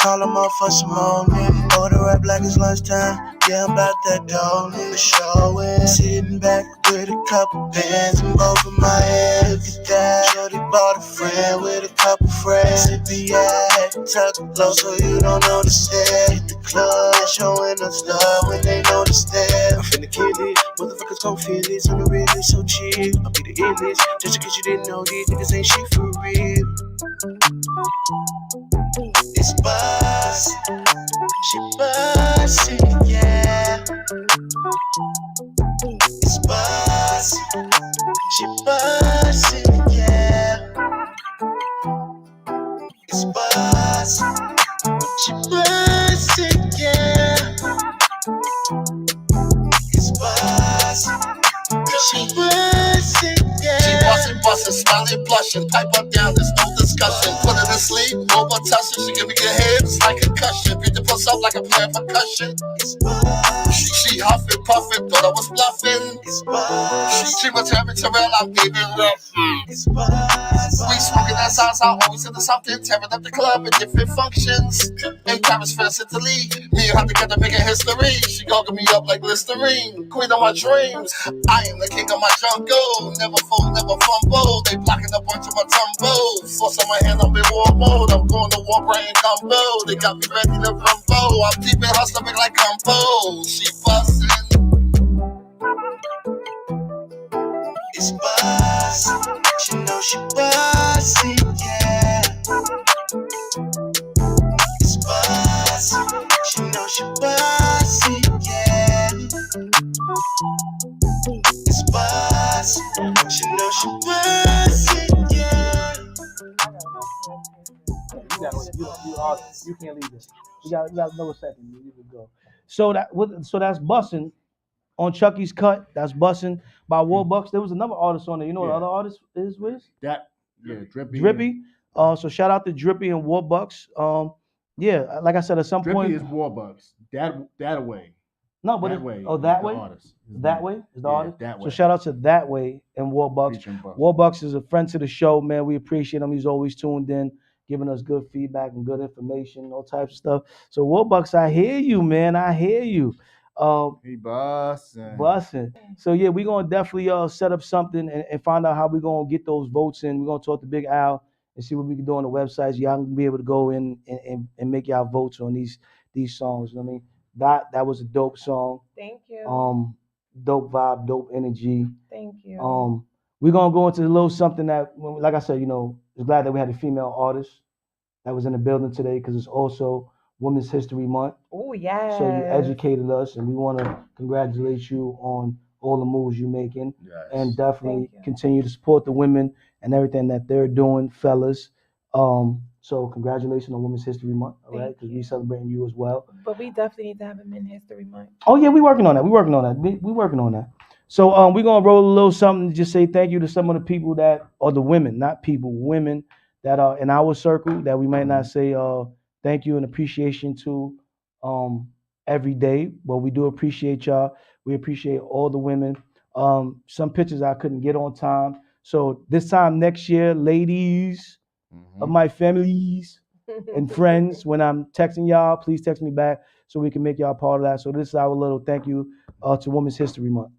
Call them up for some more, nigga. Order up like it's lunchtime. Yeah, I'm about that dough, nigga. Show it. Sitting back with a couple bands in both of my hands. Look at that. Shorty bought a friend with a couple friends. Sippy, I had to tuck it low so you don't understand. Hit the club, showing us love when they notice that. I'm finna kill it, motherfuckers gon' feel it. On the real, it's so cheap. I'll be the illest, just in case you didn't know these niggas ain't shit for real. It's Buzz, she buzzing, yeah. It's Buzz, she buzzing, yeah. It's Buzz. She buzzing, yeah. It's Buzz. She buzzing, yeah. She bustin', smiling, blushing. Pipe up down, there's no discussion. Put her to sleep, over touching. She give me good head, it's like a concussion. Beat the puss up like a player percussion. It's Buzz. She huffing, puffing, thought I was bluffing. It's Buzz. She was having Terrell, I'm baby rough. It's Buzz. We smoking that sauce, I always into something. Tearing up the club in different functions. In Paris, France, Italy. Me and her together making history. She gonna me up like Listerine. Queen of my dreams. I am the king of my jungle. Never fold, never fumble. They blocking a bunch of my tumble. Force on my hand, I'm in war mode. I'm going to war, brain combo. They got me ready to rumble. I'm deep in hustling like combo. She bustin'. It's Buzz. She know she buzzing, yeah. It's Buzz. She know she buzzing, yeah. It's Buzz. She know she buzzing, yeah. You can't leave this. You got another second. You need to go. So that's Bussin' on Chucky's Cut. That's Bussin' by Warbucks. There was another artist on there. You know what the other artist is, Wiz? Drippy. Drippy. So shout out to Drippy and Warbucks. Yeah, like I said, at some Drippy point is Warbucks. That way. No, but that way. that is way. The artist. That way is the Yeah, artist. that So way. shout out to That Way and Warbucks. Featuring Buck. Warbucks is a friend to the show, man. We appreciate him. He's always tuned in, giving us good feedback and good information, all types of stuff. So Warbucks, I hear you, man. I hear you. He bussin'. Bussin'. So yeah, we're gonna definitely set up something and find out how we're gonna get those votes in. We're gonna talk to Big Al and see what we can do on the websites. Y'all can be able to go in and make y'all votes on these songs. You know what I mean? That was a dope song. Thank you. Dope vibe, dope energy. Thank you. We're gonna go into a little something that, like I said, it's glad that we had a female artist that was in the building today because it's also Women's History Month. Oh yeah. So you educated us, and we want to congratulate you on all the moves you're making, and definitely continue to support the women and everything that they're doing, fellas. So congratulations on Women's History Month, all right? Because we celebrating you as well. But we definitely need to have a Men's History Month. Oh yeah, we working on that. We working on that. So we're gonna roll a little something to just say thank you to some of the people that are the women, not people, women that are in our circle that we might not say thank you and appreciation to every day, but we do appreciate y'all. We appreciate all the women. Some pictures I couldn't get on time. So this time next year, ladies of my families and friends, when I'm texting y'all, please text me back so we can make y'all part of that. So this is our little thank you to Women's History Month.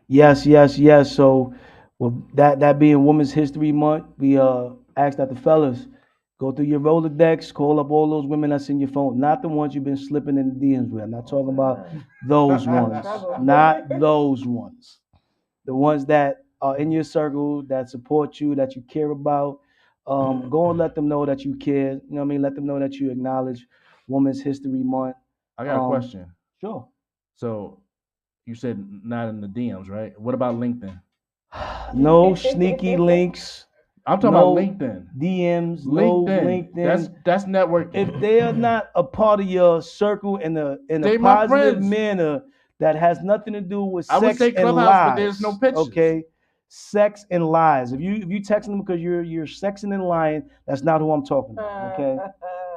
Yes. So, well, that being Women's History Month, we asked that the fellas go through your Rolodex, call up all those women that's in your phone, not the ones you've been slipping in the DMs with. I'm not talking about those ones, not those ones. The ones that are in your circle, that support you, that you care about. Go and let them know that you care. You know what I mean? Let them know that you acknowledge Women's History Month. I got a question. Sure. So you said not in the DMs, right? What about LinkedIn? No sneaky links. I'm talking about LinkedIn. DMs, no LinkedIn. That's networking. If they are not a part of your circle in a They my positive friends. manner that has nothing to do with I would sex say and Clubhouse, lies. but there's no pictures. Okay, sex and lies. If you text them because you're sexing and lying, that's not who I'm talking about. Okay,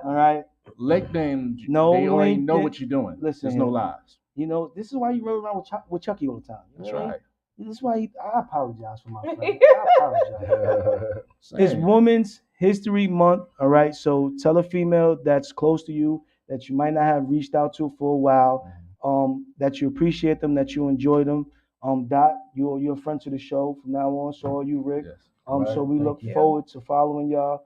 all right. LinkedIn, No, they already know LinkedIn. what you're doing. Listen, There's no lies. You know, this is why you roll around with Chucky all the time. You That's know what I mean? right. This is why I apologize for my friend. I apologize. It's Women's History Month, all right? So tell a female that's close to you that you might not have reached out to for a while, that you appreciate them, that you enjoy them. Dot, you're a friend to the show from now on. So are you, Rick. Right. So we Thank look you. forward to following y'all.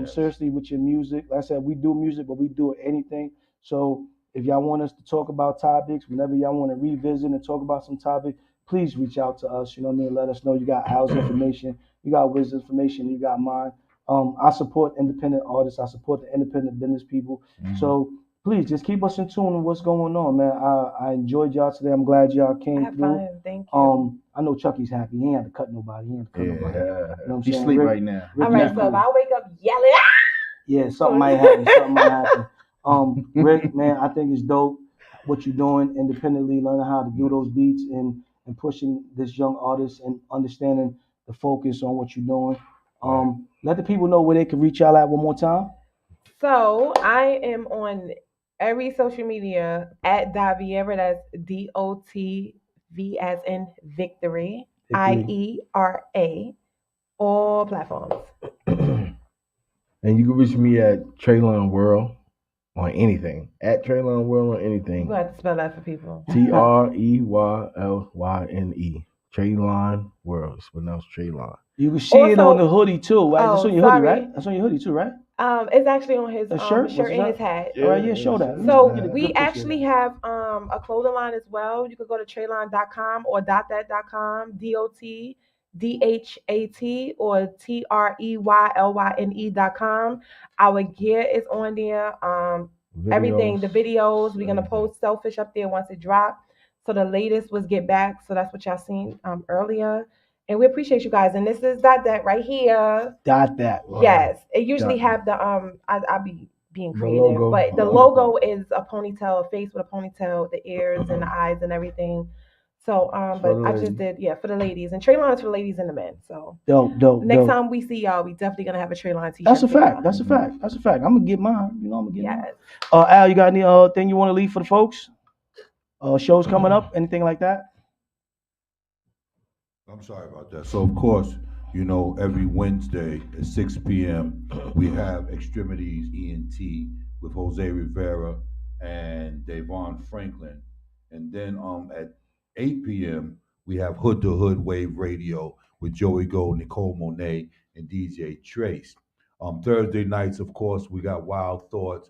Seriously, with your music. Like I said, we do music, but we do anything. So if y'all want us to talk about topics, whenever y'all want to revisit and talk about some topic, please reach out to us. You know what I mean? Let us know you got Al's information, you got WIZZ information, you got mine. I support independent artists. I support the independent business people. So please just keep us in tune with what's going on, man. I enjoyed y'all today. I'm glad y'all came Have through. fun. Thank you. I know Chucky's happy. He ain't had to cut nobody. He ain't had to cut nobody. You know what I'm He's saying? asleep Rick- right now. Rick All right, is so if cool. I wake up yelling, Yeah, something might happen. Rick, man, I think it's dope what you're doing independently, learning how to do those beats and pushing this young artist and understanding to focus on what you're doing. Let the people know where they can reach y'all at one more time. So I am on every social media at .VIERA. That's DOTV as in victory. IERA. All platforms. And you can reach me at Traylon World on anything. At Traylon World on anything. You have to spell that for people. TREYLYNE. Traylon World. It's pronounced Traylon. You can see it on the hoodie too, right? That's on your hoodie, right? That's on your hoodie too, right? It's actually on his shirt and his hat. All right, yeah, show that. So we actually have a clothing line as well. You can go to traylon.com or .that.com, DOTDHAT or TREYLYNE.com. Our gear is on there. Everything, the videos, we're gonna post Selfish up there once it drops. So the latest was Get Back. So that's what y'all seen earlier. And we appreciate you guys. And this is .that right here. .that. Right. Yes. It usually have the I'll be being creative, but the logo is a ponytail, a face with a ponytail, the ears and the eyes and everything. So but I just did for the ladies. And Traylon is for the ladies and the men. So dope. Next time we see y'all, we definitely gonna have a Traylon t-shirt. That's a fact. That's a fact. That's a fact. I'm gonna get mine. You know I'm gonna get mine. Al, you got any thing you want to leave for the folks? Shows coming up, anything like that? I'm sorry about that. So, of course, you know, every Wednesday at 6 p.m., we have Extremities ENT with Jose Rivera and Davon Franklin. And then at 8 p.m., we have Hood to Hood Wave Radio with Joey Gold, Nicole Monet, and DJ Trace. Thursday nights, of course, we got Wild Thoughts,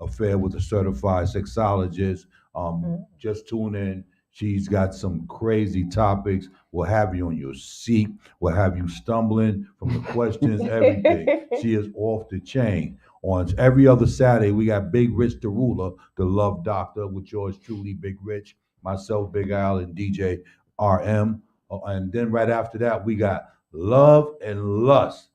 Affair with a Certified Sexologist. Just tune in. She's got some crazy topics. We'll have you on your seat. We'll have you stumbling from the questions, everything. She is off the chain. On every other Saturday, we got Big Rich the Ruler, the Love Doctor, with yours truly, Big Rich, myself, Big Al, and DJ RM. And then right after that, we got Love and Lust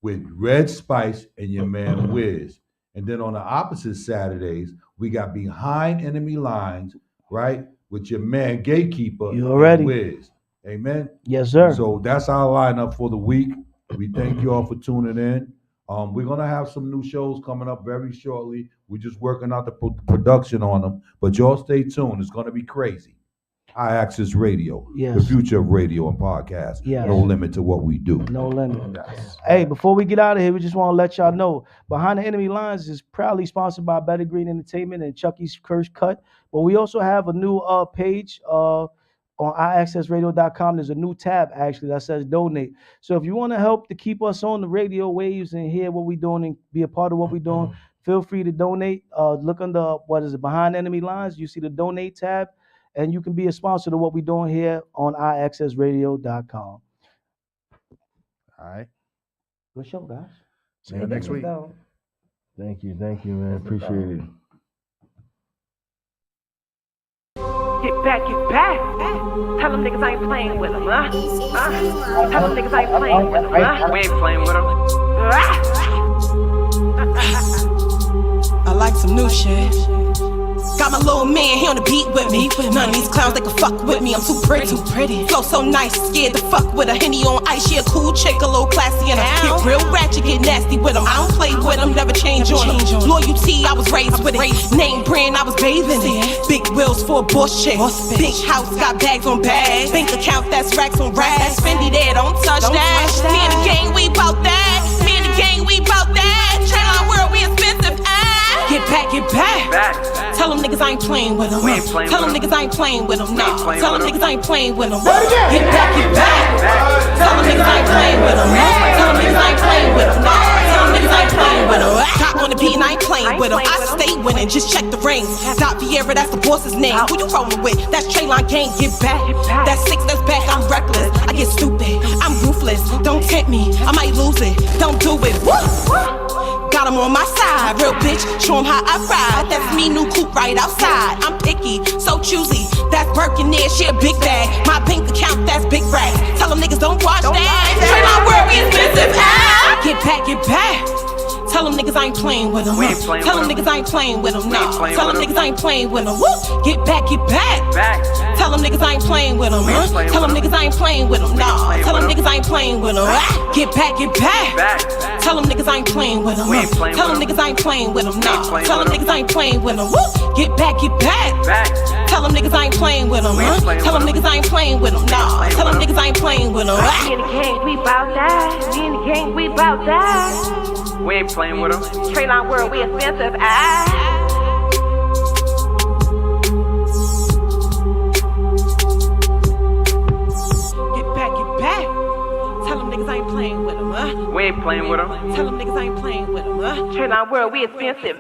with Red Spice and your man WIZZ. And then on the opposite Saturdays, we got Behind Enemy Lines, right? With your man Gatekeeper. You already. WIZZ. Amen? Yes, sir. So that's our lineup for the week. We thank you all for tuning in. We're going to have some new shows coming up very shortly. We're just working out the production on them. But y'all stay tuned. It's going to be crazy. High Access Radio. Yes. The future of radio and podcast. Yes. No limit to what we do. No limit. Yes. Hey, before we get out of here, we just want to let y'all know Behind the Enemy Lines is proudly sponsored by Better Green Entertainment and Chucky's Curse Cut. But we also have a new page on iAccessRadio.com. There's a new tab actually that says donate. So if you want to help to keep us on the radio waves and hear what we're doing and be a part of what we're doing, feel free to donate. Look under Behind Enemy Lines. You see the donate tab. And you can be a sponsor to what we're doing here on iAccessRadio.com. All right. Good show, guys. See you next week. Thank you, man. Appreciate it. Get back. Tell them niggas I ain't playing with them, huh? Tell them niggas I ain't playing with them, huh? We ain't playing with them. I like some new shit. Got my little man, he on the beat with me. None of these clowns, they can fuck with me. I'm too pretty. Flow so nice, scared to fuck with a Henny on ice. She a cool chick, a little classy, and I get real ratchet, get nasty with them. I don't play with them, never change on them. Loyalty, I was raised with it. Name brand, I was bathing it. Big wheels for a boss chick. Big house, got bags on bags. Bank account, that's racks on racks. Fendi there, don't touch that. Me and the gang, we bout that. Me and the gang, we bout that. Traylon World, we expensive. Get back. Tell them niggas I ain't playing with them. Tell them niggas I ain't playing with them. No. Tell them niggas I ain't playing with them. Get back. Tell them niggas I ain't playing with them. Tell them niggas I ain't playing with them. No. Tell them niggas I ain't playing with them. Got on the beat and I ain't playing with them. I stay winning, just check the rings. .VIERA, that's the boss's name. Who you rolling with? That's Traylon gang, get back. That's 6, that's back, I'm reckless. I get stupid, I'm ruthless. Don't tempt me, I might lose it. Don't do it. Got him on my side, real bitch, show him how I ride. That's me, new coupe right outside. I'm picky, so choosy. That's Birkin there, she a big bag. My bank account, that's big racks. Tell them niggas don't watch that. Traylon World, we expensive. Get back. Tell them niggas I ain't playing with them. Tell them niggas I ain't playing with them. No. Tell them niggas I ain't playing with them. Get back, get back. Tell them niggas I ain't playing with them. Tell them niggas I ain't playing with them. No. Tell them niggas I ain't playing with them. Get back, get back. Tell them niggas I ain't playing with them. Tell them niggas I ain't playing with them. No. Tell them niggas I ain't playing with them. Get back, get back. Tell them niggas I ain't playing with them. Tell them niggas I ain't playing with them. No. Tell them niggas I ain't playing with them. Me and the gang, we bout that. Me and the gang, we bout that. We ain't playing with them. Trade line world, we expensive. Get back, get back. Tell them niggas I ain't playing with them. We ain't playing with them. Tell them niggas I ain't playing with them. Trade line world, we expensive.